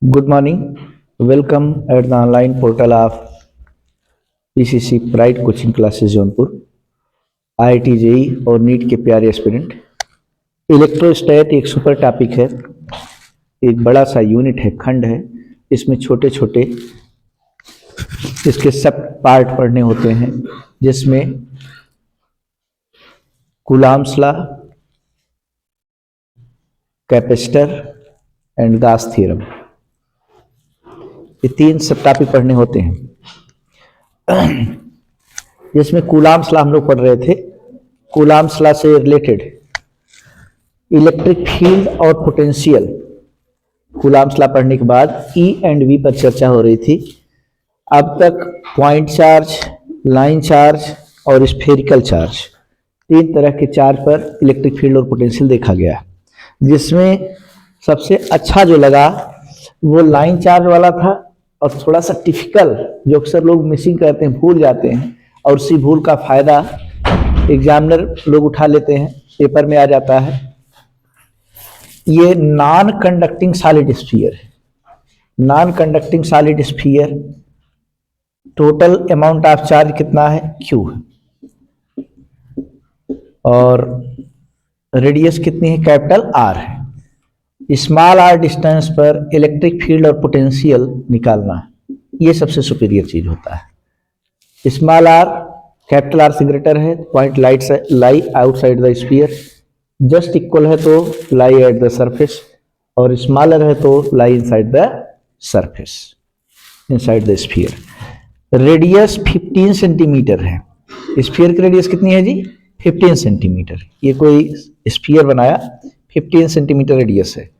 Good morning. Welcome at the online portal of PCC Pride coaching classes Jaunpur. IIT JEE और NEET के प्यारे aspirant. इलेक्ट्रोस्टैट एक super topic है, एक बड़ा सा यूनिट है, खंड है। इसमें छोटे छोटे इसके सब पार्ट पढ़ने होते हैं, जिसमें कूलॉम्स लॉ, कैपेसिटर एंड गास थ्योरम, ये तीन सब टॉपिक पढ़ने होते हैं। जिसमें कूलॉम्स लॉ हम लोग पढ़ रहे थे। कूलॉम्स लॉ से रिलेटेड इलेक्ट्रिक फील्ड और पोटेंशियल, कूलॉम्स लॉ पढ़ने के बाद ई एंड वी पर चर्चा हो रही थी। अब तक पॉइंट चार्ज, लाइन चार्ज और स्फेरिकल चार्ज, तीन तरह के चार्ज पर इलेक्ट्रिक फील्ड और पोटेंशियल देखा गया, जिसमें सबसे अच्छा जो लगा वो लाइन चार्ज वाला था। और थोड़ा सा टिपिकल जो अक्सर लोग मिसिंग करते हैं, भूल जाते हैं, और उसी भूल का फायदा एग्जामिनर लोग उठा लेते हैं, पेपर में आ जाता है। ये नॉन कंडक्टिंग सॉलिड स्फीयर है। Non conducting solid sphere, total amount of charge कितना है? क्यू है, और रेडियस कितनी है? कैपिटल आर है। स्मॉल आर डिस्टेंस पर इलेक्ट्रिक फील्ड और पोटेंशियल निकालना, ये सबसे सुपीरियर चीज होता है। स्मॉल आर कैपिटल आर से ग्रेटर है, point lie outside the sphere, just equal है तो लाई एट द सरफेस, और स्मॉलर है तो लाई inside the surface, inside the sphere. Radius 15 centimetre है। स्फीयर की रेडियस कितनी है जी? 15 सेंटीमीटर। ये कोई स्फीयर बनाया, 15 सेंटीमीटर रेडियस है।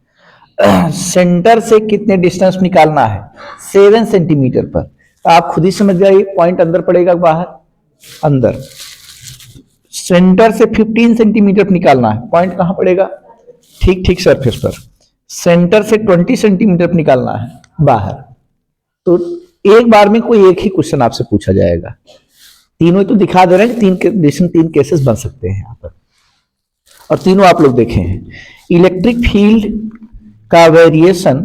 सेंटर से कितने डिस्टेंस निकालना है? 7 सेंटीमीटर पर। तो आप खुद ही समझ जाइए, पॉइंट अंदर पड़ेगा बाहर? अंदर। सेंटर से 15 सेंटीमीटर निकालना है, पॉइंट कहां पड़ेगा? ठीक ठीक सरफेस पर। सेंटर से 20 सेंटीमीटर निकालना है, बाहर। तो एक बार में कोई एक ही क्वेश्चन आपसे पूछा जाएगा। तीनों तो दिखा दे रहे हैं, तीन केसेस बन सकते हैं यहां पर, और तीनों आप लोग देखे हैं। इलेक्ट्रिक फील्ड का वेरिएशन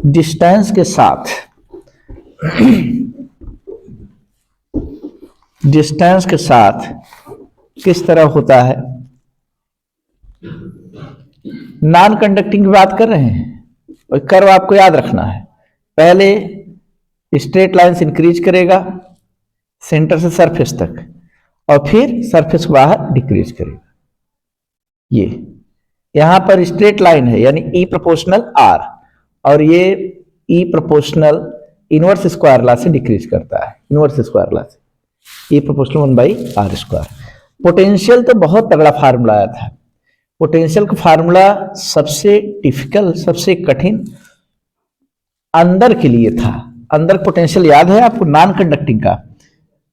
डिस्टेंस के साथ, डिस्टेंस के साथ किस तरह होता है? नॉन कंडक्टिंग की बात कर रहे हैं। कर्व आपको याद रखना है। पहले स्ट्रेट लाइन से इंक्रीज करेगा सेंटर से सरफेस तक, और फिर सरफेस को बाहर डिक्रीज करेगा। ये यहां पर स्ट्रेट लाइन है, यानी ई प्रोपोर्शनल आर, और ये ई प्रोपोर्शनल इनवर्स स्क्वायर लॉ से डिक्रीज करता है। इनवर्स स्क्वायर लॉ से ई प्रोपोर्शनल 1/r²। पोटेंशियल तो बहुत तगड़ा फार्मूला आया था। पोटेंशियल का फार्मूला सबसे डिफिकल्ट, सबसे कठिन अंदर के लिए था। अंदर पोटेंशियल याद है आपको? नॉन कंडक्टिंग का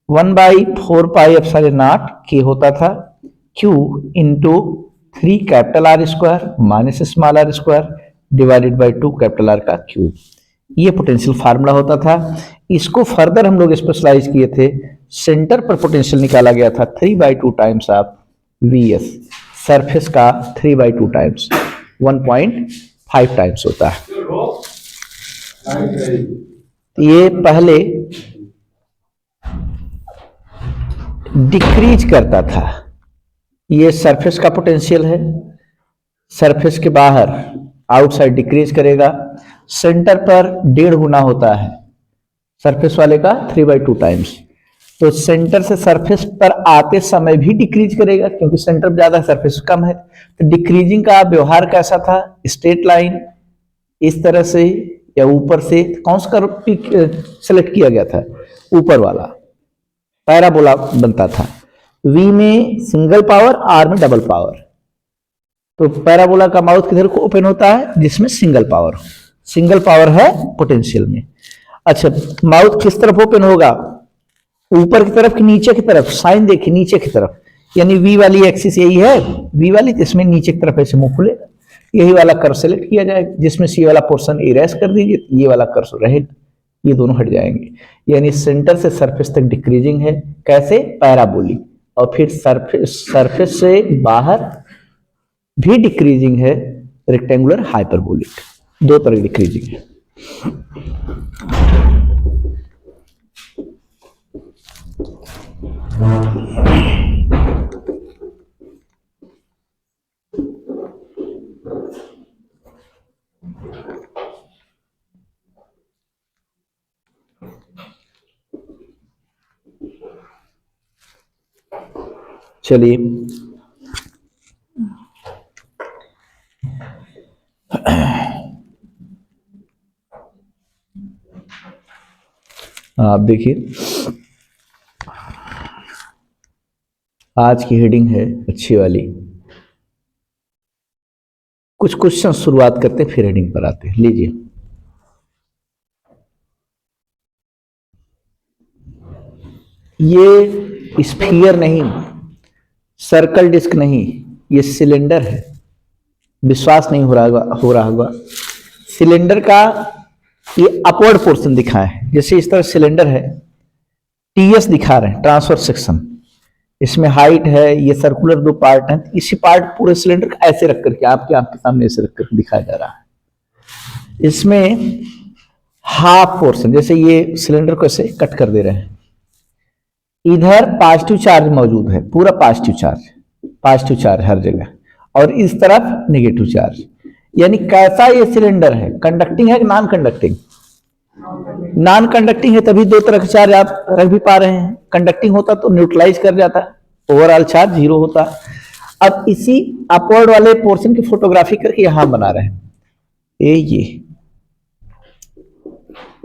1/4πε0 के होता था, Q into 3 capital R square minus small R square divided by 2 capital R का क्यूब। ये पोटेंशियल फार्मूला होता था। इसको फर्दर हम लोग स्पेशलाइज किए थे। सेंटर पर पोटेंशियल निकाला गया था 3/2 टाइम्स ऑफ Vs, सरफेस का 3/2 टाइम्स 1.5 टाइम्स होता है। ये पहले डिक्रीज करता था। ये सरफेस का पोटेंशियल है, सरफेस के बाहर आउटसाइड डिक्रीज करेगा। सेंटर पर 1.5 गुना होता है सरफेस वाले का 3/2 टाइम्स। तो सेंटर से सरफेस पर आते समय भी डिक्रीज करेगा, क्योंकि सेंटर ज्यादा सरफेस कम है। तो डिक्रीजिंग का व्यवहार कैसा था? स्ट्रेट लाइन इस तरह से या ऊपर से? कौन सा कर्व सेलेक्ट किया गया था? ऊपर वाला पैराबोला बनता था। V में सिंगल पावर, R में डबल पावर। तो पैराबोला का माउथ किधर को ओपन होता है? जिसमें सिंगल पावर हो। सिंगल पावर है पोटेंशियल में। अच्छा, माउथ किस तरफ ओपन होगा? ऊपर की तरफ कि नीचे की तरफ? साइन देखिए, नीचे की तरफ। यानी V वाली एक्सिस यही है, V वाली, इसमें नीचे की तरफ ऐसे मुंह खुलेगा। यही वाला कर्व सेलेक्ट किया जाएगा, जिसमें C वाला पोर्शन इरेज कर दीजिए, ये वाला कर्व रहेगा, ये दोनों हट जाएंगे। यानी सेंटर से सरफेस तक डिक्रीजिंग है। कैसे? पैराबोलिक। और फिर सरफेस से बाहर भी डिक्रीजिंग है, रेक्टेंगुलर हाइपरबोलिक। दो तरह की डिक्रीजिंग है। चलिए आप देखिए, आज की हेडिंग है अच्छी वाली। कुछ क्वेश्चन शुरुआत करते हैं, फिर हेडिंग पर आते हैं। लीजिए, ये स्फीयर नहीं, सर्कल डिस्क नहीं, ये सिलेंडर है। विश्वास नहीं हो रहा होगा। सिलेंडर का ये अपवर्ड पोर्शन दिखा है, जैसे इस तरह सिलेंडर है, टीएस दिखा रहे हैं, ट्रांसफर सेक्शन। इसमें हाइट है, ये सर्कुलर दो पार्ट हैं। इसी पार्ट पूरे सिलेंडर का ऐसे रख करके आपके सामने ऐसे रख करके दिखाया जा रहा है। इसमें हाफ पोर्शन, जैसे ये सिलेंडर को ऐसे कट कर दे रहे हैं, इधर पॉजिटिव चार्ज मौजूद है, पूरा पॉजिटिव चार्ज हर जगह, और इस तरफ नेगेटिव चार्ज। यानी कैसा ये सिलेंडर है, कंडक्टिंग है कि नॉन कंडक्टिंग? नॉन कंडक्टिंग है, तभी दो तरह का चार्ज आप रख भी पा रहे हैं। कंडक्टिंग होता तो न्यूट्रलाइज कर जाता, ओवरऑल चार्ज जीरो होता। अब इसी अपवर्ड वाले पोर्शन की फोटोग्राफी करके यहां बना रहे हैं। ये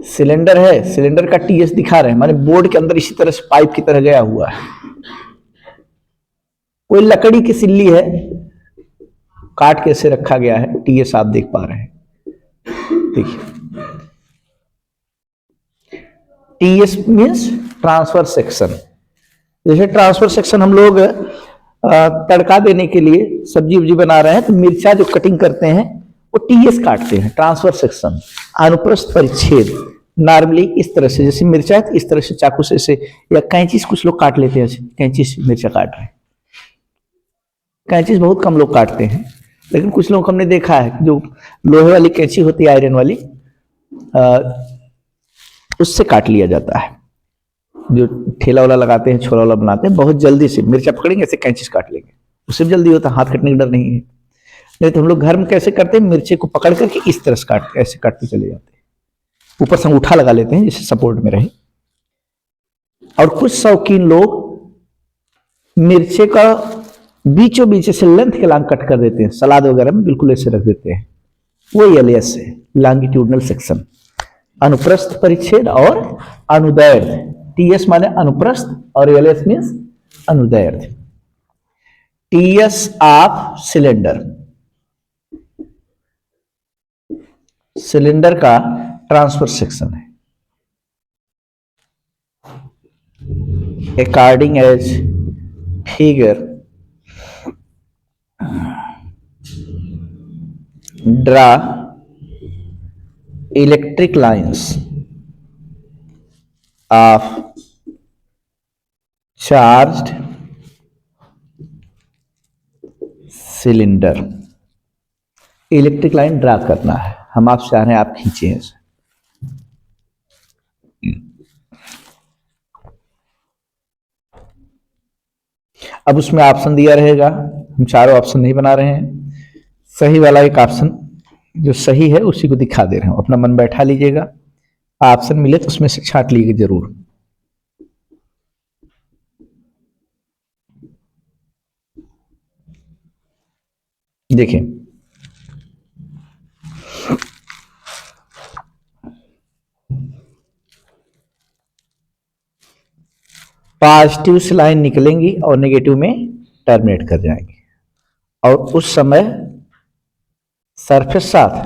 सिलेंडर है, सिलेंडर का टीएस दिखा रहे हैं, माने बोर्ड के अंदर इसी तरह से पाइप की तरह गया हुआ है। कोई लकड़ी की सिल्ली है, काट के ऐसे रखा गया है, टीएस आप देख पा रहे हैं। देखिए, टीएस मीन्स ट्रांसफर सेक्शन। जैसे ट्रांसफर सेक्शन हम लोग तड़का देने के लिए सब्जी वब्जी बना रहे हैं तो मिर्चा जो कटिंग करते हैं वो टीएस काटते हैं, ट्रांसफर सेक्शन। अनुप्रस्थ परिच्छेद नॉर्मली इस तरह से, जैसे मिर्चा है तो इस तरह से चाकू से ऐसे, या कैंची से कुछ लोग काट लेते हैं, कैंची से मिर्चा काट रहे हैं। कैंची से बहुत कम लोग काटते हैं, लेकिन कुछ लोग हमने देखा है जो लोहे वाली कैंची होती है, आयरन वाली, उससे काट लिया जाता है। जो ठेला वाला लगाते हैं, छोला वाला बनाते हैं, बहुत जल्दी से मिर्चा पकड़ेंगे ऐसे कैंची से काट लेंगे, उससे भी जल्दी होता है, हाथ कटने का डर नहीं है। नहीं तो हम लोग घर में कैसे करते हैं, मिर्चे को पकड़ करके इस तरह से काट, ऐसे काटते चले जाते हैं, ऊपर से अंगूठा लगा लेते हैं जिससे सपोर्ट में रहे। और कुछ शौकीन लोग मिर्चे का बीचों बीच से लेंथ के लांग कट कर देते हैं, सलाद वगैरह में बिल्कुल ऐसे रख देते हैं। वो एलियस है, लॉन्गिट्यूडनल सेक्शन, अनुप्रस्थ परिच्छेद और अनुदैर्ध्य। टीएस माने अनुप्रस्थ और एलियस मीन्स अनुदैर्ध्य। टीएस ऑफ सिलेंडर, सिलेंडर का ट्रांसफर सेक्शन है। According as figure draw electric lines of charged cylinder. Electric line draw करना है, हम आप चाह रहे हैं आप खींचे इसे। अब उसमें ऑप्शन दिया रहेगा, हम चारों ऑप्शन नहीं बना रहे हैं, सही वाला एक ऑप्शन जो सही है उसी को दिखा दे रहे हैं। अपना मन बैठा लीजिएगा, ऑप्शन मिले तो उसमें से छांट लीजिए जरूर। देखिए, पॉजिटिव से लाइन निकलेंगी और नेगेटिव में टर्मिनेट कर जाएंगी, और उस समय सरफेस साथ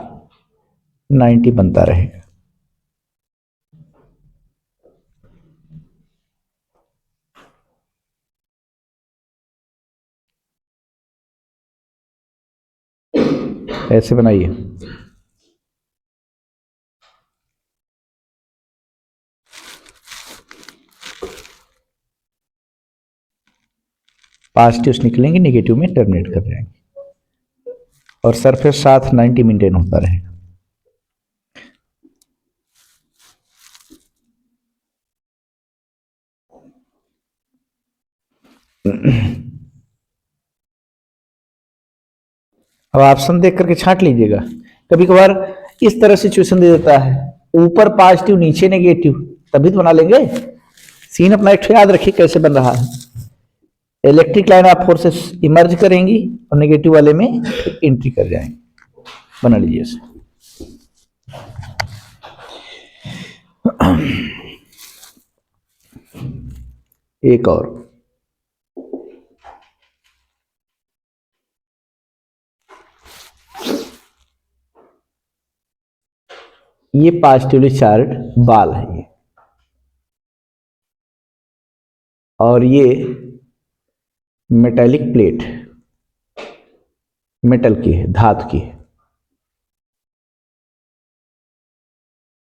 90 बनता रहेगा। ऐसे बनाइए। पॉजिटिव से निकलेंगे, नेगेटिव में टर्मिनेट कर जाएंगे, और सरफेस साथ 90 मेंटेन होता रहेगा। अब ऑप्शन देख करके छांट लीजिएगा। कभी कभार इस तरह सिचुएशन दे देता है, ऊपर पॉजिटिव नीचे नेगेटिव, तभी तो बना लेंगे। सीन अपना एक याद रखिए कैसे बन रहा है। Electric line of forces emerge करेंगी और नेगेटिव वाले में एंट्री कर जाएंगे। बना लीजिए इसे। एक और, ये पॉजिटिवली चार्ज बाल है ये, और ये मेटेलिक प्लेट, मेटल की है, धातु की है,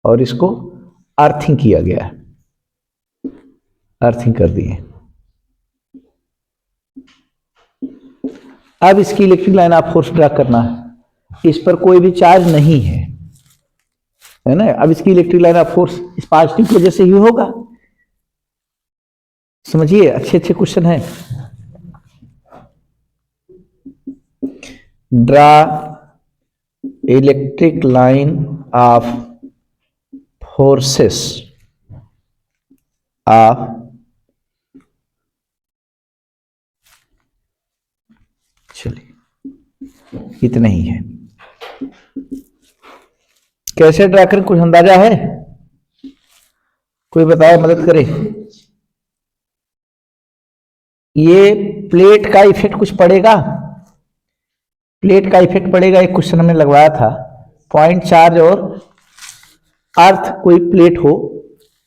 और इसको अर्थिंग किया गया है, अर्थिंग कर दिए। अब इसकी electric line of force draw करना है। इस पर कोई भी चार्ज नहीं है ना। अब इसकी इलेक्ट्रिक लाइन ऑफ फोर्स इस पॉजिटिव की वजह से ही होगा। समझिए, अच्छे अच्छे क्वेश्चन है। Draw electric line of forces of चलिए इतना ही है। कैसे ड्रा करें, कुछ अंदाजा है? कोई बताए, मदद करे। ये प्लेट का इफेक्ट कुछ पड़ेगा, प्लेट का इफेक्ट पड़ेगा। एक क्वेश्चन हमने लगवाया था, पॉइंट चार्ज और अर्थ, कोई प्लेट हो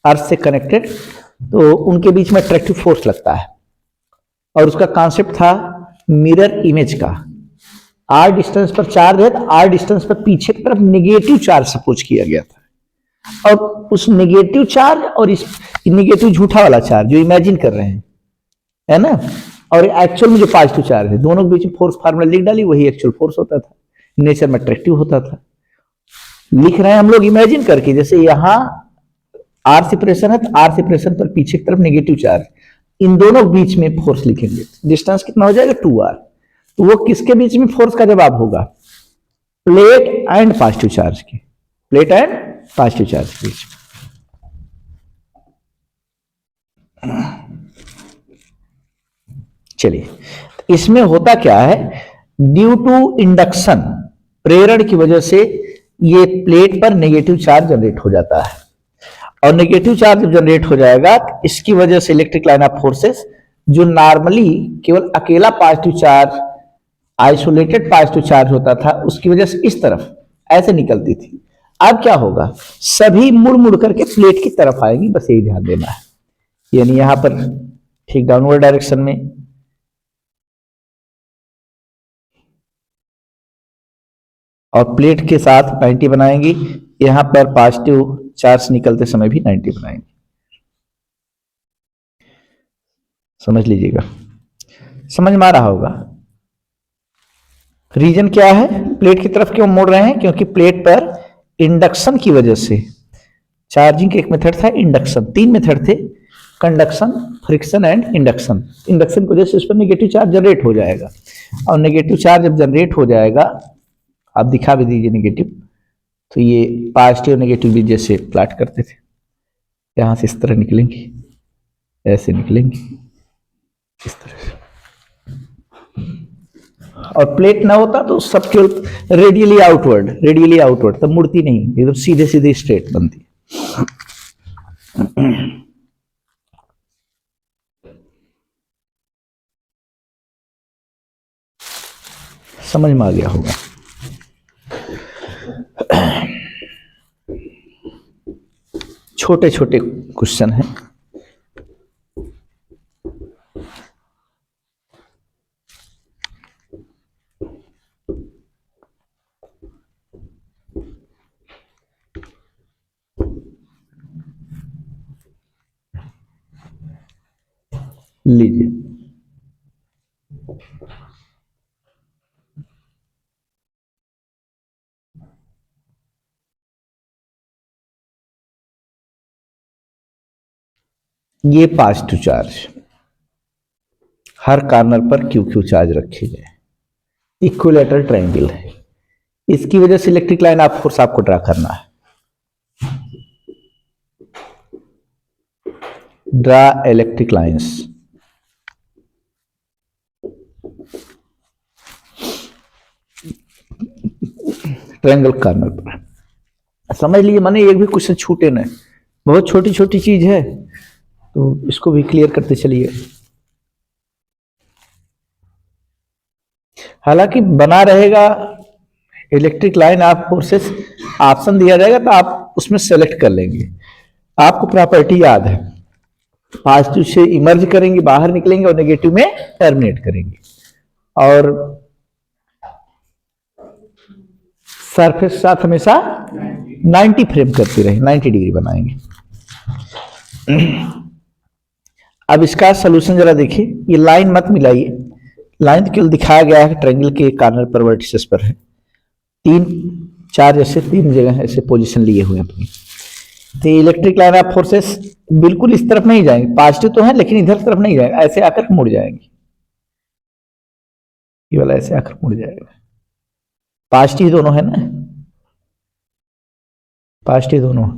अर्थ से कनेक्टेड, तो उनके बीच में अट्रैक्टिव फोर्स लगता है, और उसका कॉन्सेप्ट था मिरर इमेज का। आर डिस्टेंस पर चार्ज है, तो आर डिस्टेंस पर पीछे की तरफ नेगेटिव चार्ज सपोज किया गया था, और उस नेगेटिव चार्ज और इस नेगेटिव झूठा वाला चार्ज जो इमेजिन कर रहे हैं, है ना, और एक्चुअल में जो पॉजिटिव चार्ज है, दोनों के बीच में फोर्स फार्मूला लिख डाली, वही एक्चुअल फोर्स होता था, नेचर में अट्रैक्टिव होता था। लिख रहे हैं हम लोग इमेजिन करके, जैसे यहां आर से प्रेशर है, तो आर से प्रेशर पर पीछे की तरफ नेगेटिव चार्ज, इन दोनों के बीच में फोर्स लिखेंगे। डिस्टेंस कितना हो जाएगा, 2r। तो वो किसके बीच में फोर्स का जवाब होगा, प्लेट एंड पॉजिटिव चार्ज के, प्लेट एंड पॉजिटिव चार्ज के बीच में। चलिए, इसमें होता क्या है, ड्यू टू इंडक्शन, प्रेरण की वजह से ये प्लेट पर नेगेटिव चार्ज जनरेट हो जाता है, और नेगेटिव चार्ज जब जनरेट हो जाएगा, इसकी वजह से इलेक्ट्रिक लाइन ऑफ फोर्सेस, जो नॉर्मली केवल अकेला positive charge, isolated positive charge होता था, उसकी वजह से इस तरफ ऐसे निकलती थी। अब क्या होगा, सभी मुड़ मुड़ करके प्लेट की तरफ आएंगी, बस यही ध्यान देना है। यानी यहां पर ठीक डाउनवर्ड डायरेक्शन में, और प्लेट के साथ 90 बनाएंगी, यहां पर पॉजिटिव चार्ज निकलते समय भी 90 बनाएंगे। समझ लीजिएगा, समझ में आ रहा होगा। रीजन क्या है, प्लेट की तरफ क्यों मोड़ रहे हैं, क्योंकि प्लेट पर इंडक्शन की वजह से, चार्जिंग के एक मेथड था इंडक्शन, 3 मेथड थे, conduction, friction and induction. Induction की वजह से उस पर नेगेटिव चार्ज जनरेट हो जाएगा, और नेगेटिव चार्ज जब जनरेट हो जाएगा, आप दिखा भी दीजिए नेगेटिव, तो ये पॉजिटिव नेगेटिव भी जैसे प्लाट करते थे, यहां से इस तरह निकलेंगी, ऐसे निकलेंगी, इस तरह से। और प्लेट ना होता तो सब केवल रेडियली आउटवर्ड, रेडियली आउटवर्ड, तब मुड़ती नहीं, एकदम सीधे सीधे स्ट्रेट बनती। समझ में आ गया होगा। छोटे छोटे क्वेश्चन हैं। लीजिए, ये पॉजिटिव चार्ज हर कॉर्नर पर क्यू क्यू चार्ज रखे गए, इक्विलेटरल ट्रायंगल है। इसकी वजह से इलेक्ट्रिक लाइन ऑफ फोर्स आपको ड्रा करना है। Draw electric lines. Triangle corner पर समझ लीजिए, माने एक भी क्वेश्चन छूटे ना, बहुत छोटी छोटी चीज है, तो इसको भी क्लियर करते चलिए। हालांकि बना रहेगा electric line of forces, option दिया जाएगा तो आप उसमें सेलेक्ट कर लेंगे। आपको प्रॉपर्टी याद है, पॉजिटिव से इमर्ज करेंगे, बाहर निकलेंगे, और नेगेटिव में टर्मिनेट करेंगे। और सरफेस के साथ हमेशा 90 फ्रेम करते रहे, 90 डिग्री बनाएंगे। अब इसका सोल्यूशन जरा देखिए, ये लाइन मत मिलाइए, लाइन तो केवल दिखाया गया है ट्रायंगल के कॉर्नर पर वर्टिसेस पर है, 3 4 ऐसे 3 जगह ऐसे पोजीशन लिए हुए अपनी। तो इलेक्ट्रिक लाइन ऑफ फोर्सेस बिल्कुल इस तरफ नहीं जाएंगे, पॉजिटिव तो है लेकिन इधर तरफ नहीं जाएगा, ऐसे आकर मुड़ जाएंगे, ये वाला ऐसे आकर मुड़ जाएगा। पॉजिटिव दोनों है ना, पॉजिटिव दोनों।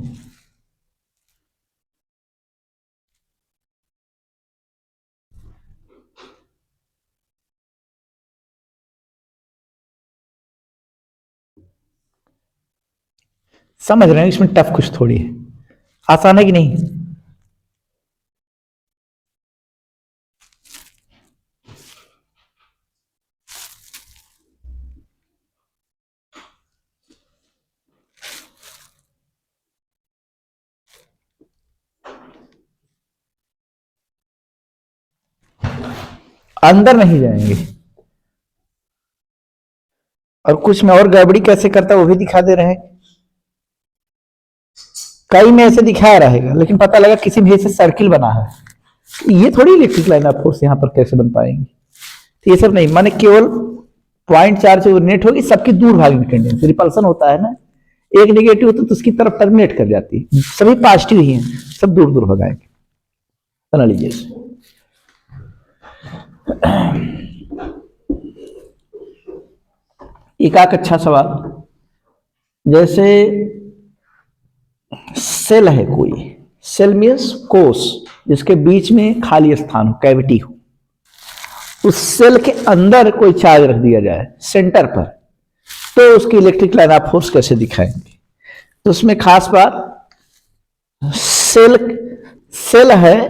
समझ रहे हैं, इसमें टफ कुछ थोड़ी है, आसान है कि नहीं। अंदर नहीं जाएंगे, और कुछ में और गड़बड़ी कैसे करता है वो भी दिखा दे रहे हैं। कई में ऐसे दिखाया रहेगा, लेकिन पता लगा किसी में से सर्किल बना है, ये थोड़ी इलेक्ट्रिक लाइन ऑफ फोर्स यहाँ पर कैसे बन पाएंगे। तो ये सब नहीं, माने केवल पॉइंट चार्ज नेट होगी, सबकी दूर भागने की टेंडेंसी, रिपल्सन होता है ना, एक नेगेटिव होता तो उसकी तरफ टर्मिनेट कर जाती है, सभी पॉजिटिव ही हैं, सब दूर दूर भगाएंगे। बना लीजिए इसे। एक अच्छा सवाल, जैसे सेल है कोई, सेल मीन्स कोश, जिसके बीच में खाली स्थान हो, कैविटी हो, उस सेल के अंदर कोई चार्ज रख दिया जाए सेंटर पर, तो उसकी इलेक्ट्रिक लाइन ऑफ फोर्स कैसे दिखाएंगे। तो उसमें खास बात, सेल है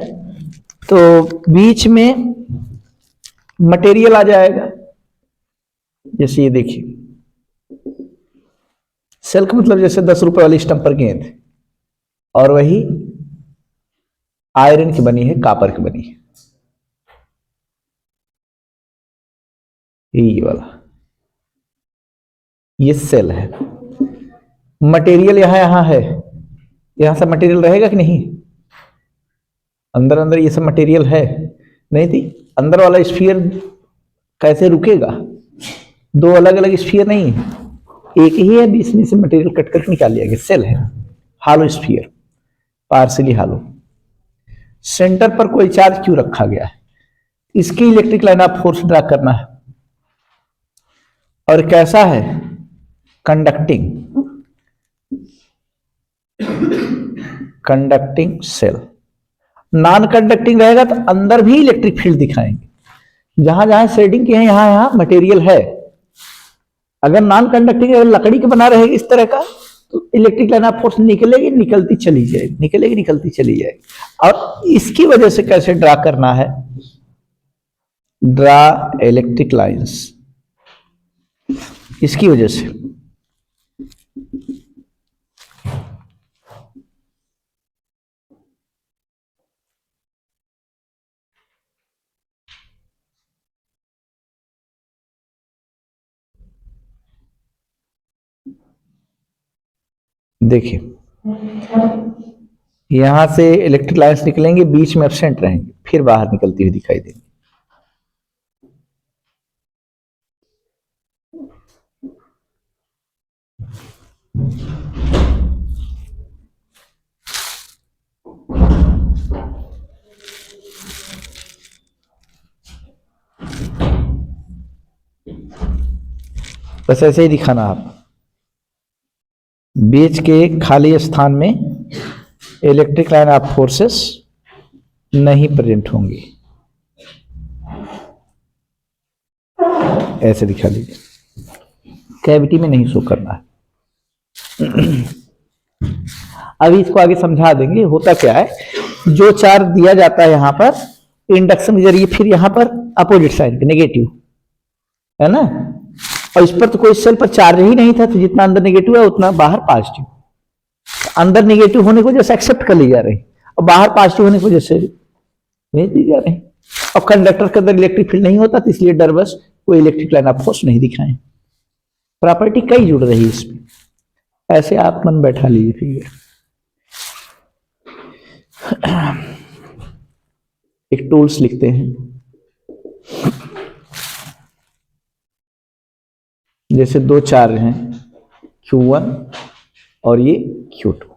तो बीच में मटेरियल आ जाएगा, जैसे ये देखिए, सेल का मतलब जैसे 10 रुपए वाली स्टम्पर गेंद, और वही आयरन की बनी है, कॉपर की बनी है, ये वाला, ये सेल है। मटेरियल यहां है, यहां से मटेरियल रहेगा कि नहीं, अंदर अंदर ये सब मटेरियल है नहीं थी, अंदर वाला स्फीयर कैसे रुकेगा, दो अलग अलग स्फीयर नहीं है, एक ही है, बीच में से मटेरियल कट करके निकाल लिया गया, सेल है, हालो स्फीयर, पार्शियली हालो। सेंटर पर कोई चार्ज क्यों रखा गया है, इसकी electric line of force draw करना है। और कैसा है, कंडक्टिंग सेल। नॉन कंडक्टिंग रहेगा तो अंदर भी इलेक्ट्रिक फील्ड दिखाएंगे, जहां जहां शेडिंग की है, यहां यहां मटेरियल है। अगर नॉन कंडक्टिंग लकड़ी के बना रहेगी इस तरह का, तो इलेक्ट्रिक लाइन ऑफ फोर्स निकलेगी, निकलती चली जाएगी, निकलेगी, निकलती चली जाएगी। और इसकी वजह से कैसे ड्रा करना है, ड्रा इलेक्ट्रिक लाइंस, इसकी वजह से। देखिए, यहां से इलेक्ट्रिक लाइंस निकलेंगे, बीच में एब्सेंट रहेंगे, फिर बाहर निकलती हुई दिखाई देंगी। बस ऐसे ही दिखाना आप। बीच के खाली स्थान में इलेक्ट्रिक लाइन ऑफ फोर्सेस नहीं प्रेजेंट होंगी, ऐसे दिखा लीजिए। कैविटी में नहीं शो करना है। अभी इसको आगे समझा देंगे। होता क्या है, जो चार्ज दिया जाता है यहां पर इंडक्शन के जरिए, फिर यहां पर अपोजिट साइड पे नेगेटिव है ना, और इस पर तो कोई सेल पर चार्ज ही नहीं था, तो जितना अंदर नेगेटिव है उतना बाहर पॉजिटिव। अंदर नेगेटिव होने की वजह से एक्सेप्ट कर ली जा रही और बाहर पॉजिटिव होने की वजह से भेज दी जा रही। और कंडक्टर के अंदर इलेक्ट्रिक फील्ड नहीं होता, तो इसलिए डर बस कोई इलेक्ट्रिक लाइन ऑफ फोर्स नहीं दिखाएं। प्रॉपर्टी कई जुड़ रही है इसमें, ऐसे आप मन बैठा लीजिए। फिर एक टूल्स लिखते हैं, जैसे दो चार्ज हैं Q1 और ये Q2,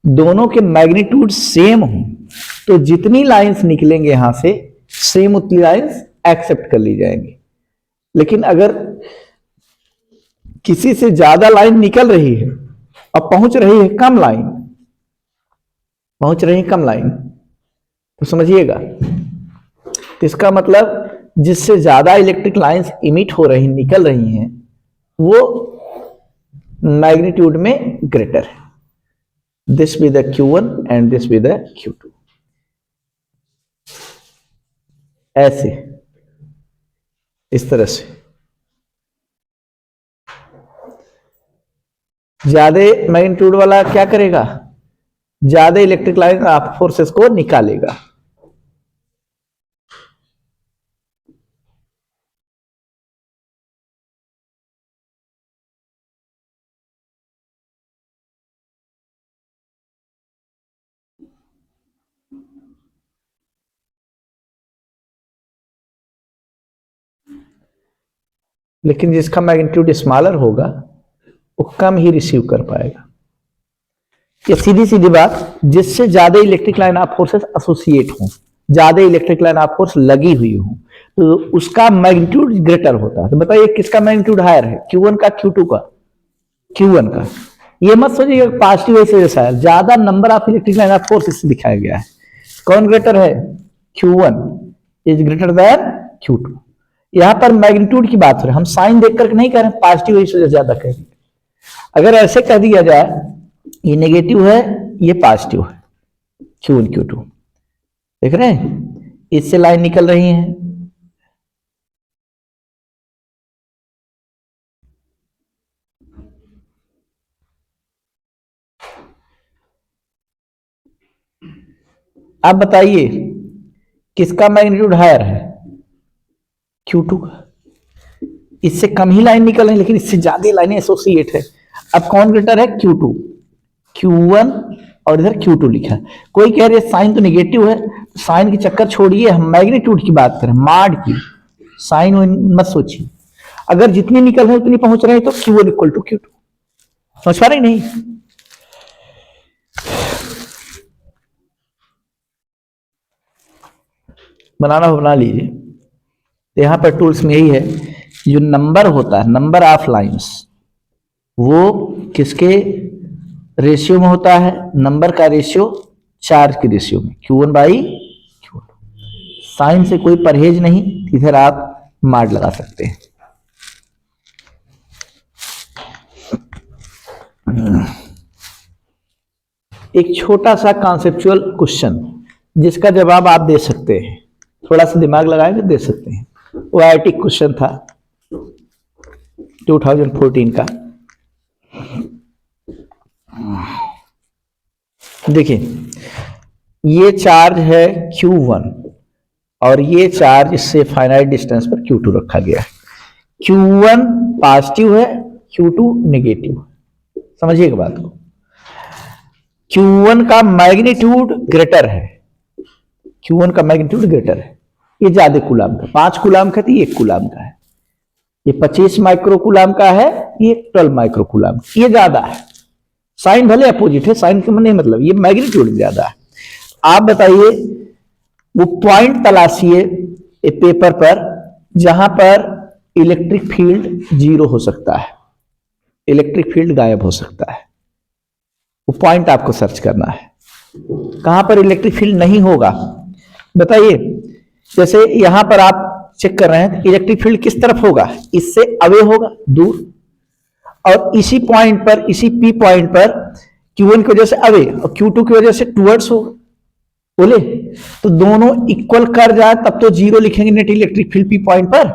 दोनों के मैग्नीट्यूड सेम हो तो जितनी लाइंस निकलेंगे यहां से सेम उतनी लाइंस एक्सेप्ट कर ली जाएंगी। लेकिन अगर किसी से ज्यादा लाइन निकल रही है और पहुंच रही है कम लाइन, तो समझिएगा, तो इसका मतलब जिससे ज्यादा इलेक्ट्रिक लाइंस इमिट हो रही, निकल रही हैं, वो मैग्नीट्यूड में ग्रेटर है। This with the Q1 and this with the Q2, ऐसे इस तरह से ज्यादा मैग्नीट्यूड वाला क्या करेगा, ज्यादा इलेक्ट्रिक लाइन ऑफ फोर्सेस को निकालेगा। लेकिन जिसका मैग्नीट्यूड स्मॉलर होगा वो कम ही रिसीव कर पाएगा। ये सीधी सीधी बात, जिससे ज्यादा electric line of forces associate हो, ज्यादा इलेक्ट्रिक लाइन ऑफ फोर्स लगी हुई हो, तो उसका मैग्नीट्यूड ग्रेटर होता है। तो बताइए किसका मैग्नीट्यूड हायर है, Q1 का Q2 का? Q1 का। ये मत सोचिए पॉजिटिव ऐसे जैसा है, ज्यादा number of electric line of force इससे दिखाया गया है। कौन ग्रेटर है? Q1 is greater than Q2। यहां पर मैग्नीट्यूड की बात हो रही है, हम साइन देख करके नहीं कह रहे पॉजिटिव इस वजह से ज्यादा कह रहे। अगर ऐसे कह दिया जाए ये नेगेटिव है ये पॉजिटिव है, Q1 Q2 देख रहे हैं, इससे लाइन निकल रही है। आप बताइए किसका मैग्नीट्यूड हायर है? Q2 का। इससे कम ही लाइन निकल रही है लेकिन इससे ज्यादा लाइनें एसोसिएट है। अब कौन ग्रेटर है? Q2। Q1 और इधर Q2 लिखा है। कोई कह रहे साइन तो नेगेटिव है, साइन के चक्कर छोड़िए, हम मैग्नीट्यूड की बात करें, मॉड की, साइन मत सोचिए। अगर जितनी निकल रहे उतनी पहुंच रहे हैं तो Q1 इक्वल टू Q2। समझ पा रहे नहीं? बनाना हो बना लीजिए। यहां पर टूल्स में यही है, जो नंबर होता है, नंबर ऑफ लाइंस, वो किसके रेशियो में होता है? नंबर का रेशियो चार्ज के रेशियो में, Q1 बाई Q2। साइन से कोई परहेज नहीं, इधर आप मार्ड लगा सकते हैं। एक छोटा सा कॉन्सेप्चुअल क्वेश्चन जिसका जवाब आप दे सकते हैं, थोड़ा सा दिमाग लगाएंगे दे सकते हैं। वो IIT क्वेश्चन था 2014 का। देखिए ये चार्ज है Q1 और ये चार्ज इससे फाइनाइट डिस्टेंस पर Q2 रखा गया है। Q1 पॉजिटिव है, Q2 नेगेटिव है। समझिएगा बात को। Q1 का मैग्नीट्यूड ग्रेटर है, Q1 का मैग्नीट्यूड ग्रेटर है, ये ज्यादा कूलाम का, 5 कूलाम का थी, 1 कूलाम का है। ये 25 माइक्रो कूलाम का है, ये 12 माइक्रो कूलाम, ये ज्यादा है। साइन भले अपोजिट है, साइन का नहीं मतलब, ये मैग्नीट्यूड ज्यादा है। आप बताइए वो पॉइंट तलाशिए पेपर पर जहां पर इलेक्ट्रिक फील्ड जीरो हो सकता है, इलेक्ट्रिक फील्ड गायब हो सकता है। वो पॉइंट आपको सर्च करना है, कहां पर इलेक्ट्रिक फील्ड नहीं होगा बताइए। जैसे यहां पर आप चेक कर रहे हैं, इलेक्ट्रिक फील्ड किस तरफ होगा, इससे अवे होगा, दूर, और इसी पॉइंट पर, इसी पी पॉइंट पर Q1 की वजह से अवे और Q2 की वजह से टुवर्ड्स होगा। बोले तो दोनों इक्वल कर जाए तब तो जीरो लिखेंगे net electric field P point पर।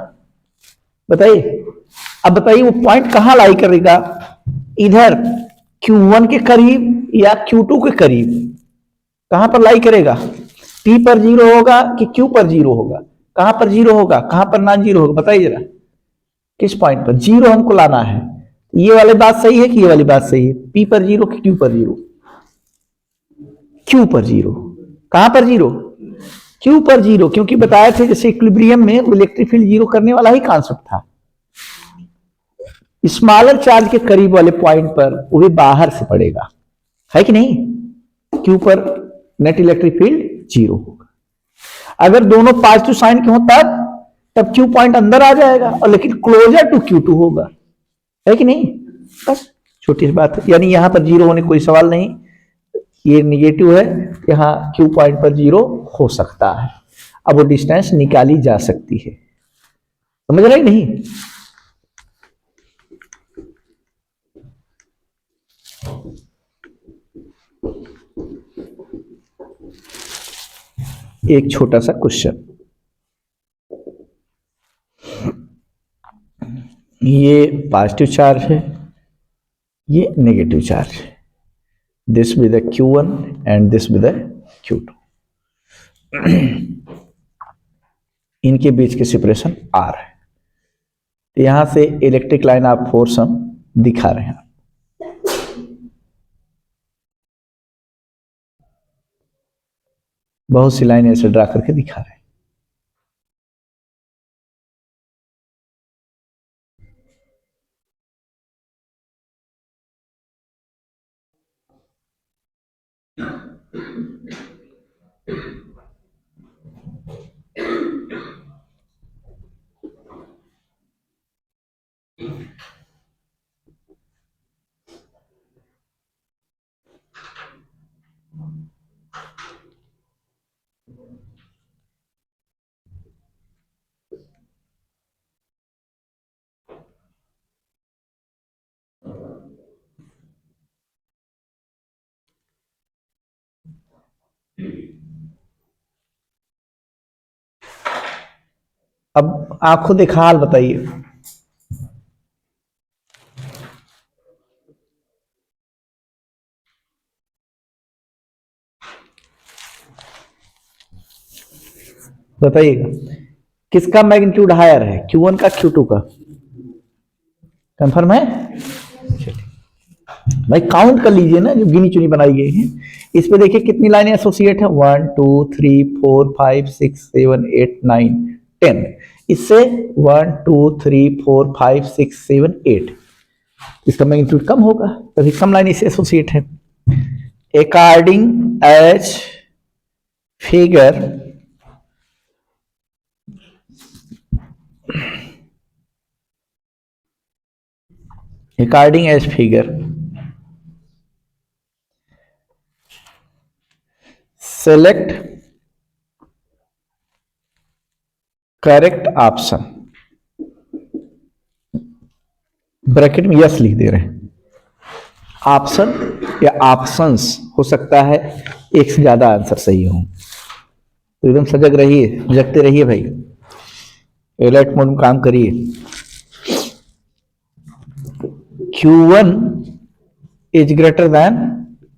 बताइए, अब बताइए वो पॉइंट कहां लाई करेगा, इधर Q1 के करीब या Q2 के करीब, कहां पर लाई करेगा, P पर जीरो होगा कि Q पर जीरो होगा, कहां पर जीरो होगा, कहां पर नॉन जीरो होगा, बताइए जरा, किस पॉइंट पर जीरो हमको लाना है। ये वाली बात सही है कि ये वाली बात सही है, P पर जीरो कि Q पर जीरो, Q पर जीरो, कहां पर जीरो, Q पर जीरो, क्योंकि बताया थे जैसे इक्विलिब्रियम में इलेक्ट्रिक फील्ड जीरो करने वाला ही कॉन्सेप्ट था। स्मॉलर चार्ज के करीब वाले पॉइंट पर वो भी बाहर से पड़ेगा, है कि नहीं, Q पर नेट इलेक्ट्रिक फील्ड जीरो होगा। अगर दोनों पॉजिटिव साइन के हो तब Q पॉइंट अंदर आ जाएगा, और लेकिन क्लोजर टू Q2 होगा, है कि नहीं। बस छोटी सी बात है, यानी यहां पर जीरो होने कोई सवाल नहीं, ये निगेटिव है, यहां Q पॉइंट पर जीरो हो सकता है। अब वो डिस्टेंस निकाली जा सकती है, समझ रहे नहीं। एक छोटा सा क्वेश्चन, ये पॉजिटिव चार्ज है, ये नेगेटिव चार्ज है, this with the Q1 and this with the Q2, इनके बीच के सेपरेशन R है। तो यहां से इलेक्ट्रिक लाइन आप फोर्स हम दिखा रहे हैं, बहुत सी लाइन ऐसे ड्रा करके दिखा रहे हैं। अब आंखों देखा हाल बताइए, बताइएगा किसका मैग्नीट्यूड हायर है, Q1 का Q2 का, कंफर्म है। भाई काउंट कर लीजिए ना, जो गिनी चुनी बनाई गई है। इस पे देखिए कितनी लाइनें एसोसिएट है, 1 2 3 4 5 6 7 8 9 10, इससे 1 2 3 4 5 6 7 8, इसका मैग्नीट्यूड कम होगा, तभी कम लाइन इससे एसोसिएट है। According as figure select correct option, bracket में यस लिख दे रहे हैं, ऑप्शन या ऑप्शंस हो सकता है एक से ज्यादा आंसर सही हो, तो एकदम सजग रहिए, जगते रहिए भाई, अलर्ट मोड में काम करिए। Q1 is greater than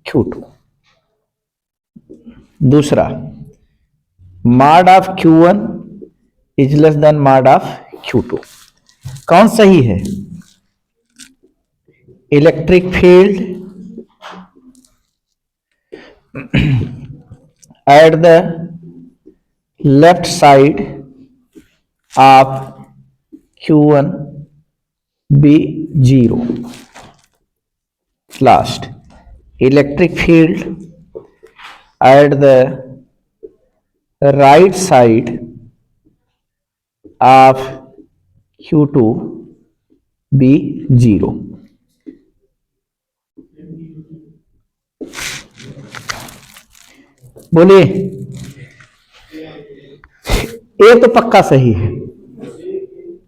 Q2, दूसरा mod of Q1 is less than mod of Q2, कौन सही है, electric field at the left side of Q1 be 0, last electric field at the right side of Q2 B 0। बोलिए, ए तो पक्का सही है,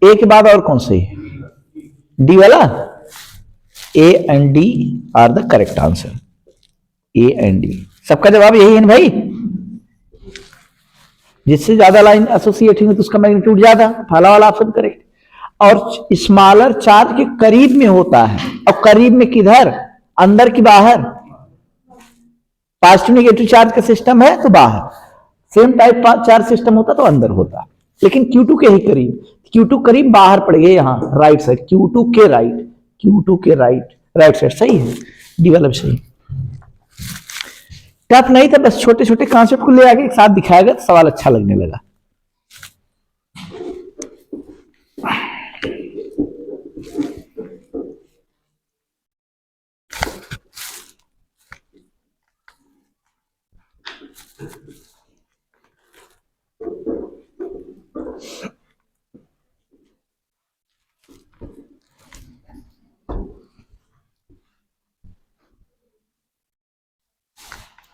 ए के बाद और कौन सही है? डी वाला। A and D R the correct answer. A and D, सबका जवाब यही है ना भाई। जिससे ज्यादा लाइन एसोसिएट होंगे तो उसका मैग्नीट्यूड ज्यादा, पहला वाला ऑप्शन करेक्ट। और स्मॉलर चार्ज के करीब में होता है, और करीब में किधर? अंदर की बाहर? पॉजिटिव नेगेटिव चार्ज का सिस्टम है तो बाहर, सेम टाइप चार्ज सिस्टम होता तो अंदर होता। लेकिन Q2 के ही करीब, Q2 करीब बाहर पड़ गए, यहां राइट साइड, Q2 के राइट, Q2 के राइट साइड। सही है, डी वाला भी सही। टफ नहीं था, बस छोटे छोटे कॉन्सेप्ट को ले आके एक साथ दिखाया गया तो सवाल अच्छा लगने लगा।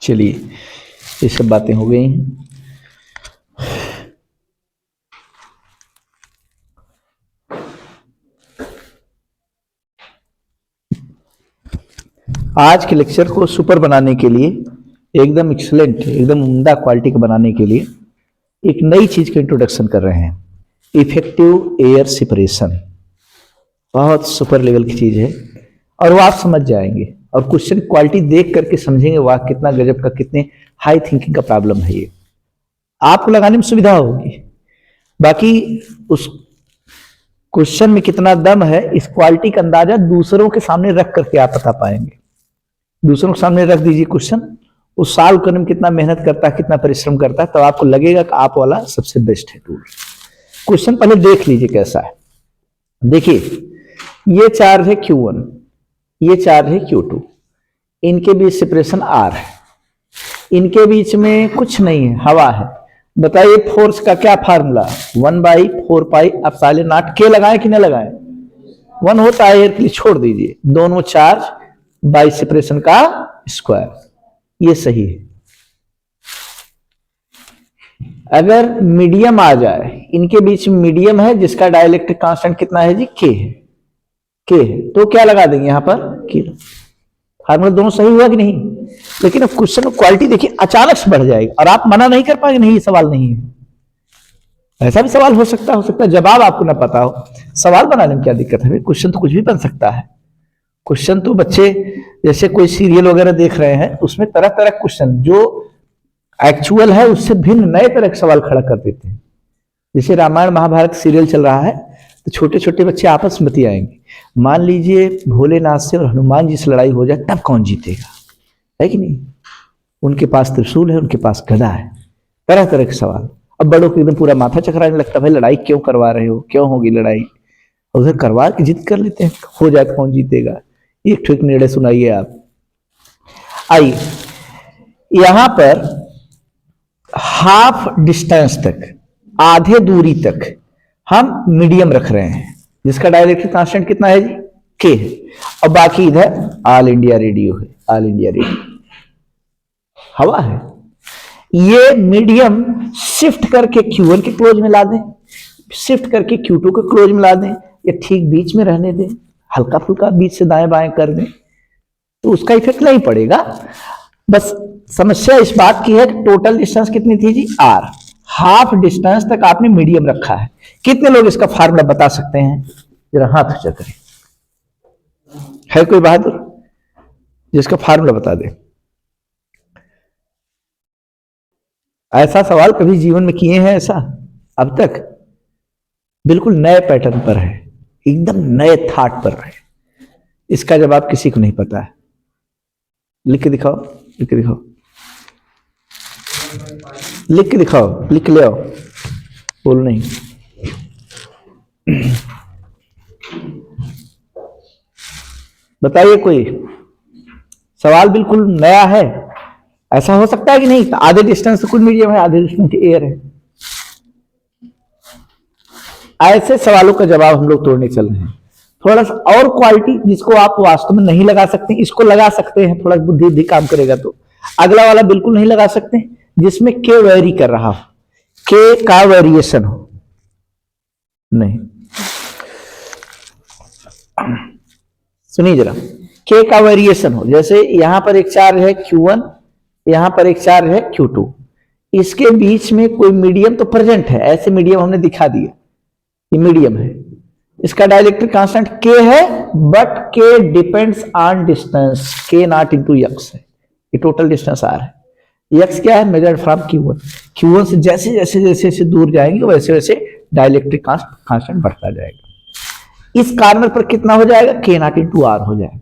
चलिए, ये सब बातें हो गई हैं। आज के लेक्चर को सुपर बनाने के लिए, एकदम एक्सीलेंट, एकदम उम्दा क्वालिटी का बनाने के लिए एक नई चीज का इंट्रोडक्शन कर रहे हैं, इफेक्टिव एयर सेपरेशन। बहुत सुपर लेवल की चीज है और वो आप समझ जाएंगे, और क्वेश्चन क्वालिटी देख करके समझेंगे वाह कितना गजब का, कितने हाई थिंकिंग का प्रॉब्लम है ये। आपको लगाने में सुविधा होगी, बाकी उस क्वेश्चन में कितना दम है इस क्वालिटी का अंदाजा दूसरों के सामने रख करके आप बता पाएंगे। दूसरों के सामने रख दीजिए क्वेश्चन, उस सॉल्व करने में कितना मेहनत करता है, कितना परिश्रम करता है, तो आपको लगेगा कि आप वाला सबसे बेस्ट है टूल। क्वेश्चन पहले देख लीजिए कैसा है। देखिए, ये चार्ज है Q1, ये चार्ज है Q2, इनके बीच सेपरेशन R है, इनके बीच में कुछ नहीं है, हवा है। बताइए फोर्स का क्या फार्मूला? 1/4πε0 K लगाएं कि न लगाएं? 1 होता है एयर के लिए, छोड़ दीजिए, दोनों चार्ज बाई सेपरेशन का स्क्वायर, ये सही है। अगर मीडियम आ जाए, इनके बीच में मीडियम है जिसका डाइलेक्ट्रिक कांस्टेंट कितना है जी? K है, K है, तो क्या लगा देंगे यहां पर? K। फार्मूला दोनों सही हुआ कि नहीं? लेकिन अब क्वेश्चन क्वालिटी देखिए, अचानक से बढ़ जाएगी और आप मना नहीं कर पाएंगे, नहीं ये सवाल नहीं है। ऐसा भी सवाल हो सकता है जवाब आपको ना पता हो, सवाल बनाने में क्या दिक्कत है? क्वेश्चन तो कुछ भी बन सकता है। क्वेश्चन तो बच्चे जैसे कोई सीरियल वगैरह देख रहे हैं, उसमें तरह तरह क्वेश्चन जो एक्चुअल है उससे भिन्न नए तरह के सवाल खड़ा कर देते हैं। जैसे रामायण महाभारत सीरियल चल रहा है, तो छोटे छोटे बच्चे आपस में बतियाएंगे, मान लीजिए भोलेनाथ से और हनुमान जी से लड़ाई हो जाए, तब कौन जीतेगा? है कि नहीं? उनके पास त्रिशूल है, उनके पास गदा है, तरह तरह के सवाल। अब बड़ों को एकदम पूरा माथा चकराने लगता, भाई लड़ाई क्यों करवा रहे हो, क्यों होगी लड़ाई? उधर करवा के जिद कर लेते हैं, हो जाए तो कौन जीतेगा? एक ठीक निर्णय सुनाइए आप। आइए, यहां पर हाफ डिस्टेंस तक, आधे दूरी तक हम मीडियम रख रहे हैं, जिसका डाइलेक्ट्रिक कांस्टेंट कितना है जी? K है। और बाकी इधर ऑल इंडिया रेडियो है, ऑल इंडिया रेडियो हवा है। ये मीडियम शिफ्ट करके Q1 के क्लोज में ला दें, शिफ्ट करके Q2 के क्लोज में ला दें, या ठीक बीच में रहने दें, हल्का फुल्का बीच से दाएं बाएं कर दें, तो उसका इफेक्ट नहीं पड़ेगा। बस समस्या इस बात की है कि टोटल डिस्टेंस कितनी थी जी? R। हाफ डिस्टेंस तक आपने मीडियम रखा है। कितने लोग इसका फार्मूला बता सकते हैं? जरा हाथ ऊंचा करें। है कोई बहादुर जिसका फार्मूला बता दे? ऐसा सवाल कभी जीवन में किए हैं ऐसा अब तक? बिल्कुल नए पैटर्न पर है, एकदम नए थाट पर है। इसका जवाब किसी को नहीं पता है। लिख के दिखाओ, लिख के दिखाओ, लिख के दिखाओ, लिख ले आओ, बोलो नहीं। बताइए, कोई सवाल बिल्कुल नया है? ऐसा हो सकता है कि नहीं? आधे डिस्टेंस तो कुल मीडियम है, आधे डिस्टेंस एयर है। ऐसे सवालों का जवाब हम लोग तोड़ने चल रहे हैं। थोड़ा सा और क्वालिटी जिसको आप वास्तव में नहीं लगा सकते, इसको लगा सकते हैं, थोड़ा बुद्धि काम करेगा तो। अगला वाला बिल्कुल नहीं लगा सकते, जिसमें के वेरी कर रहा हो, के का वेरिएशन हो, नहीं। सुनिए जरा, के का वेरिएशन हो, जैसे यहां पर एक चार्ज है Q1, यहां पर एक चार्ज है Q2, इसके बीच में कोई मीडियम तो प्रेजेंट है, ऐसे मीडियम हमने दिखा दिया, ये मीडियम है, इसका डाइलेक्ट्रिक कांस्टेंट K है, but K depends on distance, K not into x है, ये टोटल डिस्टेंस R है। x क्या है? मेजर्ड फ्रॉम Q1, Q1 से जैसे जैसे जैसे जैसे दूर जाएंगे वैसे वैसे डाइलेक्ट्रिक कांस्टेंट बढ़ता जाएगा। इस कार्नर पर कितना हो जाएगा? K नॉट इंटू R हो जाएगा।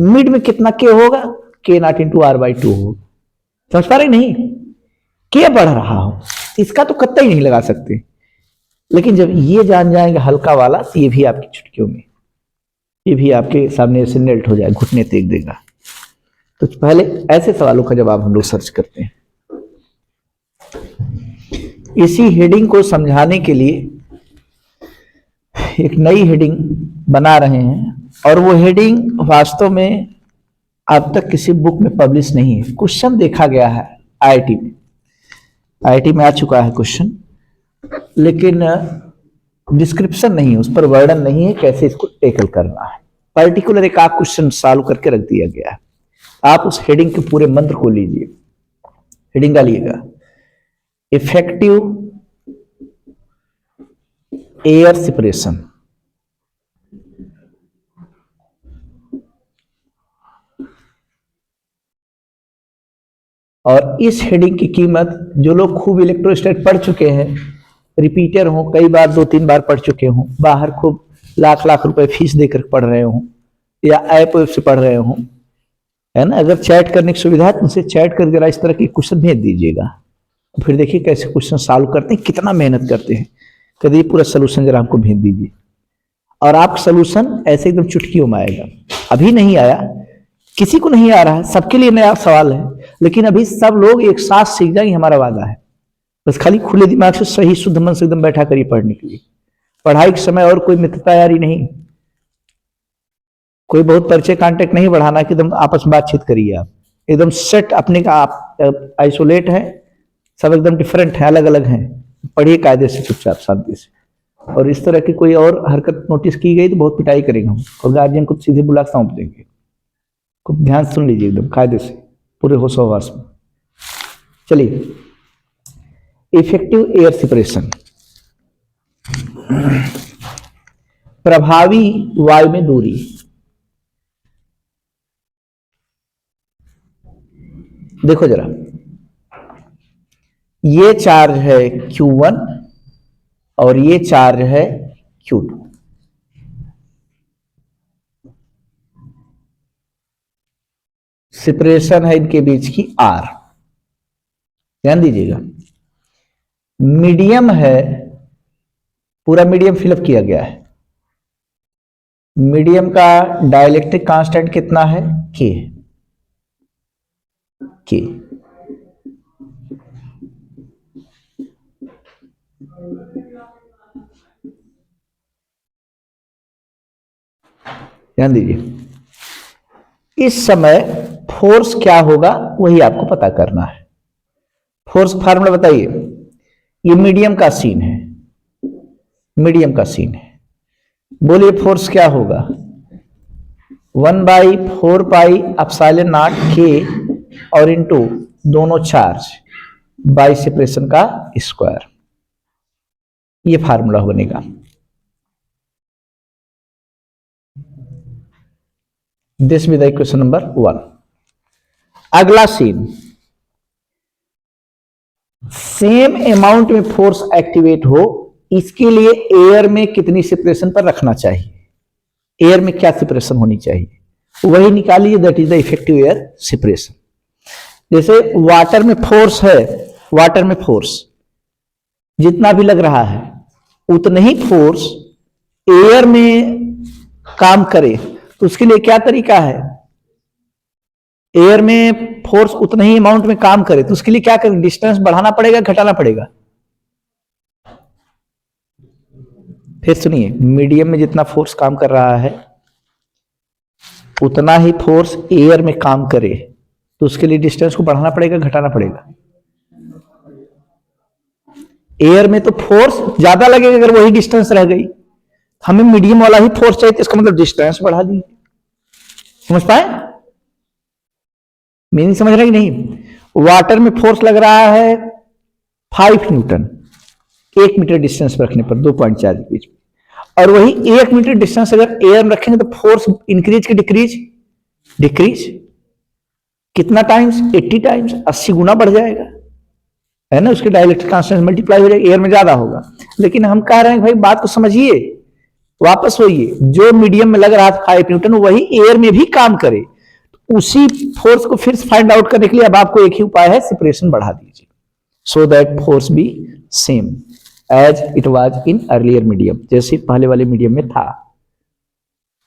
मिड में कितना K होगा? K नॉट इंटू R/2 होगा। समझ पा रहे? नहीं, K बढ़ रहा हो, इसका तो कतई नहीं लगा सकते, लेकिन जब ये जान जाएंगे हल्का वाला, तो ये भी आपकी चुटकियों में, ये भी आपके सामने से मेल्ट हो जाए, घुटने टेक देगा। तो पहले ऐसे सवालों का जवाब हम लोग सर्च करते हैं। इसी हेडिंग को समझाने के लिए एक नई हेडिंग बना रहे हैं, और वो हेडिंग वास्तव में अब तक किसी बुक में पब्लिश नहीं है। क्वेश्चन देखा गया है आईआईटी में, आईआईटी में आ चुका है क्वेश्चन, लेकिन डिस्क्रिप्शन नहीं है, उस पर वर्णन नहीं है कैसे इसको टेकल करना है। पर्टिकुलर एक आप क्वेश्चन सॉल्व करके रख दिया गया है। आप उस हेडिंग के पूरे मंत्र को लीजिए, हेडिंग डालिएगा, इफेक्टिव एयर सेपरेशन। और इस हेडिंग की कीमत, जो लोग खूब इलेक्ट्रोस्टैट पढ़ चुके हैं, रिपीटर हो, कई बार 2-3 बार पढ़ चुके हों, बाहर खूब लाख लाख रुपए फीस देकर पढ़ रहे हों, या ऐप से पढ़ रहे हों, है ना, अगर चैट करने की सुविधा है तो उनसे चैट कर जरा इस तरह के क्वेश्चन भेज दीजिएगा, फिर देखिए कैसे क्वेश्चन सॉल्व करते हैं, कितना मेहनत करते हैं। कभी पूरा सोल्यूशन जरा हमको भेज दीजिए, और आप सोल्यूशन ऐसे एकदम चुटकियों में आएगा। अभी नहीं आया, किसी को नहीं आ रहा है, सबके लिए नया सवाल है, लेकिन अभी सब लोग एक साथ सीख जाएंगे, हमारा वादा है। बस खाली खुले दिमाग से, सही शुद्ध मन से एकदम बैठा करिए पढ़ने के लिए। पढ़ाई के समय और कोई मित्र तैयारी नहीं, कोई बहुत परिचय कांटेक्ट नहीं बढ़ाना कि एकदम आपस में बातचीत करिए। आप एकदम सेट अपने का, आप आइसोलेट है, सब एकदम डिफरेंट है, अलग अलग हैं। पढ़िए कायदे से, चुपचाप शांति से। और इस तरह की कोई और हरकत नोटिस की गई तो बहुत पिटाई करेंगे हम, और गार्जियन को सीधे बुला सौंप देंगे। खूब ध्यान सुन लीजिए एकदम कायदे से, पूरे होश हवास में। चलिए, इफेक्टिव एयर सेपरेशन, प्रभावी वायु में दूरी। देखो जरा, ये चार्ज है Q1 और ये चार्ज है Q2। सेपरेशन है इनके बीच की R, ध्यान दीजिएगा। मीडियम है, पूरा मीडियम फिलअप किया गया है। मीडियम का डाइलेक्ट्रिक कांस्टेंट कितना है? K। ध्यान दीजिए, इस समय फोर्स क्या होगा वही आपको पता करना है। फोर्स फार्मूला बताइए। ये मीडियम का सीन है, मीडियम का सीन है, बोलिए फोर्स क्या होगा? 1/4πε0 K और इंटू दोनों चार्ज बाई सेपरेशन का स्क्वायर, ये फार्मूला बनेगा। This with equation number 1। अगला सीन, सेम अमाउंट में फोर्स एक्टिवेट हो, इसके लिए एयर में कितनी सेपरेशन पर रखना चाहिए, एयर में क्या सेपरेशन होनी चाहिए, वही निकालिए। That is the effective air separation. जैसे वाटर में फोर्स है, वाटर में फोर्स जितना भी लग रहा है उतना ही फोर्स एयर में काम करे, तो उसके लिए क्या तरीका है? एयर में फोर्स उतना ही अमाउंट में काम करे तो उसके लिए क्या करें? डिस्टेंस बढ़ाना पड़ेगा, घटाना पड़ेगा? फिर सुनिए, मीडियम में जितना फोर्स काम कर रहा है उतना ही फोर्स एयर में काम करे, तो उसके लिए डिस्टेंस को बढ़ाना पड़ेगा, घटाना पड़ेगा। एयर में तो फोर्स ज्यादा लगेगा अगर वही डिस्टेंस रह गई, हमें मीडियम वाला ही फोर्स चाहिए, तो इसका मतलब डिस्टेंस बढ़ा दी। समझ पाए? मीनिंग समझ रहे कि नहीं? वाटर में फोर्स लग रहा है 5 न्यूटन 1 मीटर डिस्टेंस पर रखने पर 2.4 के बीच में, और वही 1 मीटर डिस्टेंस अगर एयर में रखेंगे तो फोर्स इंक्रीज की डिक्रीज? डिक्रीज। कितना टाइम्स? 80 टाइम्स, 80 गुना बढ़ जाएगा, है ना। उसके डाइलेक्ट्रिक कांस्टेंट मल्टीप्लाई हो जाएगा, एयर में ज्यादा होगा। लेकिन हम कह रहे हैं भाई बात को समझिए, वापस होइए, जो मीडियम में लग रहा था 5 न्यूटन वही एयर में भी काम करे, तो उसी फोर्स को फिर फाइंड आउट करने के लिए अब आपको एक ही उपाय है, सेपरेशन बढ़ा दीजिए, so that force be same as it was in earlier medium, जैसे पहले वाले मीडियम में था।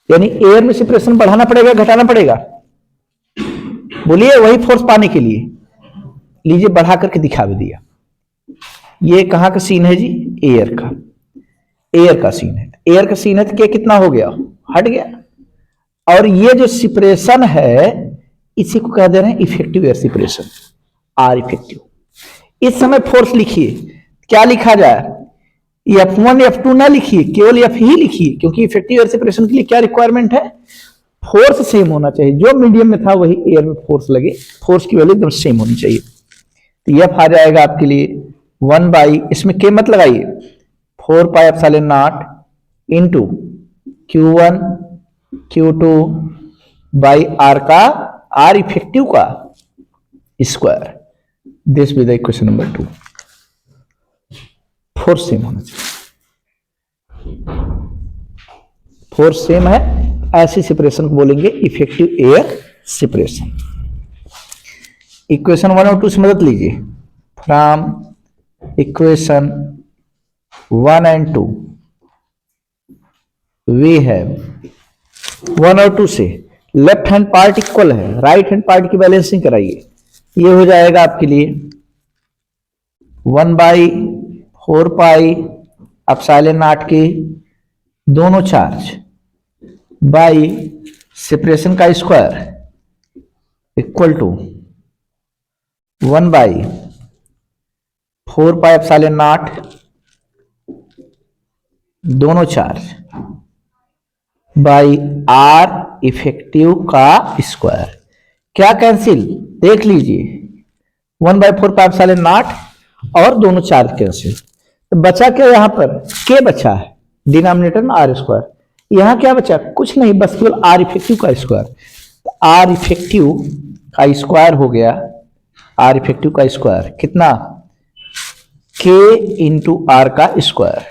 यानी एयर में सेपरेशन बढ़ाना पड़ेगा, घटाना पड़ेगा? बोलिए, वही फोर्स पाने के लिए। लीजिए बढ़ा करके दिखा भी दिया। ये कहां का सीन है जी? एयर का। एयर का सीन है, एयर का सीन है तो क्या कितना हो गया? हट गया। और ये जो सेपरेशन है इसी को कह दे रहे हैं effective air separation, r effective. इस समय फोर्स लिखिए, क्या लिखा जाए? F1 F2 ना लिखिए, केवल F ही लिखिए, क्योंकि इफेक्टिव एयर सेपरेशन के लिए क्या रिक्वायरमेंट है? फोर्स सेम होना चाहिए, जो मीडियम में था वही एयर में फोर्स लगे, फोर्स की वैल्यू एकदम सेम होनी चाहिए। तो F आ जाएगा आपके लिए 1 बाई, इसमें के मत लगाइए, 4 pi epsilon not into Q1 Q2 by r का, आर इफेक्टिव का square. This with equation number 2। Force same होना चाहिए, फोर्स सेम है, ऐसी सेपरेशन को बोलेंगे इफेक्टिव एयर सेपरेशन। इक्वेशन 1 और 2 से मदद लीजिए। From equation 1 and 2 we have 1 और 2 से लेफ्ट हैंड पार्ट इक्वल है, राइट हैंड पार्ट की बैलेंसिंग कराइए। ये हो जाएगा आपके लिए 1 बाई 4 पाई एप्सिलॉन नॉट के दोनों चार्ज बाई सेपरेशन का square equal to 1 by 4 pi epsilon naught दोनों चार्ज बाई आर इफेक्टिव का स्क्वायर। क्या कैंसिल? देख लीजिए, 1 बाई 4 पाई एप्सिलॉन नॉट और दोनों चार्ज कैंसिल, तो बचा क्या यहां पर? के बचा है, डिनोमिनेटर में आर स्क्वायर। यहां क्या बचा? कुछ नहीं, बस केवल आर इफेक्टिव का स्क्वायर। तो आर इफेक्टिव का स्क्वायर हो गया, आर इफेक्टिव का स्क्वायर कितना? के इंटू आर का स्क्वायर।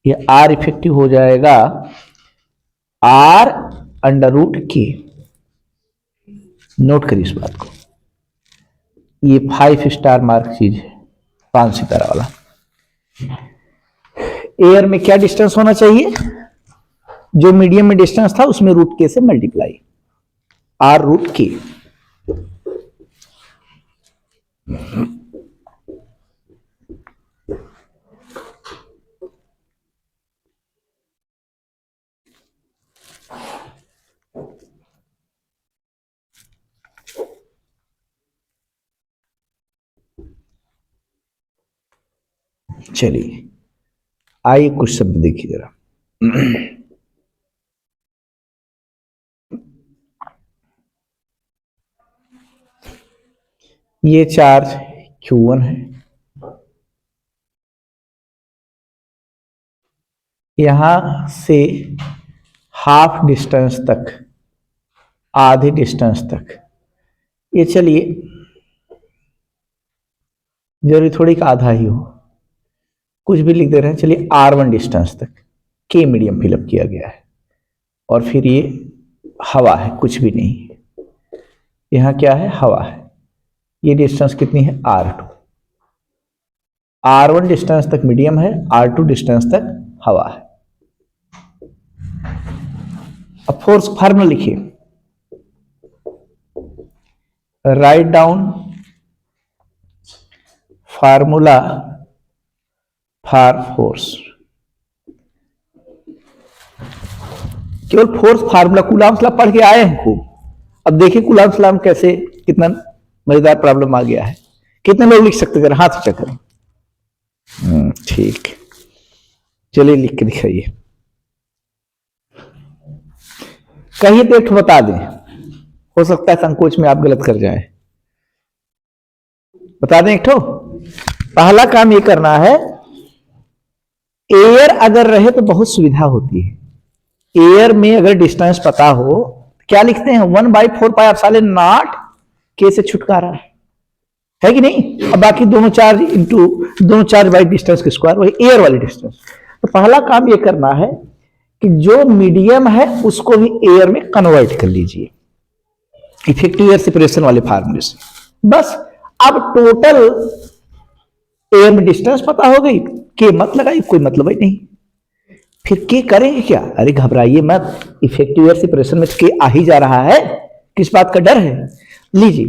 ये आर इफेक्टिव हो जाएगा आर अंडर रूट के। नोट करिए इस बात को, ये 5 स्टार मार्क चीज है, 5 सितारा वाला। एयर में क्या डिस्टेंस होना चाहिए? जो मीडियम में डिस्टेंस था उसमें रूट के से मल्टीप्लाई, आर रूट के। चलिए आइए कुछ शब्द देखिए जरा। ये चार्ज Q1 है, यहां से हाफ डिस्टेंस तक, आधे डिस्टेंस तक, ये चलिए जरूरी थोड़ी का आधा ही हो, कुछ भी लिख दे रहे हैं। चलिए R1 डिस्टेंस तक के मीडियम फिलअप किया गया है, और फिर ये हवा है, कुछ भी नहीं है। यहां क्या है? हवा है। ये डिस्टेंस कितनी है? R2। R1 डिस्टेंस तक मीडियम है, R2 डिस्टेंस तक हवा है। अब फोर्स फार्मूला लिखिए, write down formula for force. केवल फोर्स फार्मूला कूलॉम्स लॉ पढ़ के आए हैं खूब। अब देखिए कूलॉम्स लॉ में कैसे कितना मजेदार प्रॉब्लम आ गया है। कितने लोग लिख सकते हैं, हाथ ऊंचा करें। ठीक, चलिए लिख के दिखाइए। कहिए तो एक बता दें, हो सकता है संकोच में आप गलत कर जाएं। बता दें एक ठो। पहला काम ये करना है, एयर अगर रहे तो बहुत सुविधा होती है। एयर में अगर डिस्टेंस पता हो, क्या लिखते हैं 1/4πε0 के से छुटकारा है कि नहीं। अब बाकी दोनों चार्ज बाई डिस्टेंस के स्क्वायर, वही एयर वाली डिस्टेंस। तो पहला काम ये करना है कि जो मीडियम है उसको भी एयर में कन्वर्ट कर लीजिए इफेक्टिव एयर सेपरेशन वाले फार्मूले से। बस अब टोटल एयर में डिस्टेंस पता हो गई, के मत लगाई, कोई मतलब ही नहीं। फिर के करेंगे क्या, अरे घबराइए मत, इफेक्टिव एयर सेपरेशन में के आ ही जा रहा है, किस बात का डर है। लीजिए,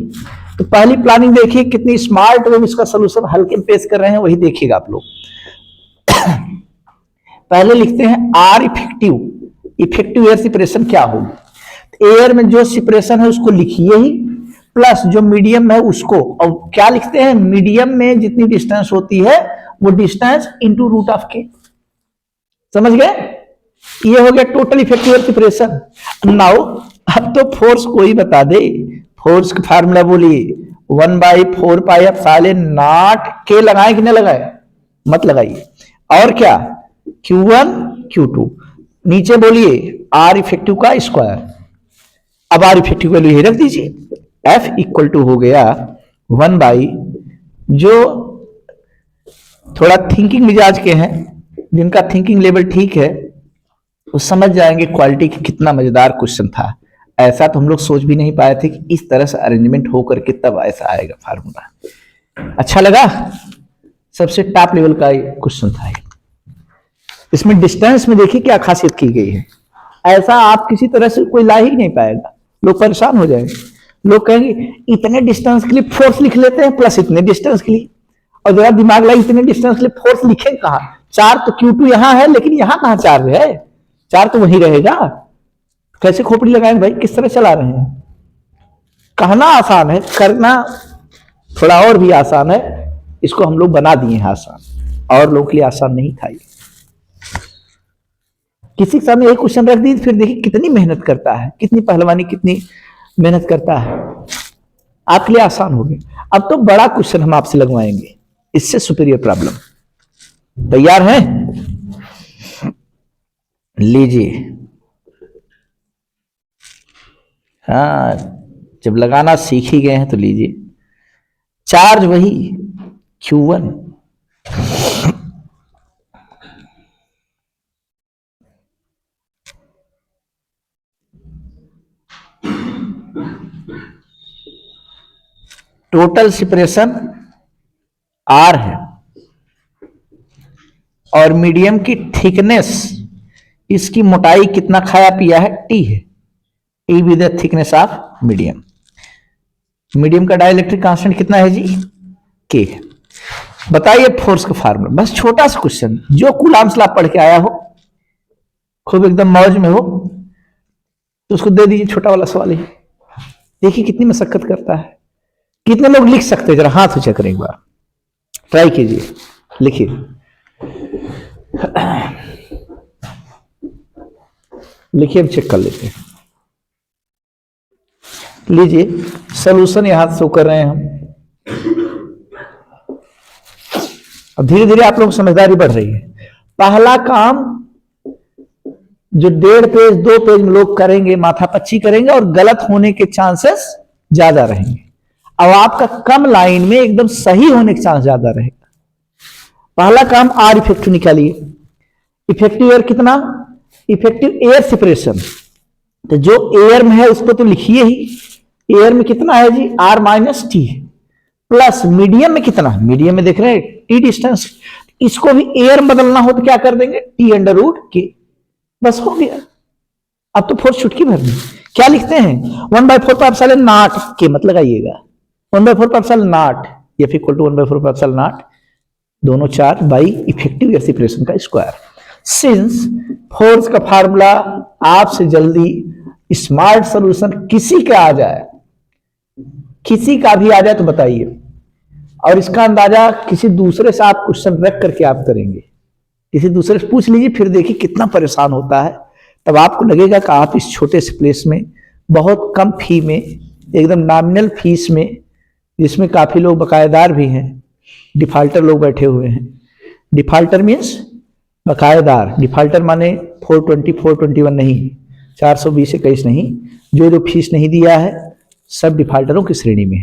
तो पहली प्लानिंग देखिए कितनी स्मार्ट वे इसका सोल्यूशन हल्के में पेश कर रहे हैं, वही देखिएगा आप लोग। पहले लिखते हैं आर इफेक्टिव एयर सेपरेशन क्या होगी। एयर में जो सेपरेशन है उसको लिखिए ही, प्लस जो मीडियम है उसको। और क्या लिखते हैं, मीडियम में जितनी डिस्टेंस होती है वो डिस्टेंस इंटू रूट ऑफ के। समझ गए, ये हो गया total effective air separation. Now अब तो फोर्स कोई बता दे, फोर्स का फार्मूला बोलिए 1/4πε0 के लगाए कि नहीं लगाए, मत लगाइए। और क्या, Q1 Q2, नीचे बोलिए आर इफेक्टिव का स्क्वायर। अब आर इफेक्टिव वैल्यू यही रख दीजिए, F इक्वल टू हो गया 1/, जो थोड़ा थिंकिंग मिजाज के हैं, जिनका थिंकिंग लेवल ठीक है, वो समझ जाएंगे क्वालिटी की कितना मजेदार क्वेश्चन था। ऐसा तो हम लोग सोच भी नहीं पाए थे कि इस तरह से अरेंजमेंट हो करके तब ऐसा आएगा फार्मूला। अच्छा लगा, सबसे टॉप लेवल का क्वेश्चन था। इसमें डिस्टेंस में देखिए क्या खासियत की गई है, ऐसा आप किसी तरह से कोई ला ही नहीं पाएगा, लोग परेशान हो जाएंगे। लोग कहेंगे इतने डिस्टेंस के लिए फोर्स लिख लेते हैं प्लस इतने डिस्टेंस के लिए, और जरा दिमाग लाई इतने डिस्टेंस के लिए फोर्स लिखे कहां, 4 तो Q2 यहां है, लेकिन यहां कहां 4 है, 4 तो वहीं रहेगा। कैसे खोपड़ी लगाएंगे भाई, किस तरह चला रहे हैं। कहना आसान है, करना थोड़ा और भी आसान है। इसको हम लोग बना दिए हैं आसान, और लोगों के लिए आसान नहीं था। किसी के सामने एक क्वेश्चन रख दी, फिर देखिए कितनी मेहनत करता है, कितनी पहलवानी, कितनी मेहनत करता है। आपके लिए आसान हो गया। अब तो बड़ा क्वेश्चन हम आपसे लगवाएंगे, इससे सुपीरियर प्रॉब्लम। तैयार हैं? लीजिए। हाँ, जब लगाना सीख ही गए हैं तो लीजिए। चार्ज वही Q1, टोटल सेपरेशन R है, और मीडियम की थिकनेस, इसकी मोटाई कितना खाया पिया है, T है। T with the thickness of medium. Medium का डाइलेक्ट्रिक कांस्टेंट कितना है जी, K। बताइए फोर्स का फार्मूला। बस छोटा सा क्वेश्चन, जो कूलॉम्स लॉ पढ़ के आया हो, खूब एकदम मौज में हो, तो उसको दे दीजिए छोटा वाला सवाल ही। देखिए कितनी मशक्कत करता है। कितने लोग लिख सकते हैं, जरा हाथ ऊंचा करें, एक बार ट्राई कीजिए, लिखिए। लिखिए, हम चेक कर लेते हैं। लीजिए, सॉल्यूशन यहां शो कर रहे हैं हम। अब धीरे धीरे आप लोग समझदारी बढ़ रही है। पहला काम जो 1.5 पेज 2 पेज में लोग करेंगे, माथापच्ची करेंगे और गलत होने के चांसेस ज्यादा रहेंगे। अब आपका कम लाइन में एकदम सही होने के चांस ज्यादा रहेगा। पहला काम आर इफेक्टिव निकालिए। इफेक्टिव एयर कितना, इफेक्टिव एयर सेपरेशन, तो जो एयर में है उसको तो लिखिए ही। एयर में कितना है जी, R minus t, plus medium में कितना, मीडियम में देख रहे हैं T डिस्टेंस, इसको भी एयर में बदलना हो तो क्या कर देंगे, T√K, बस हो गया। अब तो फोर्स चुटकी भरनी। क्या लिखते हैं 1/4πε0 के मत लगाइएगा, 1/4πε0 F इक्वल टू 1/4πε0 दोनों 4 बाई इफेक्टिव एयर सेपरेशन का स्क्वायर। सिंस फोर्स का फार्मूला आपसे जल्दी स्मार्ट सॉल्यूशन किसी का आ जाए, किसी का भी आ जाए तो बताइए, और इसका अंदाजा किसी दूसरे से आप क्वेश्चन रख करके आप करेंगे, किसी दूसरे से पूछ लीजिए, फिर देखिए कितना परेशान होता है। तब आपको लगेगा कि आप इस छोटे से प्लेस में बहुत कम फी में, एकदम नॉमिनल फीस में, जिसमें काफी लोग बकायेदार भी हैं, डिफाल्टर लोग बैठे हुए हैं। डिफाल्टर मीन्स बकायेदार, डिफाल्टर माने 420 421 नहीं, 420 21 नहीं, जो जो फीस नहीं दिया है सब डिफाल्टरों की श्रेणी में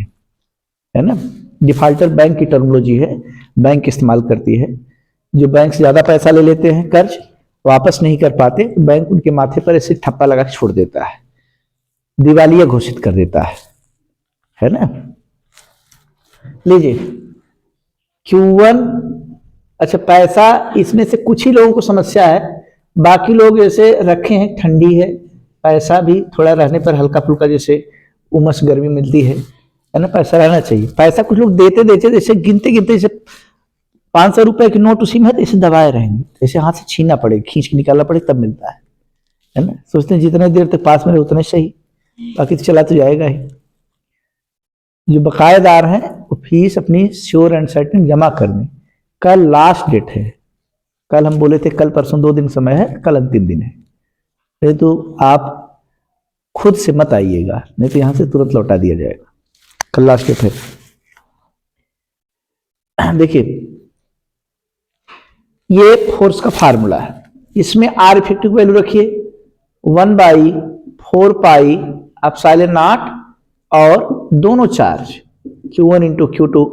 है ना। डिफाल्टर बैंक की टर्मिनोलॉजी है, बैंक इस्तेमाल करती है। जो बैंक से ज्यादा पैसा ले लेते हैं, कर्ज वापस नहीं कर पाते, तो बैंक उनके माथे पर ऐसे ठप्पा लगा के छोड़ देता है, दिवालिया घोषित कर देता है ना। लीजिए Q1, अच्छा पैसा इसमें से कुछ ही लोगों को समस्या है, बाकी लोग ऐसे रखे हैं, ठंडी है, पैसा भी थोड़ा रहने पर हल्का फुल्का जैसे उमस गर्मी मिलती है ना, पैसा रहना चाहिए। पैसा कुछ लोग देते देते जैसे गिनते गिनते जैसे 500 रुपए के नोट उसी में है, ऐसे दबाए रहेंगे, ऐसे हाथ से छीनना पड़ेगा, खींच के निकालना पड़ेगा तब मिलता है ना। सोचते हैं जितने देर तक पास में रहे उतने सही, बाकी तो चला तो जाएगा ही। जो बकायेदार हैं वो फीस अपनी श्योर एंड सर्टेन जमा करने, कल लास्ट डेट है, कल हम बोले थे कल परसों 2 दिन समय है, कल अंतिम दिन है, तो आप खुद से मत आइएगा, नहीं तो यहां से तुरंत लौटा दिया जाएगा, कल लास्ट डेट है। देखिए ये फोर्स का फार्मूला है, इसमें आर इफेक्टिव वैल्यू रखिए 1/4 पाई एप्सिलॉन नॉट और दोनों charge Q1 into Q2,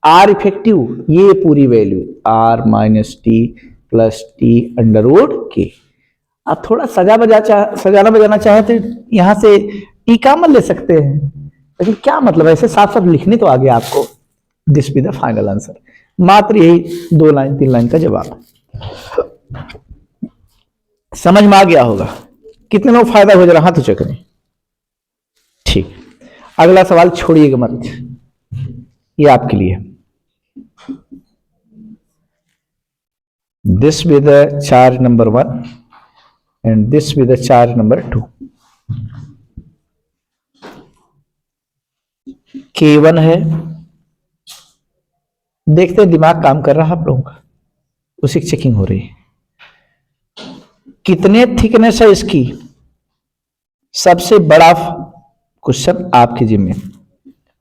are effective ये पूरी value R minus t plus t under root के। आप थोड़ा सजाना बजाना चाहे तो यहां से टी कॉमन ले सकते हैं, लेकिन क्या मतलब ऐसे साफ साफ लिखने तो आ गया आपको, this be the final answer. मात्र यही 2 लाइन 3 लाइन का जवाब, समझ में आ गया होगा। कितने लोग फायदा हो जा रहा, हाथ तो चेक करें। ठीक, अगला सवाल छोड़िएगा मत, ये आपके लिए। This with the charge number 1 and this with the charge number 2। K1 है, देखते हैं दिमाग काम कर रहा है आप लोगों का, उसी की चेकिंग हो रही है। कितने थिकनेस है इसकी, सबसे बड़ा क्वेश्चन आपके जिम्मे,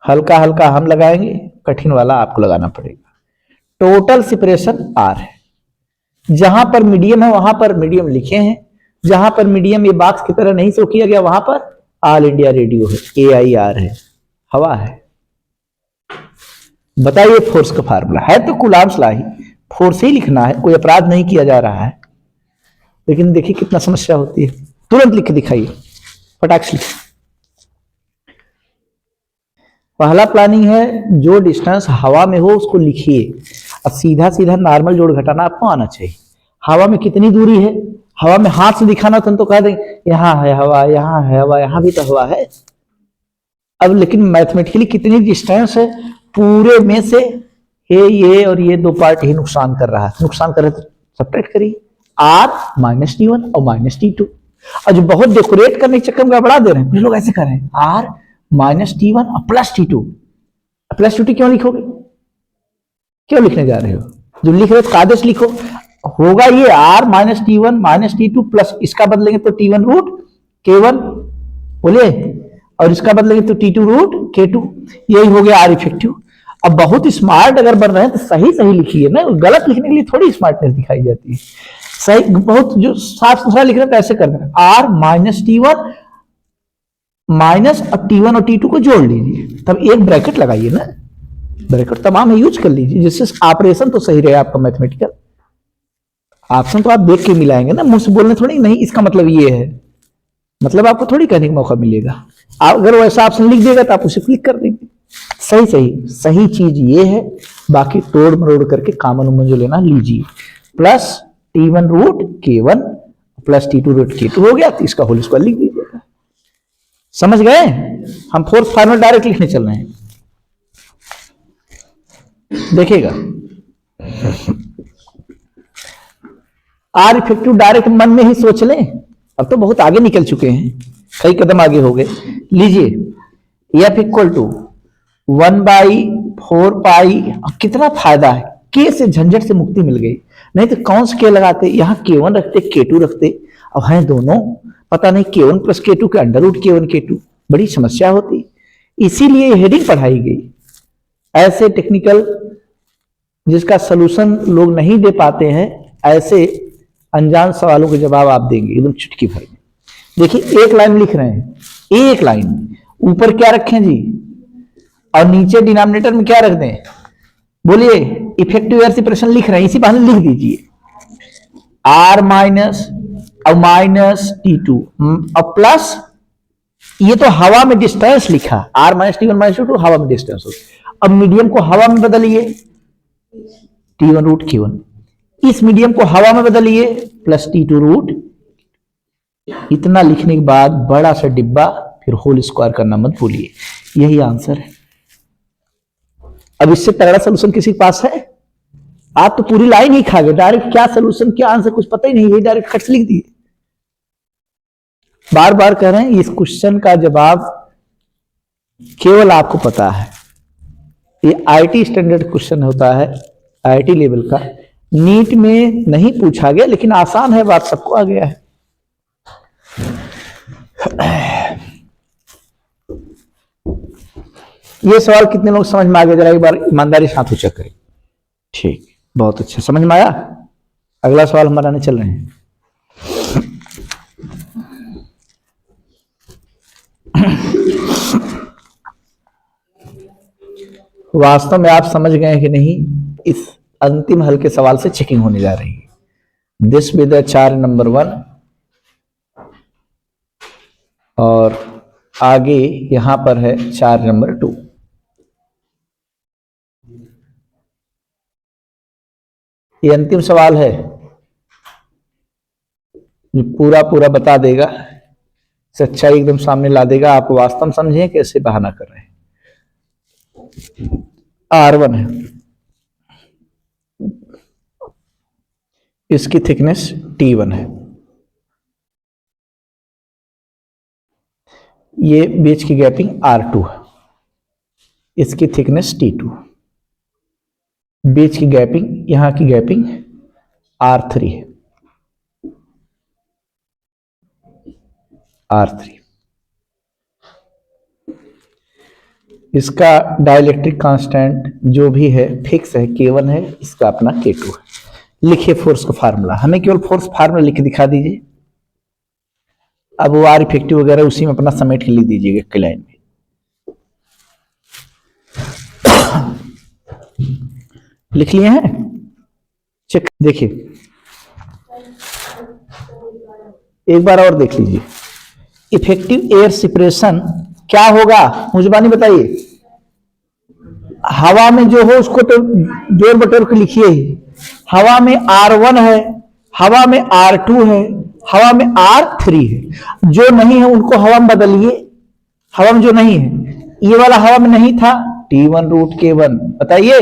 हल्का हल्का हम लगाएंगे, कठिन वाला आपको लगाना पड़ेगा। टोटल सेपरेशन R है, जहां पर मीडियम है वहां पर मीडियम लिखे हैं, जहां पर मीडियम ये बॉक्स की तरह नहीं शो किया गया वहां पर ऑल इंडिया रेडियो है, AIR है, हवा है। बताइए फोर्स का फार्मूला है तो कूलॉम्स लॉ ही, फोर्स ही लिखना है, कोई अपराध नहीं किया जा रहा है, लेकिन देखिए कितना समस्या होती है। तुरंत लिख के दिखाइए, फटाक से लिखिए। पहला प्लानिंग है, जो डिस्टेंस हवा में हो उसको लिखिए, अब सीधा सीधा नॉर्मल जोड़ घटाना आपको आना चाहिए। हवा में कितनी दूरी है, हवा में हाथ से दिखाना तो कह देंगे यहां है हवा, यहां है हवा, यहां भी तो हवा है। अब लेकिन मैथमेटिकली कितनी डिस्टेंस है, पूरे में से ये और ये 2 पार्ट ही नुकसान कर रहा है, नुकसान कर रहे तो सब्ट्रैक्ट करिए, R माइनस T1 और माइनस T2। और जो बहुत डेकोरेट करने के चक्कर में गड़बड़ा दे रहे हैं, कुछ लोग ऐसे कर रहे हैं, R माइनस T1 और प्लस T2, प्लस T2 क्यों लिखोगे, क्यों लिखने जा रहे हो, जो लिख रहे हो कागज लिखो। होगा ये R minus T1 minus T2 plus इसका बदलेंगे तो T1 रूट K1 बोले, और इसका बदलेंगे तो T2 रूट K2, यही हो गया R इफेक्टिव। अब बहुत स्मार्ट अगर बन रहे हैं तो सही सही लिखिए ना, गलत लिखने के लिए थोड़ी स्मार्टनेस दिखाई जाती है, सही बहुत जो साफ सुथरा लिख रहे हैं तो ऐसे करना है, R माइनस T1 माइनस अब T1 और T2 को जोड़ लीजिए, तब एक ब्रैकेट लगाइए ना, ब्रैकेट तमाम यूज कर लीजिए, जिससे ऑपरेशन तो सही रहे आपका मैथमेटिकल। ऑप्शन तो आप देख के मिलाएंगे ना, मुंह से बोलने थोड़ी नहीं इसका मतलब ये है, मतलब आपको थोड़ी कहने का मौका मिलेगा। अगर वैसा ऑप्शन लिख देगा तो आप उसे क्लिक कर देंगे। सही चीज ये है, बाकी तोड़ मरोड़ करके कॉमन उमन जो लेना लीजिए, plus T1 root K1 plus T2 root K2 हो गया, तो इसका होल स्क्वायर लिख दीजिएगा। समझ गए, हम फोर्स फार्मूला डायरेक्ट लिखने चल रहे हैं, देखिएगा। आर इफेक्टिव डायरेक्ट मन में ही सोच लें, अब तो बहुत आगे निकल चुके हैं, कई कदम आगे हो गए। लीजिए एफ इक्वल टू 1/4 पाई, कितना फायदा है, के से झंझट से मुक्ति मिल गई। नहीं तो कौन से के लगाते, यहाँ K1 रखते K2 रखते, अब हैं दोनों, पता नहीं K1 प्लस K2 के अंडर रूट K1 K2, बड़ी समस्या होती। इसीलिए हेडिंग पढ़ाई गई। ऐसे टेक्निकल जिसका सलूशन लोग नहीं दे पाते हैं, ऐसे अनजान सवालों के जवाब आप देंगे एकदम चुटकी भर में। देखिए एक लाइन लिख रहे हैं, एक लाइन, ऊपर क्या रखें जी और नीचे डिनोमिनेटर में क्या रख दें, बोलिए। इफेक्टिव एयर सेपरेशन लिख रहे हैं, इसी बहाने लिख दीजिए R माइनस और माइनस T2 और प्लस, ये तो हवा में डिस्टेंस लिखा, R minus T1 minus T2 हवा में डिस्टेंस हो। अब मीडियम को हवा में बदलिए, T1 रूट Q1, इस मीडियम को हवा में बदलिए प्लस T2 रूट। इतना लिखने के बाद बड़ा सा डिब्बा, फिर होल स्क्वायर करना मत भूलिए, यही आंसर है। अब इससे तगड़ा सोल्यूशन किसी के पास है? आप तो पूरी लाइन ही खा गए, डायरेक्ट क्या सोल्यूशन क्या आंसर कुछ पता ही नहीं, ये डायरेक्ट खट लिख दिए। बार बार कह रहे हैं, इस क्वेश्चन का जवाब केवल आपको पता है। ये आईटी स्टैंडर्ड क्वेश्चन होता है, आईटी लेवल का, नीट में नहीं पूछा गया, लेकिन आसान है, बात सबको आ गया है। ये सवाल कितने लोग समझ में आ गए, जरा एक बार ईमानदारी से हाथ ऊंचा करें। ठीक, बहुत अच्छा, समझ में आया। अगला सवाल हम बनाने चल रहे हैं। वास्तव में आप समझ गए कि नहीं, इस अंतिम हल के सवाल से चेकिंग होने जा रही है। This with the charge number 1 और आगे यहां पर है चार्ज नंबर 2। ये अंतिम सवाल है, जो पूरा पूरा बता देगा, सच्चाई एकदम सामने ला देगा। आप वास्तव में समझें कैसे बहाना कर रहे हैं। R1 है, इसकी थिकनेस T1 है, ये बीच की गैपिंग R2 है, इसकी थिकनेस T2, बीच की गैपिंग, यहां की गैपिंग R3 है, R3। इसका डाइलेक्ट्रिक कांस्टेंट जो भी है फिक्स है, K1 है, इसका अपना K2 है। लिखिए फोर्स का फार्मूला, हमें केवल फोर्स फार्मूला लिख के दिखा दीजिए। अब वो आर इफेक्टिव वगैरह उसी में अपना समेट के लिख दीजिएगा एक लाइन में। लिख लिए हैं, चेक देखिए, एक बार और देख लीजिए। इफेक्टिव एयर सेपरेशन क्या होगा, मुझे बानी बताइए। हवा में जो हो उसको तो जोड़ बटोर के लिखिए ही। हवा में R1 है, हवा में R2 है, हवा में R3 है। जो नहीं है उनको हवा में बदलिए। हवा में जो नहीं है, ये वाला हवा में नहीं था, T1 रूट K1, बताइए।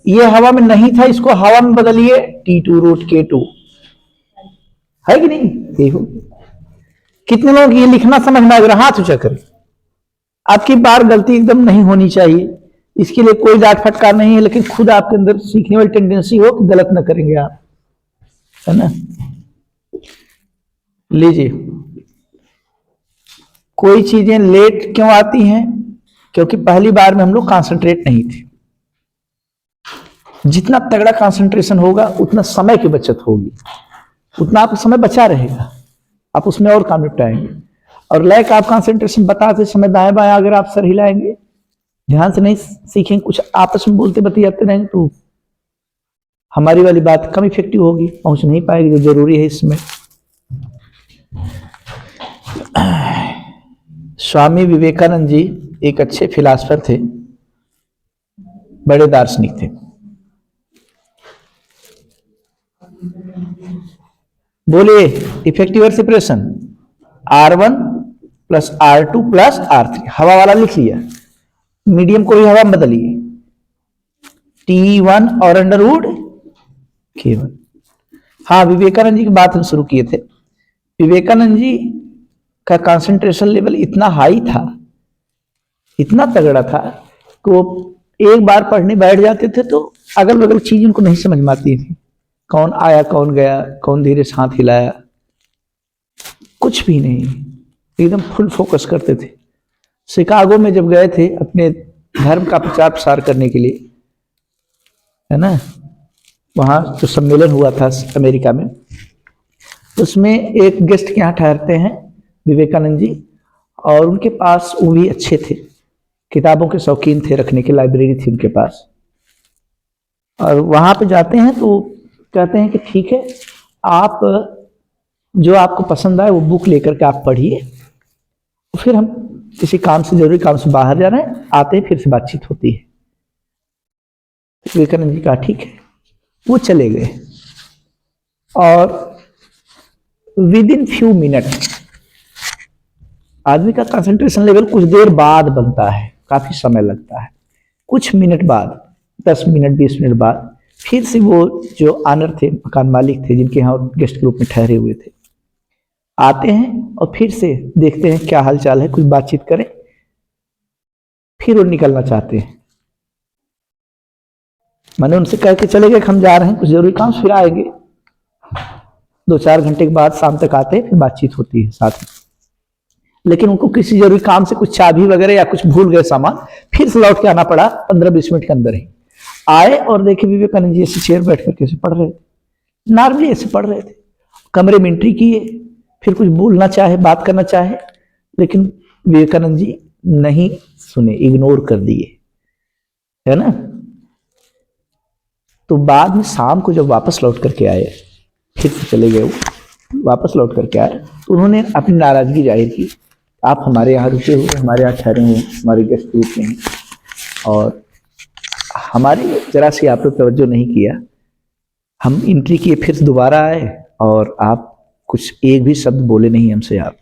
ये हवा में नहीं था, इसको हवा में बदलिए, T2 रूट K2, है कि नहीं? देखो कितने लोग ये लिखना समझ में आ गया, हाथ ऊंचा करें। आपकी बार गलती एकदम नहीं होनी चाहिए, इसके लिए कोई डांट फटकार नहीं है, लेकिन खुद आपके अंदर सीखने वाली टेंडेंसी हो कि गलत ना करेंगे आप, है ना। लीजिए, कोई चीजें लेट क्यों आती हैं? क्योंकि पहली बार में हम लोग कंसंट्रेट नहीं थे। जितना तगड़ा कंसंट्रेशन होगा उतना समय की बचत होगी, उतना आपका समय बचा रहेगा, आप उसमें और काम निपटाएंगे। और लैक आप कंसंट्रेशन बताते समय दाएं बाएं अगर आप सर हिलाएंगे, ध्यान से नहीं सीखेंगे, कुछ आपस में बोलते बतियाते रहेंगे, तो हमारी वाली बात कम इफेक्टिव होगी, पहुंच नहीं पाएगी जो जरूरी है इसमें। स्वामी विवेकानंद जी एक अच्छे फिलासफर थे, बड़े दार्शनिक थे। बोलिए, effective air separation R1 plus R2 plus R3, हवा वाला लिख लिया, मीडियम को भी हवा में बदलिए, T1 और अंडर रूट K1। हाँ, विवेकानंद जी की बात हम शुरू किए थे। विवेकानंद जी का कंसंट्रेशन लेवल इतना हाई था, इतना तगड़ा था कि वो एक बार पढ़ने बैठ जाते थे तो अगल बगल चीज उनको नहीं समझ में आती थी। कौन आया, कौन गया, कौन धीरे से हाथ हिलाया, कुछ भी नहीं, एकदम फुल फोकस करते थे। शिकागो में जब गए थे अपने धर्म का प्रचार प्रसार करने के लिए, है ना, वहां जो सम्मेलन हुआ था अमेरिका में, उसमें एक गेस्ट के यहाँ ठहरते हैं विवेकानंद जी, और उनके पास वो भी अच्छे थे, किताबों के शौकीन थे, रखने की लाइब्रेरी थी उनके पास। और वहां पे जाते हैं तो कहते हैं कि ठीक है, आप जो आपको पसंद आए वो बुक लेकर के आप पढ़िए, फिर हम किसी काम से, जरूरी काम से बाहर जा रहे हैं, आते हैं, फिर से बातचीत होती है। विवेकानंद जी कहा ठीक है, वो चले गए और विद इन फ्यू मिनट, आदमी का कंसंट्रेशन लेवल कुछ देर बाद बनता है, काफी समय लगता है, कुछ मिनट बाद, 10 मिनट 20 मिनट बाद फिर से वो जो ऑनर थे, मकान मालिक थे, जिनके यहाँ गेस्ट के रूप में ठहरे हुए थे, आते हैं और फिर से देखते हैं क्या हालचाल है, कुछ बातचीत करें, फिर वो निकलना चाहते हैं। मैंने उनसे कह के चले गए कि हम जा रहे हैं, कुछ जरूरी काम, फिर आएंगे। 2-4 घंटे के बाद शाम तक आते हैं, फिर बातचीत होती है साथ में। लेकिन उनको किसी जरूरी काम से कुछ चाबी वगैरह या कुछ भूल गए सामान, फिर से लौट के आना पड़ा 15-20 मिनट के अंदर ही। आए और देखे विवेकानंद जी ऐसे चेयर बैठ करके ऐसे पढ़ रहे थे, नॉर्मली ऐसे पढ़ रहे थे। कमरे में एंट्री किए, फिर कुछ बोलना चाहे, बात करना चाहे, लेकिन विवेकानंद जी नहीं सुने, इग्नोर कर दिए, है ना। तो बाद में शाम को जब वापस लौट करके आए, फिर से चले गए, वो वापस लौट करके आए, तो उन्होंने अपनी नाराजगी जाहिर की, आप हमारे यहाँ रुके हुए, हमारे यहाँ ठहरे हुए, हमारे गेस्ट ग्रुप में हैं, और हमारी जरा सी आपने तवज्जो नहीं किया। हम एंट्री किए, फिर से दोबारा आए और आप कुछ एक भी शब्द बोले नहीं हमसे आप।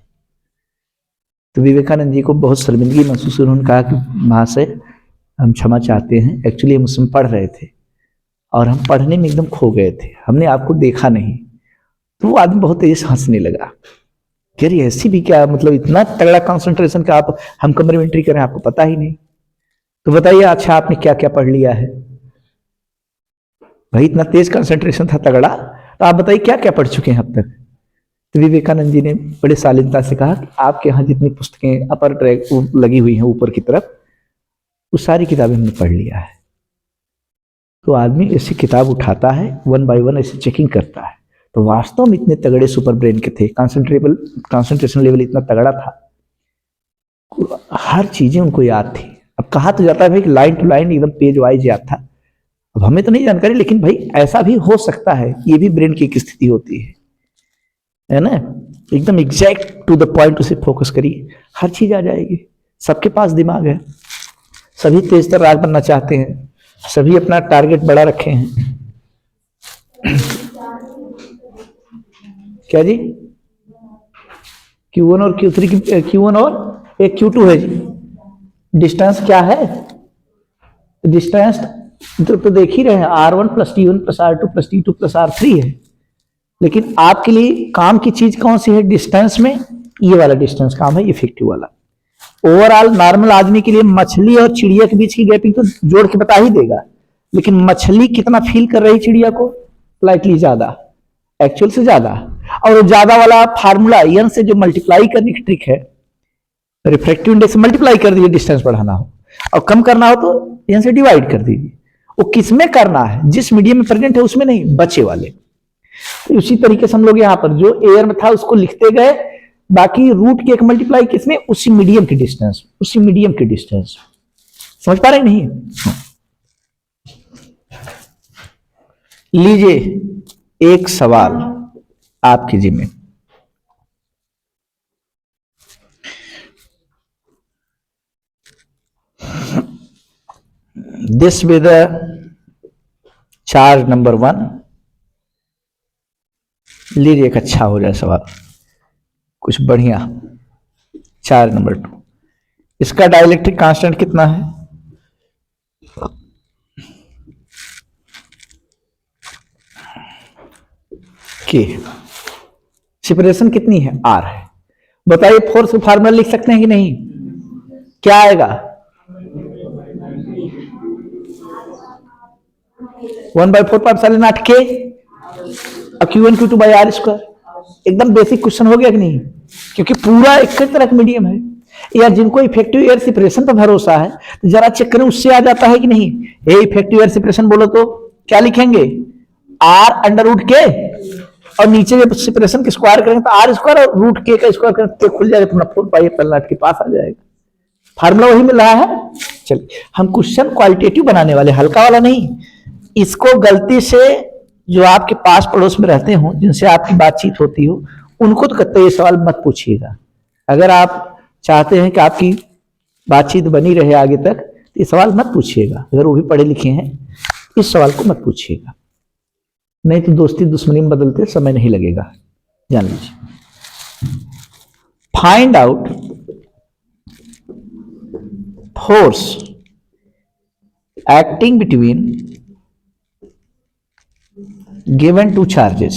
तो विवेकानंद जी को बहुत शर्मिंदगी महसूस हुई। उन्होंने कहा कि महाशय, हम क्षमा चाहते हैं, एक्चुअली हम उसमें पढ़ रहे थे और हम पढ़ने में एकदम खो गए थे, हमने आपको देखा नहीं। तो वो आदमी बहुत तेज हंसने लगा कि अरे ऐसी भी क्या, मतलब इतना तगड़ा कंसंट्रेशन का आप, हम कमरे में एंट्री करें आपको पता ही नहीं। तो बताइए, अच्छा आपने क्या क्या पढ़ लिया है भाई, इतना तेज कंसंट्रेशन था, तगड़ा, तो आप बताइए क्या क्या पढ़ चुके हैं अब तक। तो विवेकानंद जी ने बड़े शालीनता से कहा कि आपके यहाँ जितनी पुस्तकें अपर ट्रैक लगी हुई हैं ऊपर की तरफ, वो सारी किताबें हमने पढ़ लिया है। तो आदमी ऐसी किताब उठाता है, 1 बाय 1 ऐसे चेकिंग करता है। तो वास्तव में इतने तगड़े सुपर ब्रेन के थे, कंसंट्रेशन लेवल इतना तगड़ा था, हर चीजें उनको याद थी। अब कहा तो जाता है भाई लाइन टू लाइन एकदम पेज वाइज याद था, अब हमें तो नहीं जानकारी, लेकिन भाई ऐसा भी हो सकता है, ये भी ब्रेन की एक स्थिति होती है ना। एकदम एग्जैक्ट टू द पॉइंट उसे फोकस करिए, हर चीज आ जाएगी। सबके पास दिमाग है, सभी तेज तर्रार बनना चाहते हैं, सभी अपना टारगेट बड़ा रखे हैं। क्या जी, Q1 और Q3 की, Q1 और एक Q2 है जी। डिस्टेंस क्या है, डिस्टेंस तो देख ही रहे हैं, R1 + T1 + R2 + T2 + R3 है। लेकिन आपके लिए काम की चीज कौन सी है डिस्टेंस में, ये वाला डिस्टेंस काम है, इफेक्टिव वाला। ओवरऑल नॉर्मल आदमी के लिए मछली और चिड़िया के बीच की गैपिंग तो जोड़ के बता ही देगा, लेकिन मछली कितना फील कर रही चिड़िया को, स्लाइटली ज्यादा, एक्चुअल से ज्यादा। और ज्यादा वाला फार्मूला एन से जो मल्टीप्लाई करने की ट्रिक है, रिफ्रैक्टिव इंडेक्स से मल्टीप्लाई कर दीजिए डिस्टेंस बढ़ाना हो, और कम करना हो तो एन से डिवाइड कर दीजिए। वो किसमें करना है, जिस मीडियम में प्रेजेंट है उसमें नहीं, बचे वाले। उसी तरीके से हम लोग यहाँ पर जो एयर में था उसको लिखते गए, बाकी रूट के एक मल्टीप्लाई किसमें, उसी मीडियम की डिस्टेंस, उसी मीडियम की डिस्टेंस। समझ पा रहे नहीं? लीजिए एक सवाल आपकी जिम्मे, दिस विद चार्ज नंबर 1। लीजिए एक अच्छा हो जाए सवाल, कुछ बढ़िया। चार्ज नंबर 2, इसका डाइलेक्ट्रिक कांस्टेंट कितना है? के, सेपरेशन कितनी है, आर है। बताइए फोर्स का फार्मूला लिख सकते हैं कि नहीं, क्या आएगा, 1/4 के Q1 Q2 by R square. एकदम बेसिक क्वेश्चन हो गया कि नहीं, क्योंकि पूरा एक तरह का मीडियम है यार। जिनको इफेक्टिव एयर सेपरेशन पर भरोसा है तो जरा चेक करें, उससे आ जाता है कि नहीं। ये इफेक्टिव एयर सेपरेशन बोलो तो क्या लिखेंगे, आर अंडर रूट के, और नीचे जब सेपरेशन के स्क्वायर करेंगे तो आर स्क्वायर और रूट के का स्क्वायर करेंगे खुल जाएगा, तुम्हारा 4 पाई के पास आ जाएगा। फार्मूला वही मिल रहा है। चलिए हम क्वेश्चन क्वालिटेटिव बनाने वाले, हल्का वाला नहीं। इसको गलती से जो आपके पास पड़ोस में रहते हो, जिनसे आपकी बातचीत होती हो, उनको तो कहते ये सवाल मत पूछिएगा। अगर आप चाहते हैं कि आपकी बातचीत बनी रहे आगे तक, तो ये सवाल मत पूछिएगा। अगर वो भी पढ़े लिखे हैं, इस सवाल को मत पूछिएगा, नहीं तो दोस्ती दुश्मनी में बदलते समय नहीं लगेगा, जान लीजिए। Find out force acting between given two charges,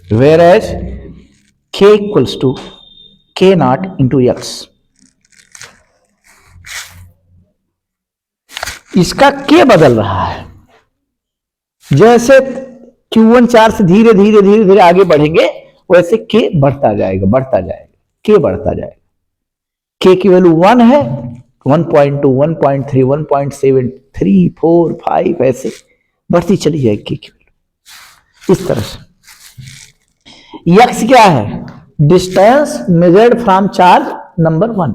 whereas k equals to k naught into x। इसका k बदल रहा है, जैसे Q1 चार्ज से धीरे धीरे धीरे धीरे आगे बढ़ेंगे वैसे k बढ़ता जाएगा, बढ़ता जाएगा, k बढ़ता जाएगा। k की वैल्यू 1 है, 1.2, 1.3, 1.7, 3, 4, 5 ऐसे बढ़ती चली जाएगी k की वैल्यू इस तरह से। x क्या है, distance measured from charge number 1,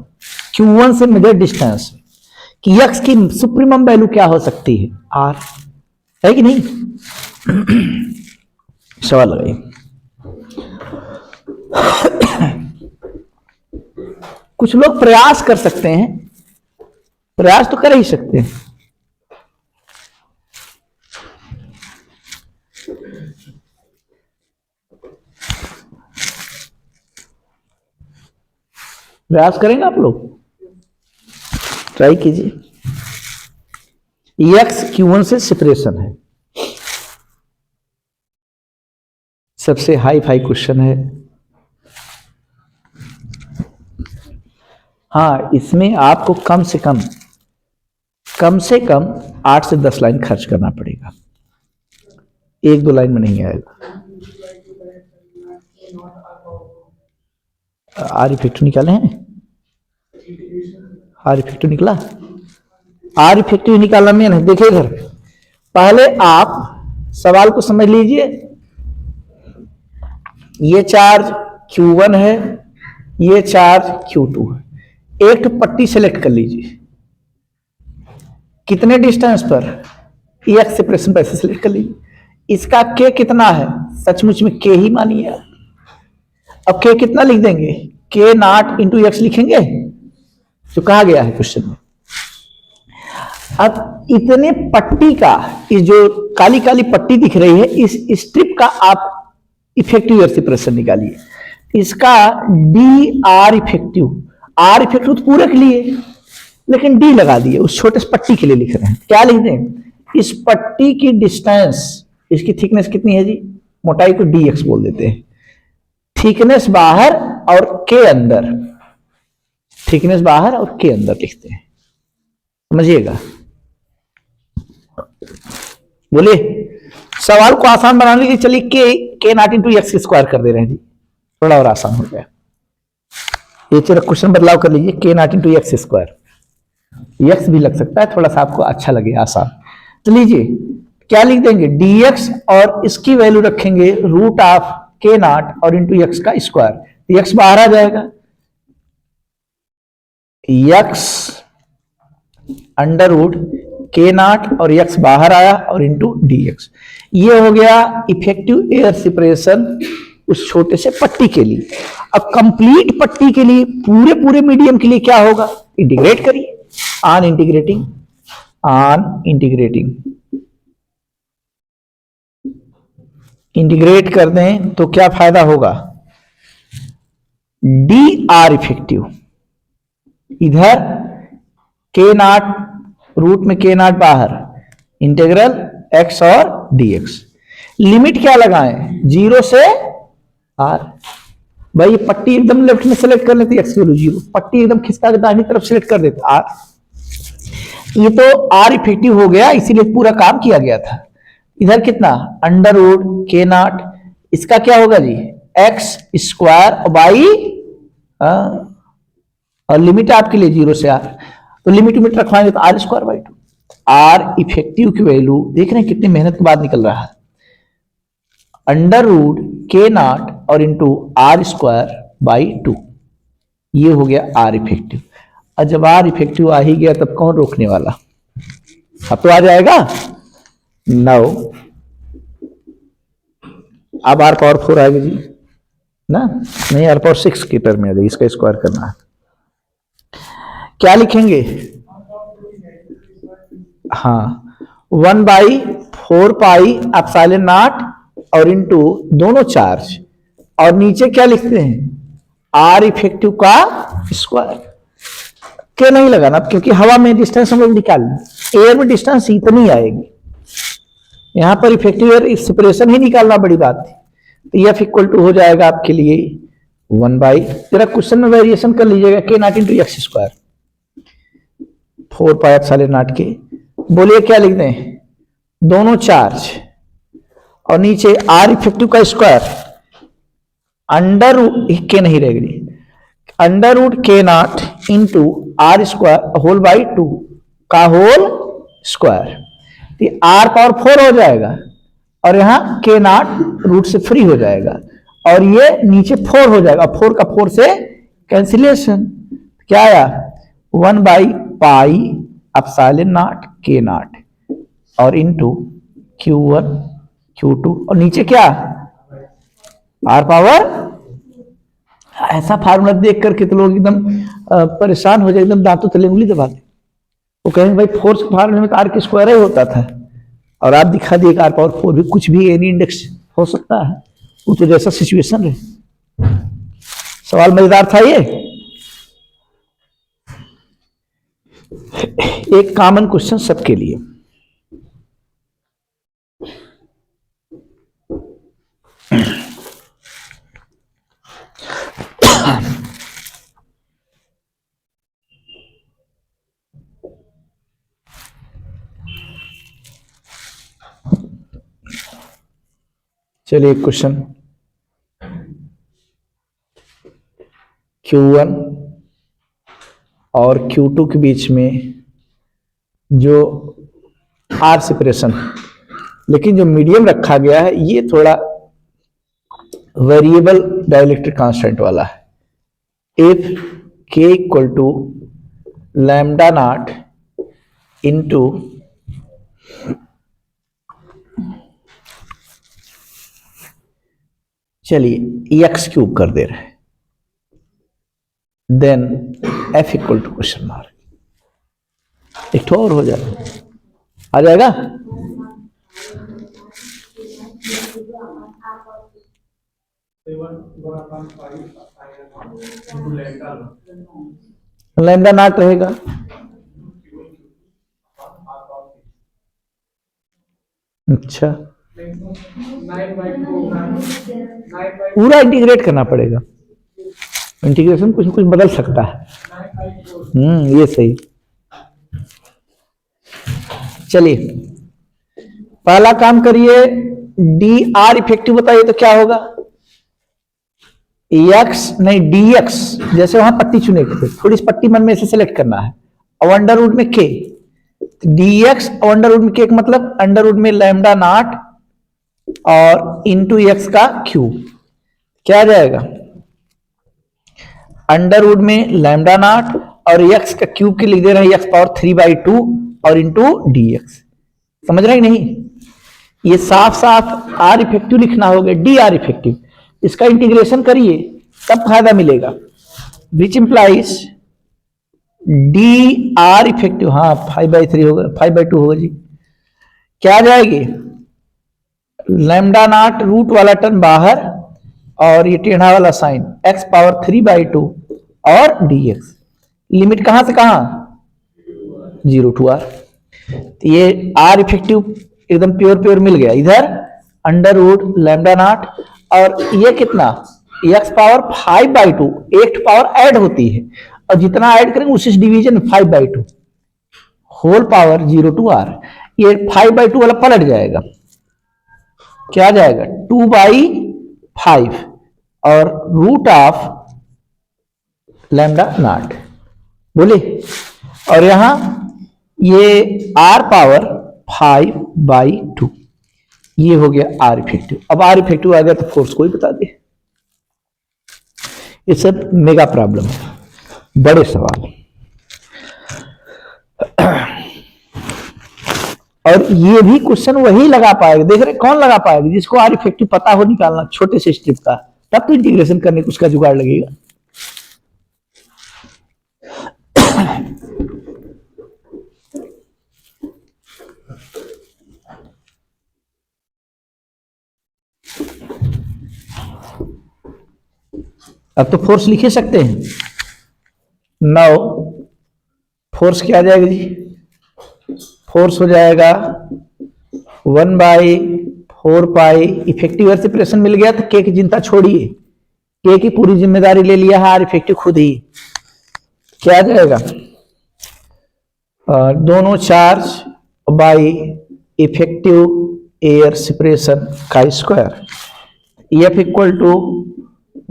Q1 से मेजर्ड डिस्टेंस, कि x की सुप्रीमम वैल्यू क्या हो सकती है, r है कि नहीं। सवाल लगाइए। कुछ लोग प्रयास कर सकते हैं, प्रयास तो कर ही सकते हैं। प्रयास करेंगे आप लोग, ट्राई कीजिए। एक्स Q1 से सेपरेशन है, सबसे हाई फाई क्वेश्चन है। हाँ, इसमें आपको कम से कम 8 से 10 लाइन खर्च करना पड़ेगा, 1-2 लाइन में नहीं आएगा। आर इफेक्टिव निकाले हैं, आर इफेक्टिव निकला, आर इफेक्टिव निकालना मेन है। देखिए इधर पहले आप सवाल को समझ लीजिए। ये चार्ज Q1 है, ये चार्ज Q2 है। एक पट्टी सेलेक्ट कर लीजिए, कितने डिस्टेंस पर, एक्स सेपरेशन पर सेलेक्ट कर लीजिए। इसका k कितना है, सचमुच में k ही मानिए। अब k कितना लिख देंगे, k नॉट इंटू एक्स लिखेंगे, जो कहा गया है क्वेश्चन में। अब इतने पट्टी का, इस जो काली काली पट्टी दिख रही है, इस स्ट्रिप का आप इफेक्टिव एयर सेपरेशन निकालिए। इसका D R effective, R effective तो पूरे के लिए, लेकिन डी लगा दिए, उस छोटे से पट्टी के लिए लिख रहे हैं। क्या लिख दें, इस पट्टी की डिस्टेंस, इसकी थिकनेस कितनी है जी, मोटाई को dx बोल देते हैं। थिकनेस बाहर और के अंदर, थिकनेस बाहर और के अंदर लिखते हैं, समझिएगा। बोलिए, सवाल को आसान बनाने के लिए चलिए के नॉट इंटू एक्स स्क्वायर कर दे रहे हैं जी, थोड़ा और आसान हो गया। ये चलो क्वेश्चन बदलाव कर लीजिए, के naught into X square, x भी लग सकता है, थोड़ा सा आपको अच्छा लगे, आसान। तो लीजिए क्या लिख देंगे, dx और इसकी वैल्यू रखेंगे रूट ऑफ के नॉट और इंटू एक्स का स्क्वायर, एक्स बाहर आ जाएगा, x under root K not और एक्स बाहर आया और इंटू dx। ये हो गया इफेक्टिव एयर सेपरेशन उस छोटे से पट्टी के लिए। अब कंप्लीट पट्टी के लिए, पूरे पूरे मीडियम के लिए क्या होगा, इंटीग्रेट करिए, ऑन इंटीग्रेटिंग इंटीग्रेट कर दें तो क्या फायदा होगा, डी आर इफेक्टिव इधर के नॉट रूट में के नॉट बाहर, इंटीग्रल एक्स और डीएक्स। लिमिट क्या लगाएं? 0 से आर। भाई ये पट्टी एकदम लेफ्ट में सेलेक्ट कर लेते, एक्स वैल्यू 0, पट्टी एकदम खिसका के दाहिनी तरफ सेलेक्ट कर देते आर। ये तो आर इफेक्टिव हो गया, इसीलिए पूरा काम किया गया था। इधर कितना? अंडर रूट के नॉट, इसका क्या होगा जी? एक्स स्क्वायर बाई, और लिमिट आपके लिए 0 से आर, तो लिमिट रखवाएंगे तो R square by 2। R effective की वैल्यू देख रहे हैं कितनी मेहनत के बाद निकल रहा है, अंडर रूट के नॉट और इंटू आर स्क्वायर बाई 2। ये हो गया आर इफेक्टिव। और जब आर इफेक्टिव आ ही गया तब कौन रोकने वाला? अब तो आ जाएगा 9। अब आर पावर 4 आएगी जी ना, नहीं आर पावर 6 की टर्म में आ जाएगी, इसका स्क्वायर करना है। क्या लिखेंगे? हाँ 1/4 पाई एप्सिलॉन नॉट और इंटू दोनों चार्ज, और नीचे क्या लिखते हैं? आर इफेक्टिव का स्क्वायर। के नहीं लगाना क्योंकि हवा में डिस्टेंस हम लोग निकाल लें, एयर में डिस्टेंस इतनी आएगी, यहां पर इफेक्टिव एयर सेपरेशन ही निकालना बड़ी बात थी। तो एफ इक्वल टू हो जाएगा आपके लिए 1/, जरा क्वेश्चन में वेरिएशन कर लीजिएगा, K naught into X square 4 pi epsilon naught के। बोलिए क्या लिख दें? दोनों चार्ज और नीचे आर इफेक्टिव का स्क्वायर, अंडर रूट के नहीं रहेगी, under root K naught into R square whole by 2 का होल स्क्वायर। तो आर पावर 4 हो जाएगा और यहां के नॉट रूट से फ्री हो जाएगा, और ये नीचे 4 हो जाएगा, 4 का 4 से कैंसिलेशन। क्या आया? 1/पाई एप्सिलॉन नॉट के नॉट और इंटू Q1 Q2, और नीचे क्या? Are power. ऐसा फार्मूला देख करके तो लोग एकदम परेशान हो जाए, एकदम दांतों तले उंगली दबाते, वो कहेंगे भाई फोर्स के फार्मूले में तो आर के स्क्वायर ही होता था, और आप दिखा दिए आर पावर 4 भी कुछ भी एनी इंडेक्स हो सकता है, वो तो जैसा सिचुएशन रहे। सवाल मजेदार था ये। एक कॉमन क्वेश्चन सबके लिए। चलिए क्वेश्चन Q1 और Q2 के बीच में जो आर सेपरेशन, लेकिन जो मीडियम रखा गया है ये थोड़ा वेरिएबल डाइलेक्ट्रिक कांस्टेंट वाला है। If K equal to lambda naught into चलिए एक्स क्यूब कर दे रहे हैं, then F equal to question mark. एक तो और हो जाएगा, आ जाएगा। लैम्डा नॉट रहेगा, अच्छा पूरा इंटीग्रेट करना पड़ेगा, इंटीग्रेशन कुछ कुछ बदल सकता है। ये सही। चलिए पहला काम करिए, डी आर इफेक्टिव बताइए तो क्या होगा? एक्स नहीं डी एक्स, जैसे वहां पट्टी चुने थे, थोड़ी सी पट्टी मन में से सिलेक्ट करना है, और अंडर रूट में के, डी एक्स और अंडर रूट में के मतलब अंडर रूट में लैम्डा नॉट और इंटू एक्स का क्यूब। क्या आ जाएगा? अंडर रूट में लैम्डा नॉट और एक्स का क्यूब के लिख दे रहे हैं एक्स पावर 3/2 और इंटू डी एक्स। समझ रहे नहीं? ये साफ साफ आर इफेक्टिव लिखना होगा, डी आर इफेक्टिव। इसका इंटीग्रेशन करिए तब फायदा मिलेगा, which implies D R effective. हाँ 5/3 होगा, 5/2 होगा जी। क्या आ जाएगी? लैम्डा नॉट रूट वाला टर्म बाहर और ये टेढ़ा वाला साइन एक्स पावर 3/2 और डी एक्स। लिमिट कहां से कहां, 0 to r। तो ये आर इफेक्टिव एकदम प्योर मिल गया। इधर अंडर रूट लैम्डा नॉट, और ये कितना, एक्स पावर 5/2, एक पावर ऐड होती है और जितना ऐड करेंगे उसी division 5/2 whole power 0 to r। ये 5/2 वाला पलट जाएगा, क्या आ जाएगा 2/5 और रूट ऑफ लैम्डा नॉट, बोले। और यहां ये r पावर 5/2, ये हो गया आर इफेक्टिव। अब आर इफेक्टिव आ गया तो फोर्स कोई बता दे। ये सब मेगा प्रॉब्लम है, बड़े सवाल। और ये भी क्वेश्चन वही लगा पाएगा, देख रहे कौन लगा पाएगा, जिसको आर इफेक्टिव पता हो निकालना छोटे से स्ट्रिप का, तब तो इंटीग्रेशन करने को उसका जुगाड़ लगेगा। अब तो फोर्स लिख ही सकते हैं। नाउ फोर्स क्या आ जाएगा जी, फोर्स हो जाएगा 1/4 पाई, इफेक्टिव एयर सेपरेशन मिल गया तो के की चिंता छोड़िए, के की पूरी जिम्मेदारी ले लिया है आर इफेक्टिव खुद ही। क्या आ जाएगा, दोनों charge by effective air separation का square, F equal to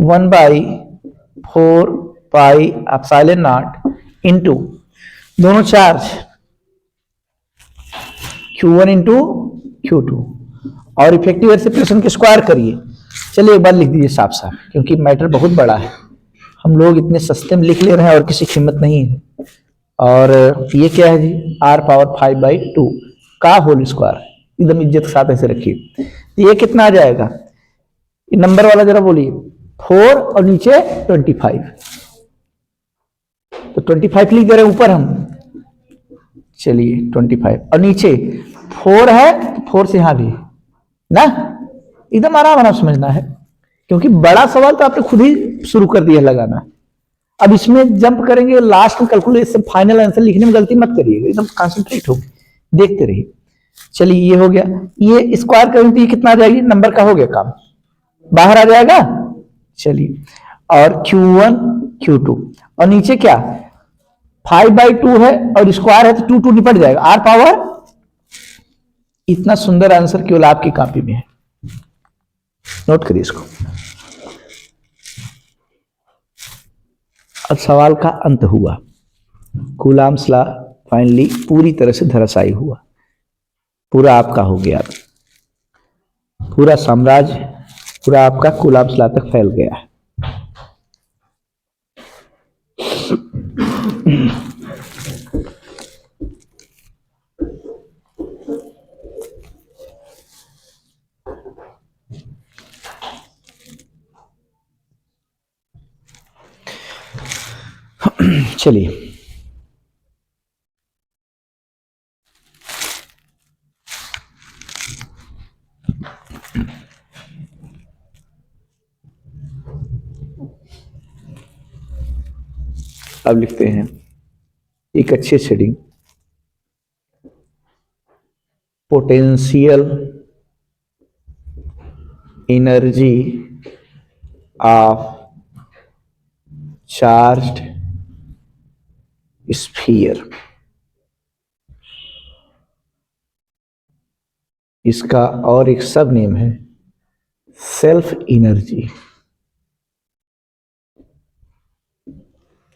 1/4 pi epsilon not into दोनों चार्ज Q1 इंटू Q2 और इफेक्टिव एयर सेपरेशन के स्क्वायर करिए। चलिए एक बार लिख दीजिए साफ साफ, क्योंकि मैटर बहुत बड़ा है, हम लोग इतने सस्ते में लिख ले रहे हैं और किसी कीमत नहीं है। और ये क्या है जी, r पावर 5/2 का होल स्क्वायर, एकदम इज्जत के साथ ऐसे रखिए। तो ये कितना आ जाएगा, नंबर वाला जरा बोलिए, 4 और नीचे 25, तो 25 लिख दे रहे ऊपर हम, चलिए 25 और नीचे 4 है तो 4 से यहां भी ना, एकदम आराम आराम समझना है, क्योंकि बड़ा सवाल तो आपने खुद ही शुरू कर दिया लगाना। अब इसमें जंप करेंगे लास्ट में कैलकुलेशन, फाइनल आंसर लिखने में गलती मत करिएगा, एकदम कंसंट्रेट होकर देखते रहिए। चलिए ये हो गया, ये स्क्वायर करेंगे तो ये कितना आ जाएगी, नंबर का हो गया काम, बाहर आ जाएगा। चलिए और Q1 Q2 और नीचे क्या 5/2 है और स्क्वायर है तो 2 निपट जाएगा, r पावर। इतना सुंदर आंसर केवल आपकी कॉपी में है, नोट करिए इसको। अब सवाल का अंत हुआ, कूलॉम्स लॉ फाइनली पूरी तरह से धराशायी हुआ, पूरा आपका हो गया, पूरा साम्राज्य पूरा आपका कूलॉम्स लॉ तक फैल गया है। चलिए अब लिखते हैं एक अच्छे shading, potential energy of charged sphere, इसका और एक सब नेम है सेल्फ एनर्जी।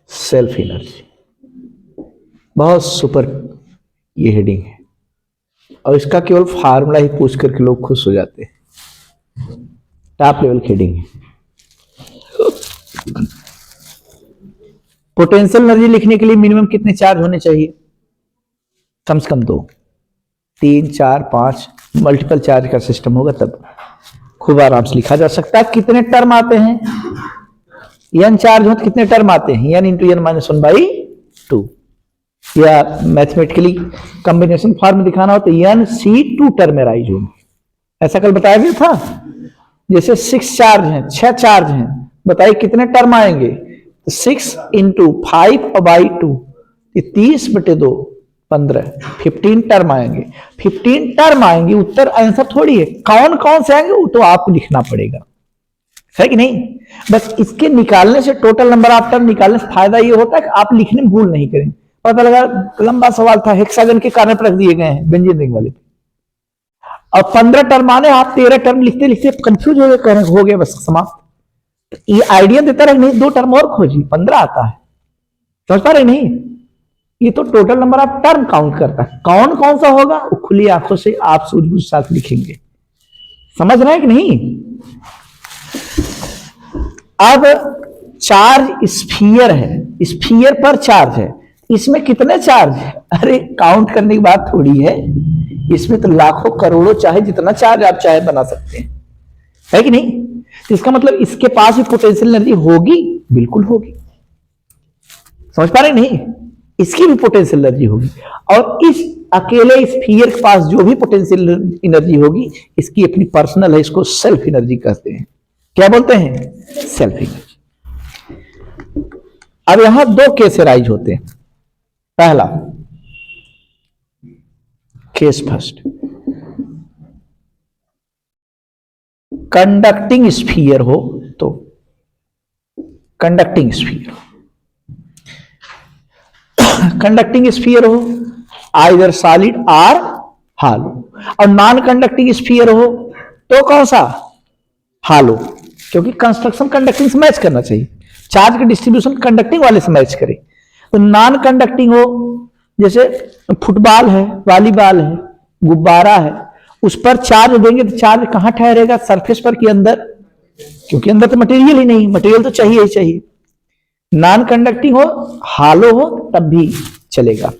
सेल्फ एनर्जी बहुत सुपर ये हेडिंग है, और इसका केवल फार्मूला ही पूछ करके लोग खुश हो जाते हैं, टॉप लेवल की हेडिंग है। पोटेंशियल एनर्जी लिखने के लिए मिनिमम कितने चार्ज होने चाहिए, कम से कम 2, 3, 4, 5 मल्टीपल चार्ज का सिस्टम होगा तब खूब आराम से लिखा जा सकता है। कितने टर्म आते हैं, n चार्ज हो तो कितने टर्म आते हैं, n इंटू n - 1/2, या मैथमेटिकली कॉम्बिनेशन फॉर्म में दिखाना हो तो NC2 टर्मेराइज हो। ऐसा कल बताया गया था, जैसे 6 चार्ज हैं, 6 चार्ज हैं, बताइए कितने टर्म आएंगे, 6 इंटू 5/2, ये 30/2 15, 15 टर्म आएंगे। 15 टर्म आएंगे, उत्तर आंसर थोड़ी है। कौन कौन से आएंगे वो तो आपको लिखना पड़ेगा, है कि नहीं। बस इसके निकालने से, टोटल नंबर ऑफ टर्म निकालने से फायदा ये होता है कि आप लिखने में भूल नहीं करेंगे। पता लगा लंबा सवाल था, हेक्सागन के कारण पर रख दिए गए हैं बेंजीन रिंग वाले, और 15 टर्म आने, आप 13 टर्म लिखते लिखते कंफ्यूज हो गए, हो गया, बस समाप्त। ये आइडिया देता रहे, नहीं 2 टर्म और खोजिए, 15 आता है, समझ पा रहे नहीं। ये तो total number of term count करता है, कौन कौन सा होगा वो खुली आंखों से आप सूझबूझ साथ लिखेंगे, समझ रहे हैं कि नहीं। अब चार्ज स्फीयर है, स्फीयर पर चार्ज है, इसमें कितने चार्ज है, अरे काउंट करने की बात थोड़ी है, इसमें तो लाखों करोड़ों, चाहे जितना चार्ज आप चाहे बना सकते हैं, है कि नहीं। तो इसका मतलब इसके पास भी पोटेंशियल एनर्जी होगी, बिल्कुल होगी, समझ पा रहे नहीं, इसकी भी पोटेंशियल एनर्जी होगी। और इस अकेले स्फीयर के पास जो भी पोटेंशियल एनर्जी होगी, इसकी अपनी पर्सनल है, इसको सेल्फ एनर्जी कहते हैं। क्या बोलते हैं, सेल्फ एनर्जी। अब यहां 2 केस राइज होते हैं। पहला केस फर्स्ट, कंडक्टिंग स्फीयर हो तो, कंडक्टिंग स्फीयर, कंडक्टिंग स्फीयर हो आइदर सॉलिड और हालो, और नॉन कंडक्टिंग स्फीयर हो तो कौन सा, हालो, क्योंकि कंस्ट्रक्शन कंडक्टिंग से मैच करना चाहिए, चार्ज का डिस्ट्रीब्यूशन कंडक्टिंग वाले से मैच करे। तो नॉन कंडक्टिंग हो, जैसे फुटबॉल है, वॉलीबॉल है, गुब्बारा है, उस पर चार्ज देंगे तो चार्ज कहां ठहरेगा, सरफेस पर कि अंदर, क्योंकि अंदर तो मटेरियल ही नहीं, मटेरियल तो चाहिए ही चाहिए। नॉन कंडक्टिंग हो, हालो हो, तब भी चलेगा।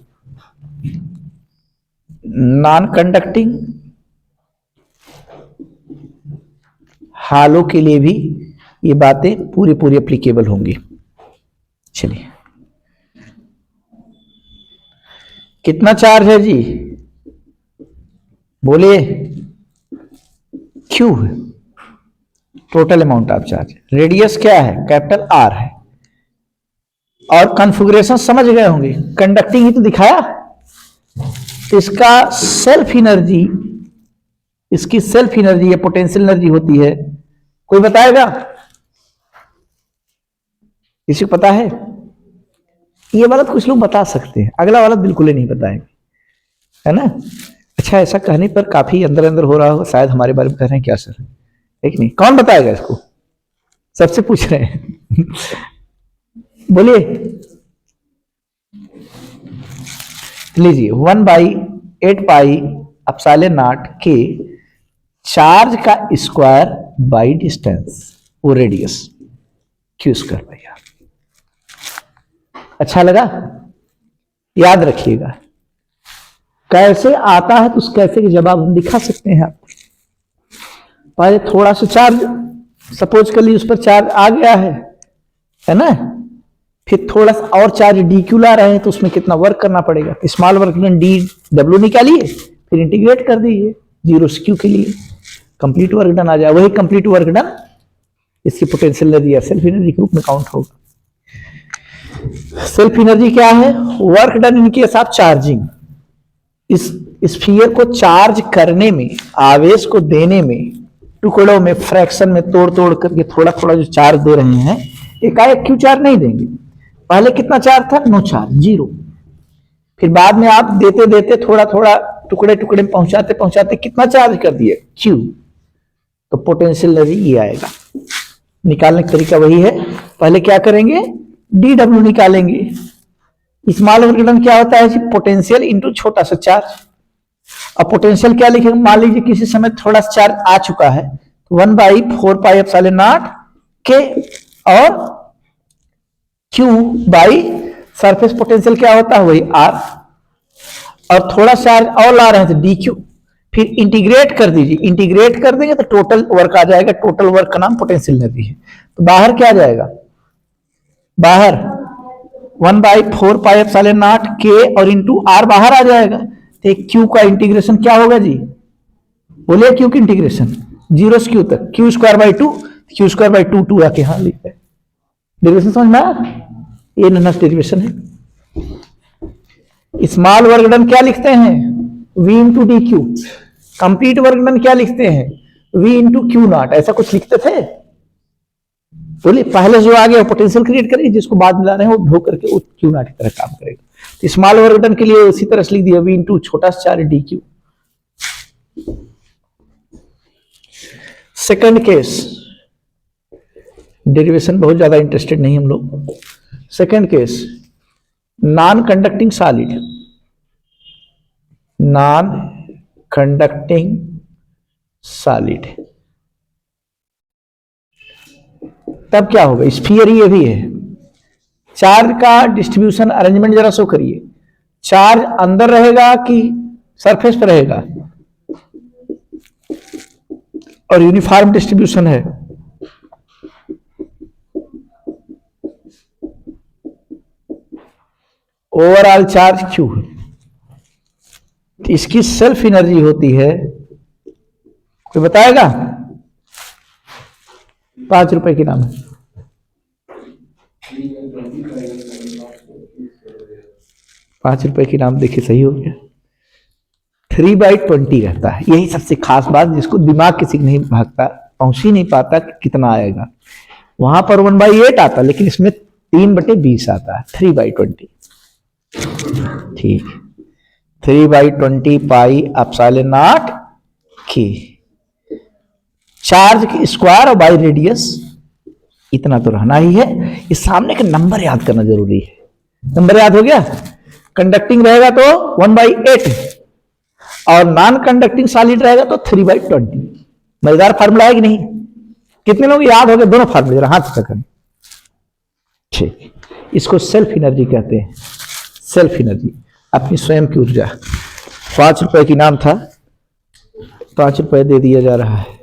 नॉन कंडक्टिंग, हालो के लिए भी ये बातें पूरी पूरी एप्लीकेबल होंगी। चलिए, कितना चार्ज है जी, बोलिए, क्यू है total amount of charge, radius क्या है, कैपिटल आर है, और कॉन्फ़िगरेशन समझ गए होंगे, कंडक्टिंग ही तो दिखाया। इसका सेल्फ एनर्जी, इसकी सेल्फ एनर्जी या पोटेंशियल एनर्जी होती है, कोई बताएगा, किसी को पता है। ये वाला तो कुछ लोग बता सकते हैं, अगला वाला बिल्कुल ही नहीं बताएंगे, है ना। अच्छा, ऐसा कहने पर काफी अंदर अंदर हो रहा होगा, शायद हमारे बारे में कह रहे हैं क्या सर, है कि नहीं, कौन बताएगा इसको, सबसे पूछ रहे हैं बोलिए, लीजिए 1/8πε0 के चार्ज का स्क्वायर बाई डिस्टेंस, वो radius Q square by R. अच्छा लगा, याद रखिएगा, कैसे आता है तो उस कैसे के जवाब हम दिखा सकते हैं आपको। पहले थोड़ा सा चार्ज, सपोज कर लीजिए उस पर चार्ज आ गया है ना, फिर थोड़ा सा और चार्ज डी क्यू ला रहे हैं तो उसमें कितना वर्क करना पड़ेगा, small work done D W निकालिए, फिर इंटीग्रेट कर दीजिए 0 से क्यू के लिए, कंप्लीट वर्क डन आ जाए, वही कंप्लीट वर्क डन इसकी पोटेंशियल एनर्जी या सेल्फ एनर्जी के रूप में काउंट होगा। सेल्फ एनर्जी क्या है, work done in case of charging, इस स्फीयर को चार्ज करने में, आवेश को देने में, टुकड़ों में, फ्रैक्शन में तोड़ तोड़ करके थोड़ा थोड़ा जो चार्ज दे रहे हैं, एकाएक क्यू चार्ज नहीं देंगे। पहले कितना चार्ज था, नो चार्ज, 0, फिर बाद में आप देते देते थोड़ा थोड़ा टुकड़े टुकड़े में पहुंचाते पहुंचाते कितना चार्ज कर दिए, क्यू, तो पोटेंशियल एनर्जी ये आएगा। निकालने का तरीका वही है, पहले क्या करेंगे, डी डब्ल्यू निकालेंगे, स्मॉल वर्क डन क्या होता है, पोटेंशियल इंटू छोटा सा चार्ज, अब पोटेंशियल क्या लिखेंगे, मान लीजिए किसी समय थोड़ा सा चार्ज आ चुका है, 1/4πε0 के, और Q बाई सरफेस पोटेंशियल क्या होता है, वही R, और थोड़ा चार्ज और ला रहे हैं तो DQ, फिर इंटीग्रेट कर दीजिए, इंटीग्रेट कर देंगे तो टोटल वर्क आ जाएगा, टोटल वर्क का नाम पोटेंशियल एनर्जी है। तो बाहर क्या आ जाएगा, बाहर 1/4πε0 के और इंटू R बाहर आ जाएगा, तो Q का इंटीग्रेशन क्या होगा जी, बोलिए, Q की इंटीग्रेशन 0 से Q तक, Q² बाई 2, Q² बाई 2 2 आके यहां लिखते हैं, डेरिवेशन समझ में आया? ये नन्हा डेरिवेशन है। स्मॉल वर्क डन क्या लिखते हैं? v into D Q. Complete work done क्या लिखते हैं? v into Q not. ऐसा कुछ लिखते थे? बोलिए, पहले जो आ गया पोटेंशियल क्रिएट करेगी, जिसको बाद में लाना है वो ढो करके वो क्यू नॉट की तरह काम करेगा। तो स्मॉल वर्क डन के लिए उसी तरह से लिख दिया, v इंटू छोटा सा 4 D Q. Second case, derivation बहुत ज्यादा इंटरेस्टेड नहीं हम लोग। Second case, non conducting solid, non conducting solid. तब क्या होगा? स्फीयर ये भी है। चार्ज का डिस्ट्रीब्यूशन अरेंजमेंट जरा शो करिए। चार्ज अंदर रहेगा कि सरफेस पर रहेगा? और यूनिफॉर्म डिस्ट्रीब्यूशन है। ओवरऑल चार्ज क्यू है। इसकी सेल्फ एनर्जी होती है, कोई बताएगा? 5 रुपए की नाम है। 5 रुपए की नाम देखिए, सही हो गया। 3/20 रहता है। यही सबसे खास बात, जिसको दिमाग किसी नहीं भागता, पहुंच ही नहीं पाता कि कितना आएगा। वहां पर 1/8 आता, लेकिन इसमें 3/20 आता है। 3/20। ठीक, 3/20 पाई एप्सिलॉन नॉट की। चार्ज की स्क्वायर और बाई रेडियस, इतना तो रहना ही है। इस सामने का नंबर याद करना जरूरी है। नंबर याद हो गया? कंडक्टिंग रहेगा तो 1/8 और नॉन कंडक्टिंग सॉलिड रहेगा तो 3/20। मजेदार फार्मूला है कि नहीं? कितने लोग याद हो गए दोनों फार्मूले? जरा हाथ से करें। ठीक, इसको सेल्फ एनर्जी कहते हैं। सेल्फ एनर्जी, अपनी स्वयं की ऊर्जा। 5 रुपए की नाम था, 5 रुपए दे दिया जा रहा है।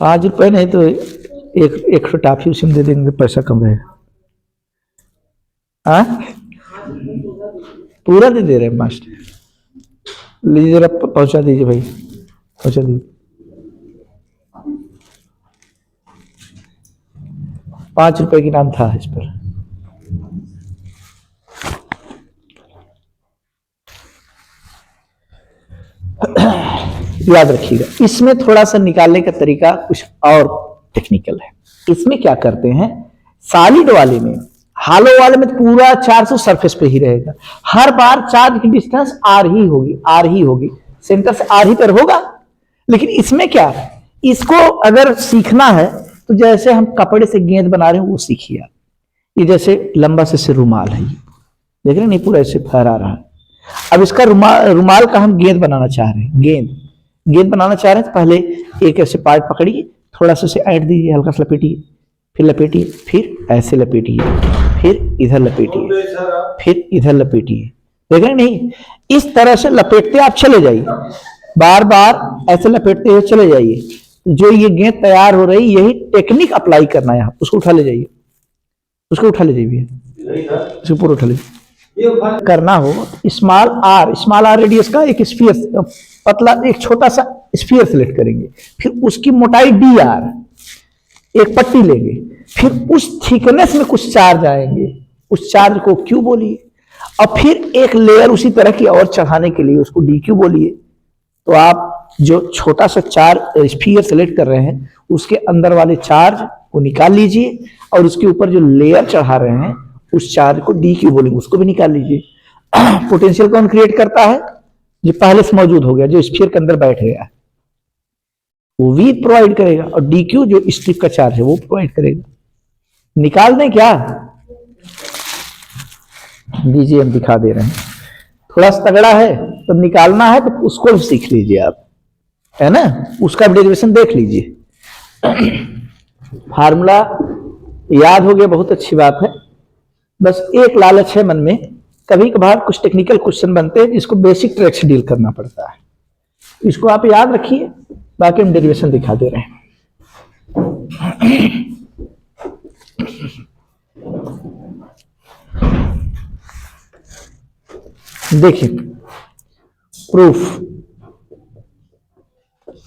5 रुपए नहीं तो एक टाफी उसी में दे देंगे, पैसा कम रहेगा। हाँ, पूरा दे दे रहे हैं मास्टर। लीजिए जरा पहुंचा दीजिए भाई, पहुंचा दीजिए। 5 रुपए की नाम था इस पर। याद रखिएगा, इसमें थोड़ा सा निकालने का तरीका कुछ और टेक्निकल है। इसमें क्या करते हैं, सॉलिड वाले में, हालो वाले में पूरा चार्ज सरफेस पे ही रहेगा। हर बार चार्ज की डिस्टेंस आर ही होगी, आर ही होगी, सेंटर से आर ही पर होगा। लेकिन इसमें क्या, इसको अगर सीखना है तो जैसे हम कपड़े से गेंद बना रहे हैं वो सीखिए आप। ये जैसे लंबा से रुमाल है, ये देख रहे नहीं, पूरा ऐसे फहरा रहा है। अब इसका रुमाल का हम गेंद बनाना चाह रहे हैं, गेंद बनाना चाह रहे हैं। तो पहले एक ऐसे पार्ट पकड़िए, थोड़ा सा उसे ऐंठ दीजिए, हल्का सा लपेटिए, फिर लपेटिए, फिर ऐसे लपेटिए, फिर इधर लपेटिए, फिर इधर लपेटिए। देख रहे नहीं, इस तरह से लपेटते आप चले जाइए, बार बार ऐसे लपेटते हुए चले जाइए। जो ये गेंद तैयार हो रही, यही टेक्निक अप्लाई करना है। उसको उठा ले जाइए, उसको उठा ले जाइए, उसको पूरा उठा ले करना हो। स्मॉल आर रेडियस का एक स्फीयर, पतला एक छोटा सा स्फीयर सेलेक्ट करेंगे, फिर उसकी मोटाई dr, एक पट्टी लेंगे, फिर उस थिकनेस में कुछ चार्ज आएंगे, उस चार्ज को q बोलिए, और फिर एक लेयर उसी तरह की और चढ़ाने के लिए उसको dq बोलिए। तो आप जो छोटा सा स्फीयर सेलेक्ट कर रहे हैं, उसके अंदर वाले चार्ज को निकाल लीजिए, और उसके ऊपर जो लेयर चढ़ा रहे हैं उस चार्ज को dq बोलेंगे, उसको भी निकाल लीजिए। पोटेंशियल कौन क्रिएट करता है? जो पहले से मौजूद हो गया, जो स्फीयर के अंदर बैठ गया, वो v प्रोवाइड करेगा, और dq जो स्ट्रिप का चार्ज है वो प्रोवाइड करेगा। निकाल दें क्या? दीजिए, हम दिखा दे रहे हैं। थोड़ा सा तगड़ा है तो निकालना है तो उसको भी सीख लीजिए आप, है ना, उसका डेरिवेशन देख लीजिए। फार्मूला याद हो गया, बहुत अच्छी बात है। बस एक लालच है मन में, कभी कभार कुछ टेक्निकल क्वेश्चन बनते हैं जिसको बेसिक ट्रिक से डील करना पड़ता है। इसको आप याद रखिए, बाकी हम डेरिवेशन दिखा दे रहे हैं। देखिए, प्रूफ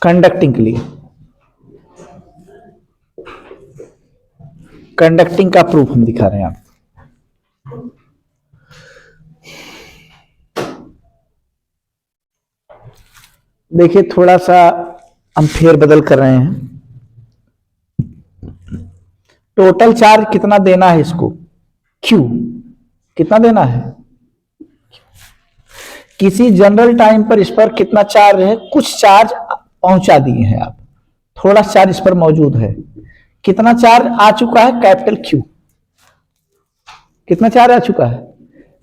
कंडक्टिंग के लिए कंडक्टिंग का प्रूफ हम दिखा रहे हैं आपको। देखिए थोड़ा सा हम फेर बदल कर रहे हैं। टोटल चार्ज कितना देना है इसको, Q कितना देना है, किसी जनरल टाइम पर इस पर कितना चार्ज है, कुछ चार्ज पहुंचा दिए हैं आप, थोड़ा चार्ज इस पर मौजूद है। कितना चार्ज आ चुका है, कैपिटल Q। कितना चार्ज आ चुका है,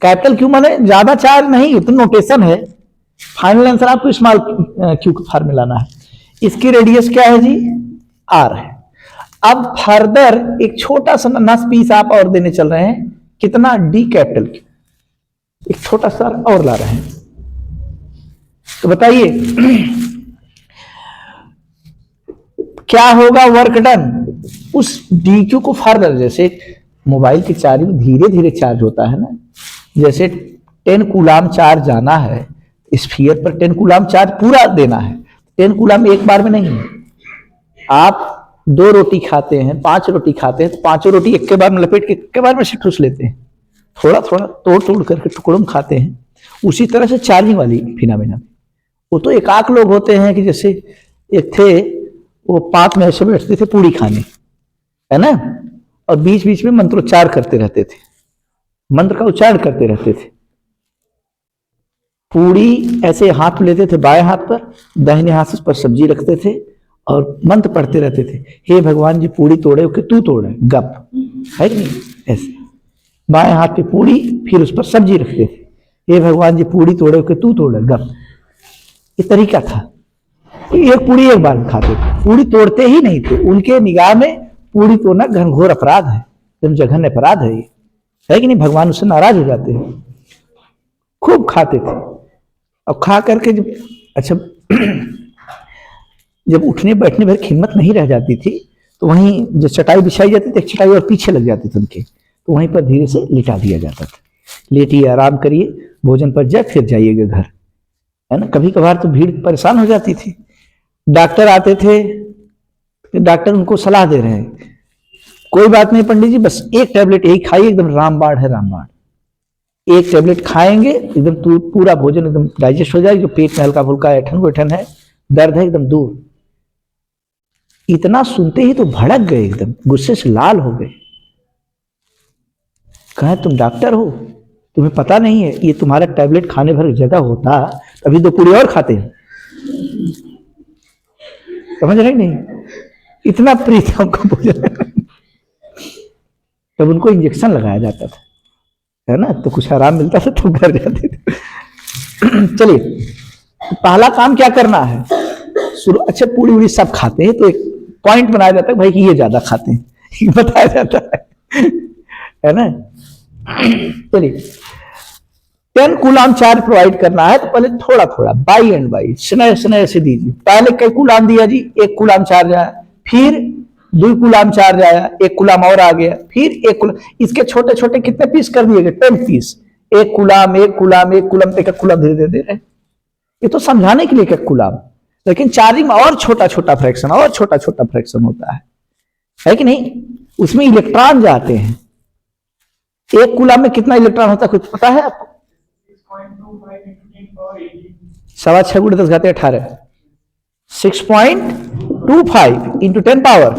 कैपिटल Q माने ज्यादा चार्ज नहीं, तो नोटेशन है। फाइनल आंसर आपको स्मॉल Q का फार्मूला लाना है। इसकी रेडियस क्या है जी, R है। अब फर्दर एक छोटा सा नस पीस आप और देने चल रहे हैं, कितना, D कैपिटल Q, एक छोटा सा और ला रहे हैं। तो बताइए क्या होगा वर्क डन, उस DQ को फर्दर, जैसे मोबाइल की चार्जिंग धीरे धीरे चार्ज होता है ना, जैसे 10 कूलाम चार्ज जाना है स्फीयर पर, 10 कूलाम चार्ज पूरा देना है, 10 कूलाम एक बार में नहीं है। आप 2 रोटी खाते हैं, 5 रोटी खाते हैं, तो 5 रोटी एक के बार में लपेट के एक के बार में से ठूस लेते हैं, थोड़ा थोड़ा तोड़ तोड़ करके टुकड़ों में खाते हैं। उसी तरह से चार्जिंग वाली फिनोमेना, वो तो एकाक लोग होते हैं कि जैसे एक थे, वो पात में ऐसे बैठते थे पूड़ी खाने, है ना, और बीच बीच में मंत्रोच्चार करते रहते थे, मंत्र का उच्चारण करते रहते थे। पूड़ी ऐसे हाथ में लेते थे बाएं हाथ पर, दाहिने हाथ से पर सब्जी रखते थे और मंत्र पढ़ते रहते थे, हे भगवान जी पूड़ी तोड़े कि तू तोड़े गप, है कि नहीं, ऐसे बाएं हाथ पे पूड़ी, फिर उस पर सब्जी रखते थे, हे भगवान जी पूड़ी तोड़े कि तू तोड़े गप। ये तरीका था, एक पूड़ी एक बार खाते थे, पूड़ी तोड़ते ही नहीं थे। उनके निगाह में पूड़ी तोड़ना घनघोर अपराध है, एकदम जघन्य अपराध है ये, है कि नहीं, भगवान उससे नाराज हो जाते हैं। खूब खाते थे, और खा करके जब अच्छा जब उठने बैठने भर हिम्मत नहीं रह जाती थी, तो वहीं जो चटाई बिछाई जाती थी, एक चटाई और पीछे लग जाती थी उनके, तो वहीं पर धीरे से लिटा दिया जाता था, लेटिए आराम करिए, भोजन पर जाए फिर जाइएगा घर, है ना। कभी कभार तो भीड़ परेशान हो जाती थी, डॉक्टर आते थे, डॉक्टर उनको सलाह दे रहे हैं, कोई बात नहीं पंडित जी, बस एक टैबलेट यही खाइए, एकदम रामबाण है रामबाण, एक टैबलेट खाएंगे एकदम पूरा भोजन एकदम डाइजेस्ट हो जाएगा, जो पेट में हल्का फुल्का ऐठन वैठन है, दर्द है, एकदम दूर। इतना सुनते ही तो भड़क गए, एकदम गुस्से से लाल हो गए, कहा तुम डॉक्टर हो, तुम्हें पता नहीं है ये तुम्हारा टैबलेट खाने भर जगह होता, अभी 2 पूरी और खाते हैं, समझ रहे नहीं, इतना प्रिय था उनको भोजन। तब उनको इंजेक्शन लगाया जाता था, है ना, तो कुछ आराम मिलता था तो घर जाते थे। चलिए पहला काम क्या करना है, अच्छा पूरी उड़ी सब खाते हैं, तो एक पॉइंट बनाया जाता है भाई कि ये ज्यादा खाते हैं, बताया जाता है ना। चलिए 10 कूलाम चार्ज प्रोवाइड करना है, तो पहले थोड़ा थोड़ा बाई एंड बाई स्नेह स्नेह से दीजिए। पहले कई कूलाम दिया जी, 1 कूलाम चार्ज आया, फिर 2 कूलाम चार्ज आया, 1 कूलाम और आ गया, फिर 1 कूलाम, इसके छोटे छोटे कितने पीस कर दिए गए, 10 piece, 1 coulomb 1 coulomb 1 coulomb, 1 coulomb धीरे धीरे दे रहे। ये तो समझाने के लिए 1 कूलाम, लेकिन चार्जिंग में और छोटा छोटा फ्रैक्शन, और छोटा छोटा फ्रैक्शन होता है कि नहीं, उसमें इलेक्ट्रॉन जाते हैं। 1 कूलाम में कितना इलेक्ट्रॉन होता है कुछ पता है आपको, 6.25 × 10⁻18, 6.25 इंटू 10 पावर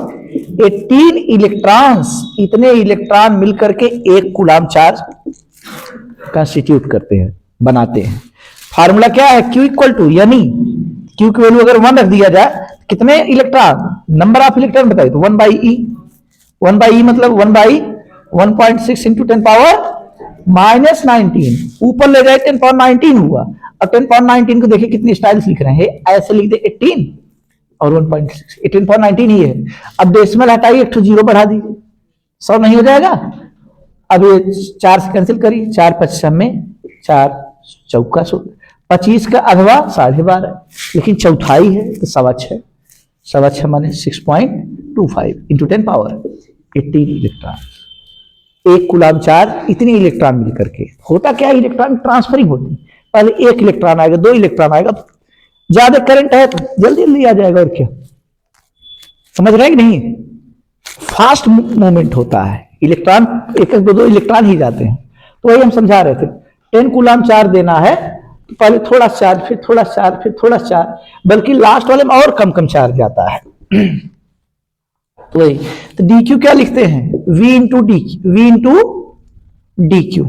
18 इलेक्ट्रॉन्स, इतने इलेक्ट्रॉन मिलकर के 1 कूलाम चार्ज कंस्टिट्यूट करते हैं, बनाते हैं। फार्मूला क्या है, Q इक्वल टू, यानी Q की वैल्यू अगर 1 रख दिया जाए, कितने इलेक्ट्रॉन, नंबर ऑफ इलेक्ट्रॉन बताइए, तो 1/e, 1/e मतलब 1/1.6 इंटू 10 पावर -19, ऊपर ले जाए 10 पावर 19 हुआ, और 10 पावर 19 को देखिए कितनी स्टाइल्स लिख रहे हैं, ऐसे लिख दे 18 और 1.6, 18 पावर 19 ही है। अब डेसिमल हटाइए, एक 0 बढ़ा दीजिए, 100 नहीं हो जाएगा। अब ये 4 से कैंसिल करिए, 4 × 5 = 4 चौका 25 का अधवा 12.5, लेकिन चौथाई है तो 6.25, 6.25 माने 6.25 into 10 power 18 electron, 1 coulomb charge, इतने इलेक्ट्रॉन मिलकर के होता क्या, इलेक्ट्रॉन ट्रांसफरिंग होती, पहले 1 इलेक्ट्रॉन आएगा, 2 इलेक्ट्रॉन आएगा, ज्यादा करंट है तो जल्दी जल्दी आ जाएगा, और क्या, समझ रहे हैं कि नहीं। फास्ट मूवमेंट होता है, इलेक्ट्रॉन एक एक दो इलेक्ट्रॉन ही जाते हैं। तो वही हम समझा रहे थे, 10 कूलम चार्ज देना है तो पहले थोड़ा चार्ज, फिर थोड़ा चार्ज, फिर थोड़ा चार्ज, बल्कि लास्ट वाले में और कम कम चार्ज जाता है। तो वही, तो डी क्यू क्या लिखते हैं, V into D Q,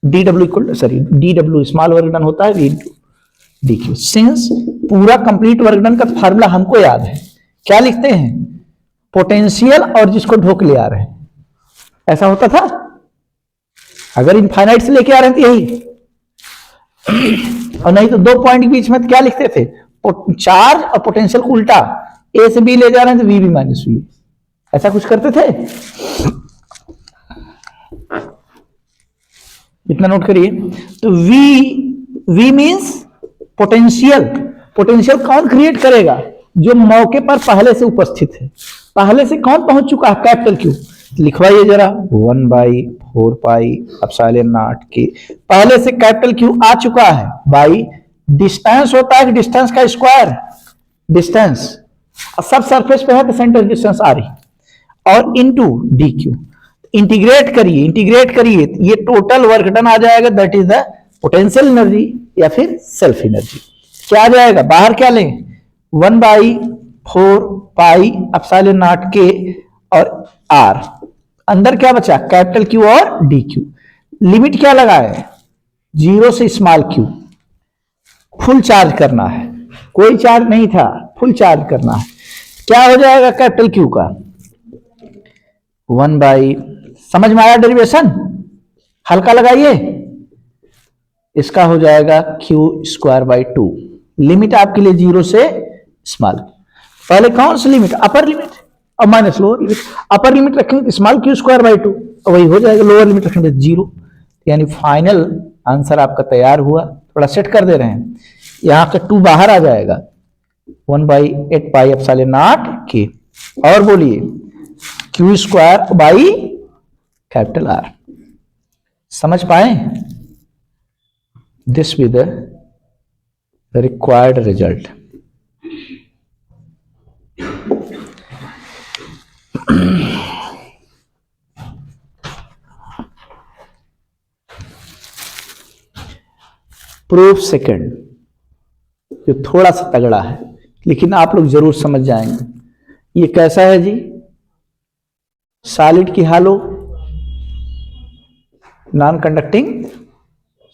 D W equal, sorry D W small work done होता है V into D Q. Since पूरा कंप्लीट वर्क डन का फार्मूला हमको याद है, क्या लिखते हैं, पोटेंशियल और जिसको ढोक ले आ रहे हैं, ऐसा होता था। अगर इनफाइनाइट से लेके आ रहे थे यही, और नहीं तो 2 पॉइंट के बीच में क्या लिखते थे, चार्ज और पोटेंशियल को उल्टा, ए से बी ले जा रहे हैं तो वी बी माइनस वी, ऐसा कुछ करते थे। इतना नोट करिए। तो वी मींस पोटेंशियल, पोटेंशियल कौन क्रिएट करेगा, जो मौके पर पहले से उपस्थित है, पहले से कौन पहुंच चुका है, कैपिटल क्यू। लिखवाइए जरा, 1/4 पाई एप्सिलॉन नॉट के, पहले से कैपिटल क्यू आ चुका है, बाई डिस्टेंस होता है, डिस्टेंस का स्क्वायर, डिस्टेंस सब सरफेस पे है तो सेंटर डिस्टेंस आ रही, और इनटू डी क्यू। इंटीग्रेट करिए, इंटीग्रेट करिए, ये टोटल वर्क डन आ जाएगा, that is the potential energy या फिर सेल्फ एनर्जी। क्या आ जाएगा, बाहर क्या लें, 1/4 पाई एप्सिलॉन नॉट के और आर, अंदर क्या बचा, कैपिटल क्यू और डी क्यू। लिमिट क्या लगाए, 0 से स्मॉल क्यू, फुल चार्ज करना है, कोई चार्ज नहीं था, फुल चार्ज करना है। क्या हो जाएगा कैपिटल क्यू का, 1 समझ में आया डेरिवेशन, हल्का लगाइए, इसका हो जाएगा q²/2। लिमिट आपके लिए 0 से स्मॉल, पहले कौन सी लिमिट, अपर लिमिट और minus lower limit. Upper limit रखेंगे स्मॉल q²/2, और वही हो जाएगा, लोअर लिमिट रखेंगे 0। यानी फाइनल आंसर आपका तैयार हुआ। थोड़ा सेट कर दे रहे हैं, यहां का 2 बाहर आ जाएगा, 1/8 पाई एप्सिलॉन नॉट के, और बोलिए q² कैपिटल R। समझ पाए, this with the required result. Proof second, जो थोड़ा सा तगड़ा है लेकिन आप लोग जरूर समझ जाएंगे। ये कैसा है जी, सॉलिड की हालो, नॉन कंडक्टिंग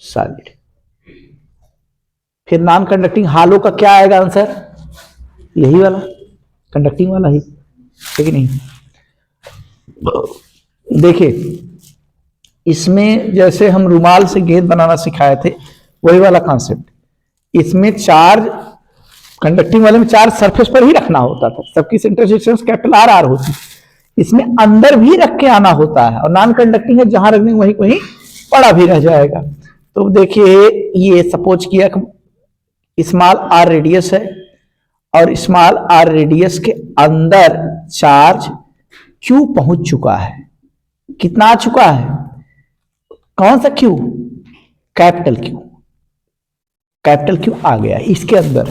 सॉलिड, फिर नॉन कंडक्टिंग हालो का क्या आएगा आंसर, यही वाला, कंडक्टिंग वाला ही, है कि नहीं। देखिए, इसमें जैसे हम रुमाल से गेंद बनाना सिखाए थे, वही वाला कॉन्सेप्ट। इसमें चार्ज, कंडक्टिंग वाले में चार्ज सरफेस पर ही रखना होता था, सबकी सेंटर डिस्टेंस कैपिटल R होती, इसमें अंदर भी रख के आना होता है, और नॉन कंडक्टिंग है, जहां रखने वहीं वहीं पड़ा भी रह जाएगा। तो देखिए, ये सपोज किया स्मॉल r रेडियस है, और स्मॉल r रेडियस के अंदर चार्ज q पहुंच चुका है। कितना आ चुका है, कौन सा q, capital Q, capital Q आ गया इसके अंदर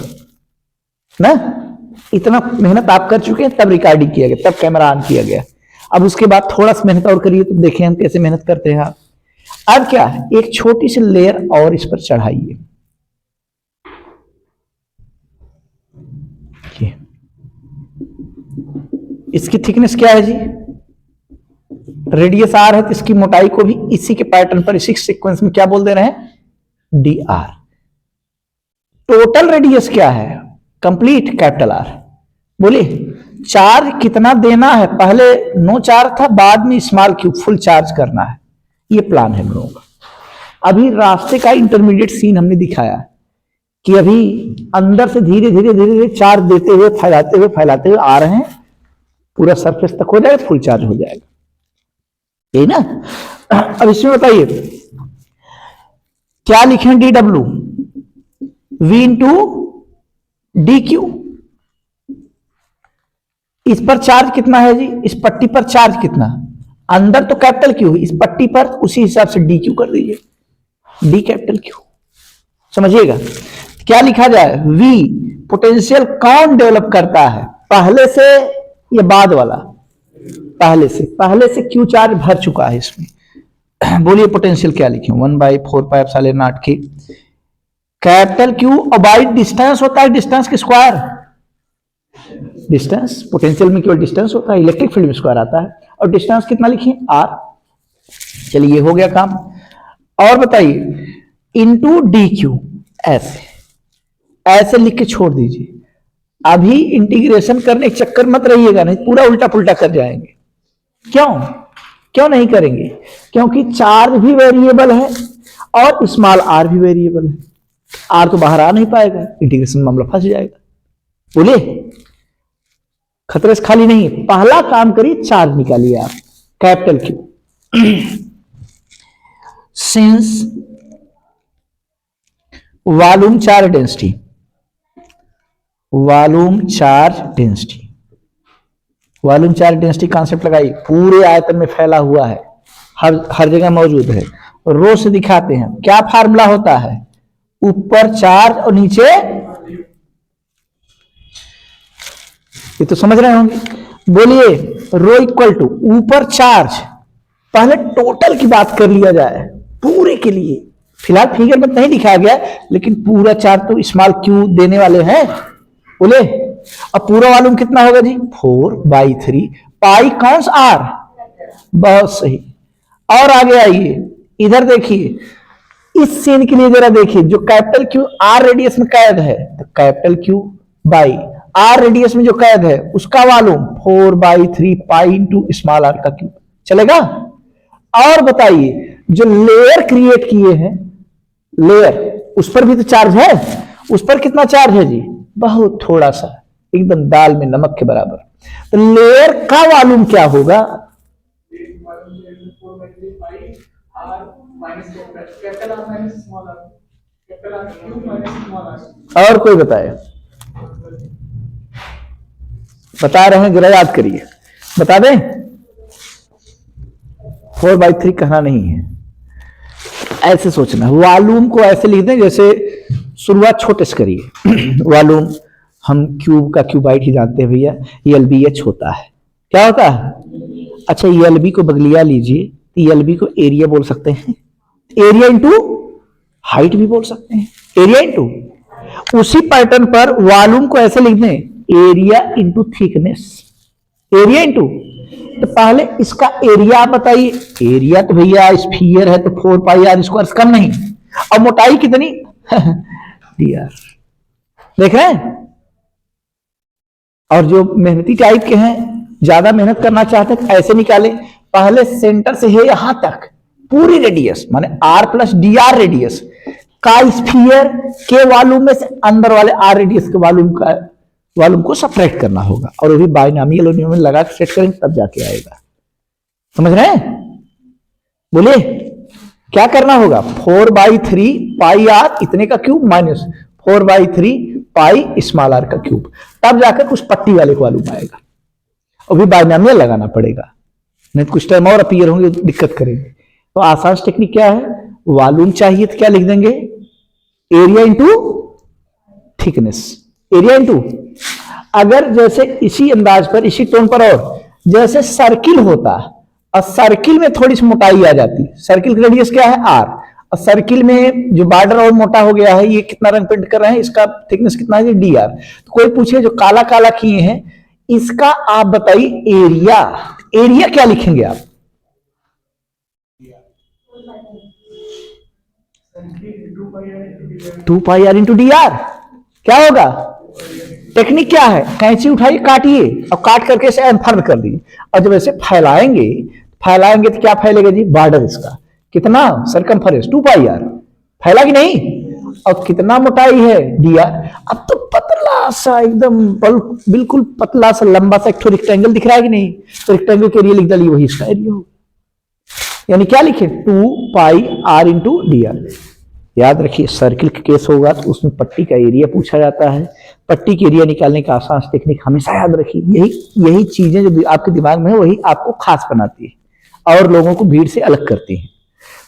ना। इतना मेहनत आप कर चुके हैं, तब रिकॉर्डिंग किया गया, तब कैमरा ऑन किया गया। अब उसके बाद थोड़ा सा मेहनत और करिए, तो देखें हम कैसे मेहनत करते हैं। अब क्या है, एक छोटी सी लेयर और इस पर चढ़ाइए, इसकी थिकनेस क्या है जी, रेडियस R है, तो इसकी मोटाई को भी इसी के पैटर्न पर, इसी सीक्वेंस में क्या बोल दे रहे हैं, dr। टोटल रेडियस क्या है, कंप्लीट कैपिटल R। बोलिए चार्ज कितना देना है, पहले नो चार्ज था, बाद में स्मॉल क्यू फुल चार्ज करना है, ये प्लान है हम लोगों का। अभी रास्ते का इंटरमीडिएट सीन हमने दिखाया कि अभी अंदर से धीरे धीरे धीरे धीरे चार्ज देते हुए फैलाते हुए आ रहे हैं, पूरा सरफेस तक हो जाएगा, फुल चार्ज हो जाएगा, यही ना। अब इसमें बताइए क्या लिखें, dw v इंटू dq। इस पर चार्ज कितना है जी, इस पट्टी पर चार्ज कितना, अंदर तो कैपिटल Q, इस पट्टी पर उसी हिसाब से dq कर दीजिए, d कैपिटल Q। समझिएगा क्या लिखा जाए, v पोटेंशियल कौन डेवलप करता है, पहले से या बाद वाला, पहले से क्यू चार्ज भर चुका है इसमें। बोलिए पोटेंशियल क्या लिखें, 1/4πε0 की कैपिटल क्यू और बाई डिस्टेंस होता है, डिस्टेंस के स्क्वायर, डिस्टेंस पोटेंशियल में केवल डिस्टेंस होता है, इलेक्ट्रिक फील्ड में स्क्वायर आता है, और डिस्टेंस कितना लिखिए आर। चलिए ये हो गया काम। और बताइए इंटू डी क्यू, ऐसे लिख के छोड़ दीजिए। अभी इंटीग्रेशन करने के चक्कर मत रहिएगा, नहीं पूरा उल्टा पुल्टा कर जाएंगे। क्यों नहीं करेंगे? क्योंकि चार्ज भी वेरिएबल है और स्मॉल आर भी वेरिएबल है। आर तो बाहर आ नहीं पाएगा, इंटीग्रेशन मामला फंस जाएगा। बोलिए खतरे से खाली नहीं है। पहला काम करिए, चार्ज निकालिए आप, capital Q. Since volume charge density, volume charge density, volume charge density concept लगाइए। पूरे आयतन में फैला हुआ है, हर जगह मौजूद है। रो से दिखाते हैं क्या फार्मूला होता है, ऊपर चार्ज और नीचे, ये तो समझ रहे होंगे। बोलिए रो इक्वल टू ऊपर चार्ज, पहले टोटल की बात कर लिया जाए पूरे के लिए, फिलहाल फिगर में नहीं दिखाया गया, लेकिन पूरा चार्ज तो स्मॉल क्यू देने वाले हैं। बोले अब पूरा वॉल्यूम कितना होगा जी, 4/3 पाई कौन आर, बहुत सही। और आगे आइए, इधर देखिए, इस सीन के लिए जरा देखिए, जो कैपिटल क्यू आर रेडियस में कैद है, तो capital Q by R radius में जो कैद है उसका volume 4/3 pi into small R का क्यूब, चलेगा। और बताइए जो लेयर क्रिएट किए हैं, लेयर उस पर भी तो चार्ज है, उस पर कितना चार्ज है जी, बहुत थोड़ा सा, एकदम दाल में नमक के बराबर। तो लेयर का वॉल्यूम क्या होगा, और कोई बताए, बता रहे हैं जरा याद करिए, बता दें। 4/3 कहना नहीं है, ऐसे सोचना है। वॉल्यूम को ऐसे लिख दें जैसे, शुरुआत छोटे से करिए। वॉल्यूम हम क्यूब का क्यूबाइट ही जानते हैं भैया, LBH होता है। क्या होता है? अच्छा LB को बगलिया लीजिए, LB को एरिया बोल सकते हैं, एरिया इंटू हाइट भी बोल सकते हैं, एरिया इंटू। उसी पैटर्न पर वॉल्यूम को ऐसे लिख दें, area into thickness, area into. तो पहले इसका एरिया बताइए, एरिया तो भैया स्फीयर है तो 4πr² कम नहीं, और मोटाई कितनी dr, देख रहे हैं। और जो मेहनती टाइप के हैं, ज्यादा मेहनत करना चाहते हैं, ऐसे निकाले, पहले सेंटर से है यहां तक पूरी रेडियस, माने r+dr रेडियस का स्फीयर के वॉल्यूम में से अंदर वाले r रेडियस के वॉल्यूम को सब्ट्रैक्ट करना होगा, और वो भी बाइनॉमियल में लगा के सेट करेंगे तब जाके आएगा। समझ रहे हैं? बोलिए क्या करना होगा, 4/3 पाई आर इतने का cube minus 4/3 pi small R का क्यूब, तब जाकर उस पट्टी वाले को वॉल्यूम आएगा, और भी बाइनॉमियल लगाना पड़ेगा, नहीं तो कुछ टाइम और अपीयर होंगे दिक्कत करेंगे। तो आसान टेक्निक क्या है, वॉल्यूम चाहिए तो क्या लिख देंगे, area into thickness, area into. अगर जैसे इसी अंदाज पर, इसी टोन पर, और जैसे सर्किल होता और सर्किल में थोड़ी सी मोटाई आ जाती, सर्किल की रेडियस क्या है आर, और सर्किल में जो बॉर्डर और मोटा हो गया है, ये कितना रंग पेंट कर रहे हैं, इसका थिकनेस कितना है dr। तो कोई पूछे जो काला काला किए हैं, इसका आप बताइए एरिया, एरिया क्या लिखेंगे आप, 2πr इंटू dr। क्या होगा, टेक्निक क्या है, कैंची उठाइए, काटिए, और काट करके इसे अनफर्ड कर दीजिए, और जब ऐसे फैलाएंगे तो क्या फैलेगा जी, बॉर्डर इसका कितना, सरकमफरेंस 2πr, फैला कि नहीं, और कितना मोटाई है dr। अब तो पतला सा एकदम बिल्कुल पतला सा लंबा सा एक रेक्टेंगल दिख रहा है कि नहीं, तो रेक्टेंगल के एरिया लिख डालिए, वही इसका एरिया होगा। यानी क्या लिखे, 2πr इंटू dr। याद रखिए सर्किल का केस होगा तो उसमें पट्टी का एरिया पूछा जाता है, पट्टी की एरिया निकालने का आसान टेक्निक हमेशा याद रखिए। यही चीजें जो आपके दिमाग में है वही आपको खास बनाती है और लोगों को भीड़ से अलग करती है।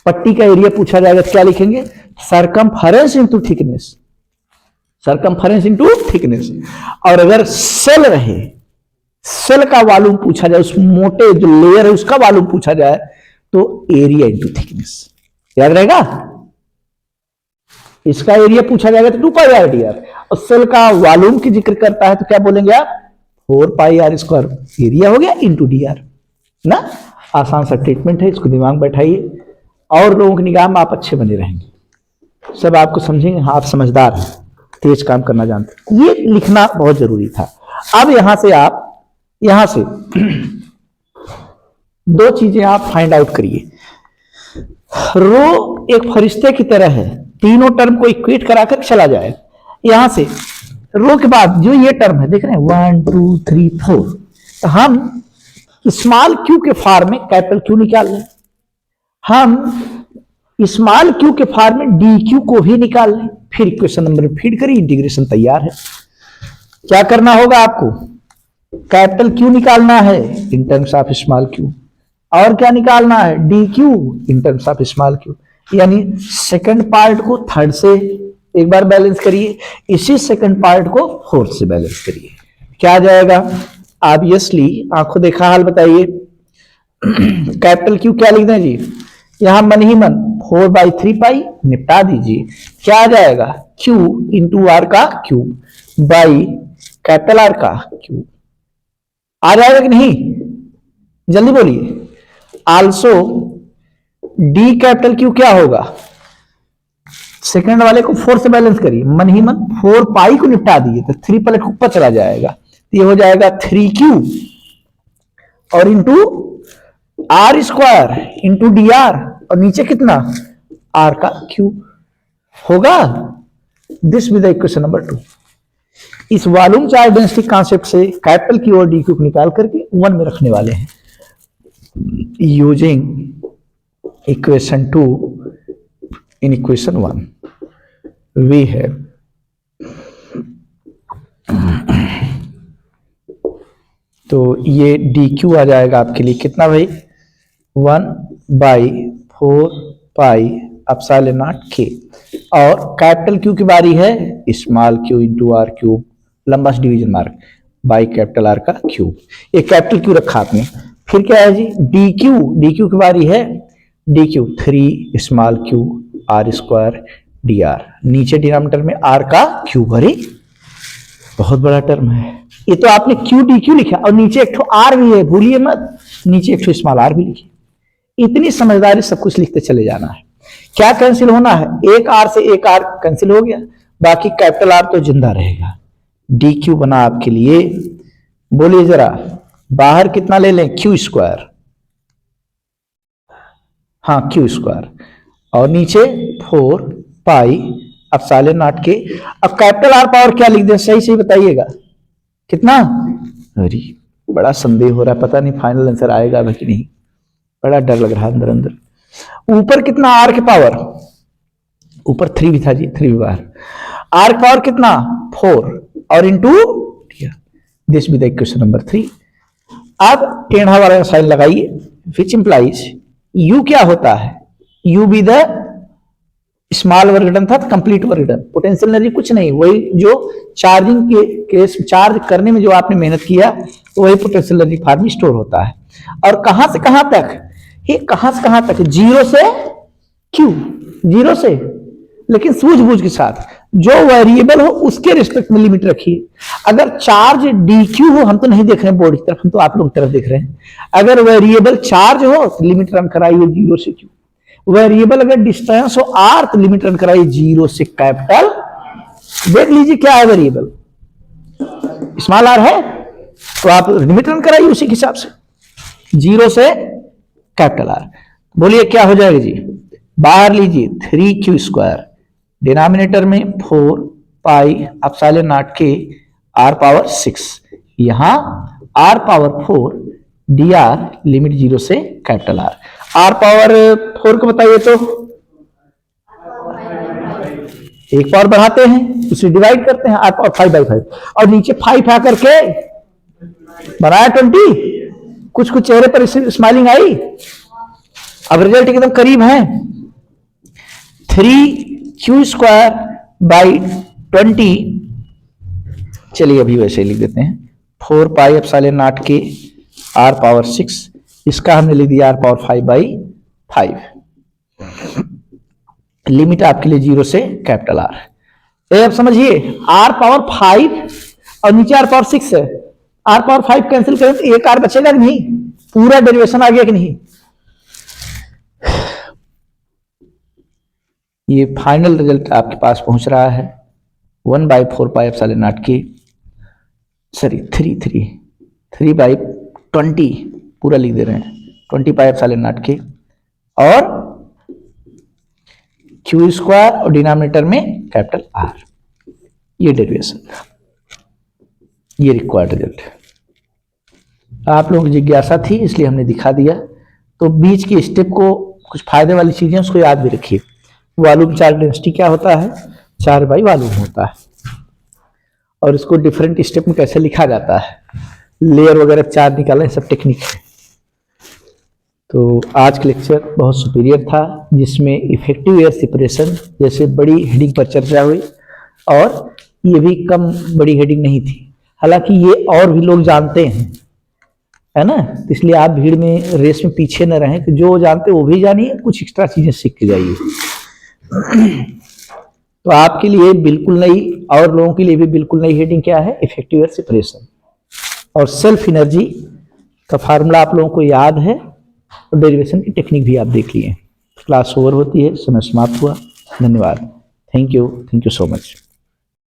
पट्टी का एरिया पूछा जाएगा तो क्या लिखेंगे, circumference into thickness, circumference into thickness. और अगर सेल रहे सेल का वॉल्यूम पूछा जाए, उस मोटे जो लेयर है उसका वॉल्यूम पूछा जाए, तो एरिया इंटू थिकनेस, याद रहेगा। इसका एरिया पूछा जाएगा तो 2πr/d। और सेल का वॉल्यूम की जिक्र करता है तो क्या बोलेंगे आप, 4πr²। एरिया हो गया इंटू dr ना। आसान सा ट्रीटमेंट है, इसको दिमाग में बैठाइए और लोगों की निगाह में आप अच्छे बने रहेंगे, सब आपको समझेंगे। हाँ, आप समझदार हैं, तेज काम करना जानते हैं। ये लिखना बहुत जरूरी था। अब यहां से आप, यहां से दो चीजें आप फाइंड आउट करिए। रो एक फरिश्ते की तरह है, तीनों टर्म को इक्वेट कराकर चला जाए। यहां से रो के बाद जो ये टर्म है, देख रहे हैं 1 2 3 4, तो हम स्मॉल क्यू के फॉर्म में कैपिटल क्यू निकाल लें, हम स्मॉल क्यू के फॉर्म में डी क्यू को भी निकाल लें, फिर इक्वेशन नंबर में फीड करिए, इंटीग्रेशन तैयार है। क्या करना होगा आपको, कैपिटल क्यू निकालना है in terms of small Q, और क्या निकालना है, D Q in terms of small Q. यानी सेकंड पार्ट को थर्ड से एक बार बैलेंस करिए, इसी सेकंड पार्ट को फोर्थ से बैलेंस करिए। क्या आ जाएगा, ऑब्वियसली आंखों देखा हाल बताइए। कैपिटल क्यू क्या लिख दें जी, यहां मन ही मन 4/3π निपटा दीजिए। क्या आ जाएगा, Q इंटू आर का क्यूब बाई कैपिटल आर का क्यूब। आ जाएगा कि नहीं, जल्दी बोलिए। आल्सो डी कैपिटल क्यू क्या होगा, सेकंड वाले को 4 से बैलेंस करिए, मन ही मन 4π को निपटा दिए तो 3 पलट ऊपर चला जाएगा, ये हो जाएगा 3Q और इंटू r² इंटू dr, और नीचे कितना, r का क्यूब होगा। This with equation number 2। इस वॉल्यूम चार्ज डेंसिटी कॉन्सेप्ट से कैपिटल क्यू और डी क्यू को निकाल करके 1 में रखने वाले हैं, using equation 2 in equation 1 V है। तो ये डी क्यू आ जाएगा आपके लिए कितना भाई, 1/4πε0k, और कैपिटल क्यू की बारी है, small Q into R cube, लंबा division mark, by capital R का क्यूब। ये कैपिटल क्यू रखा आपने। फिर क्या है जी, डी क्यू की बारी है, D Q 3 small Q r² dr, नीचे डिनोमिनेटर में r का क्यूब। अरे बहुत बड़ा टर्म है ये, तो आपने क्यू डी क्यू लिखा और नीचे एक आर भी है, भूलिए मत, नीचे एक स्मॉल आर भी लिखिए। इतनी समझदारी, सब कुछ लिखते चले जाना है। क्या कैंसिल होना है, एक आर से एक आर कैंसिल हो गया, बाकी कैपिटल आर तो जिंदा रहेगा। डी क्यू बना आपके लिए, बोलिए जरा, बाहर कितना ले लें, Q², हाँ Q², और नीचे 4πε0 के। अब कैपिटल आर पावर क्या लिख दें, सही सही बताइएगा, कितना। अरे बड़ा संदेह हो रहा है, पता नहीं फाइनल आंसर आएगा कि नहीं, बड़ा डर लग रहा है अंदर अंदर। ऊपर कितना, आर के पावर, ऊपर 3 भी था जी, 3 भी बाहर, आर का पावर कितना 4 और into this with equation number 3। अब टेढ़ा वाला साइन लगाइए, विच इंप्लाइज यू क्या होता है, U be the small work done था, complete work done. Potential energy कुछ नहीं, वही जो चार्जिंग के केस, चार्ज करने में जो आपने मेहनत किया, वही पोटेंशियल एनर्जी फॉर्म में स्टोर होता है। और कहां से कहां तक, ये कहां से कहां तक, 0 से Q, 0 से, लेकिन सूझबूझ के साथ, जो वेरिएबल हो उसके रिस्पेक्ट में लिमिट रखिए। अगर चार्ज डी क्यू हो, हम तो नहीं देख रहे हैं बोर्ड की तरफ, हम तो आप लोग की तरफ देख रहे हैं, अगर वेरिएबल चार्ज हो तो लिमिट रन कराइए 0 से Q, वेरिएबल अगर डिस्टेंस हो r तो लिमिट रन कराइए 0 से कैपिटल। देख लीजिए क्या है वेरिएबल, स्मॉल r है तो आप लिमिट रन कराइए उसी के हिसाब से, 0 से कैपिटल R। बोलिए क्या हो जाएगा जी, बाहर लीजिए 3Q², डिनोमिनेटर में 4πε0k r⁻6, यहां r⁻4 dr, लिमिट 0 से कैपिटल R। r⁻4 को बताइए तो एक पावर बढ़ाते हैं, उसे डिवाइड करते हैं, r⁻5/5, और नीचे 5 आकर के बनाया 20। कुछ कुछ चेहरे पर स्माइलिंग आई, अब रिजल्ट एकदम करीब है। 3Q² बाई 20, चलिए अभी वैसे लिख देते हैं 4 पाई एप्सिलॉन नॉट के r पावर 6, इसका हमने लिख दिया r पावर 5/5। लिमिट आपके लिए 0 से कैपिटल R। अब समझिए r पावर 5 और नीचे r पावर 6 है, r पावर 5 कैंसिल करें तो एक r बचेगा कि नहीं, पूरा डेरिवेशन आ गया कि नहीं। ये फाइनल रिजल्ट आपके पास पहुंच रहा है 1/4 पाई एप्सिलॉन नॉट के, सॉरी 3/20 पूरा लिख दे रहे हैं, 20 पाई एप्सिलॉन नॉट के, और क्यू स्क्वायर और डिनोमिनेटर में कैपिटल R। ये डेरिवेशन था, ये रिक्वायर्ड रिजल्ट। आप लोगों की जिज्ञासा थी इसलिए हमने दिखा दिया। तो बीच के स्टेप को, कुछ फायदे वाली चीजें उसको याद भी रखिए। वॉल्यूम चार्ज डेंसिटी क्या होता है, चार्ज बाई वॉल्यूम होता है, और इसको डिफरेंट स्टेप में कैसे लिखा जाता है, लेयर वगैरह चार्ज निकालना, सब टेक्निक है। तो आज का लेक्चर बहुत सुपीरियर था, जिसमें इफेक्टिव एयर सेपरेशन जैसे बड़ी हेडिंग पर चर्चा हुई, और ये भी कम बड़ी हेडिंग नहीं थी। हालांकि ये और भी लोग जानते हैं, है ना, इसलिए आप भीड़ में रेस में पीछे न रहें, कि जो जानते वो भी जानिए, कुछ एक्स्ट्रा चीजें सीख के जाइए। तो आपके लिए बिल्कुल नई और लोगों के लिए भी बिल्कुल नई हेडिंग क्या है, इफेक्टिव एयर सेपरेशन। और सेल्फ एनर्जी का फार्मूला आप लोगों को याद है, और डेरिवेशन की टेक्निक भी आप देख लिए। क्लास ओवर होती है, समय समाप्त हुआ। धन्यवाद। Thank you so much.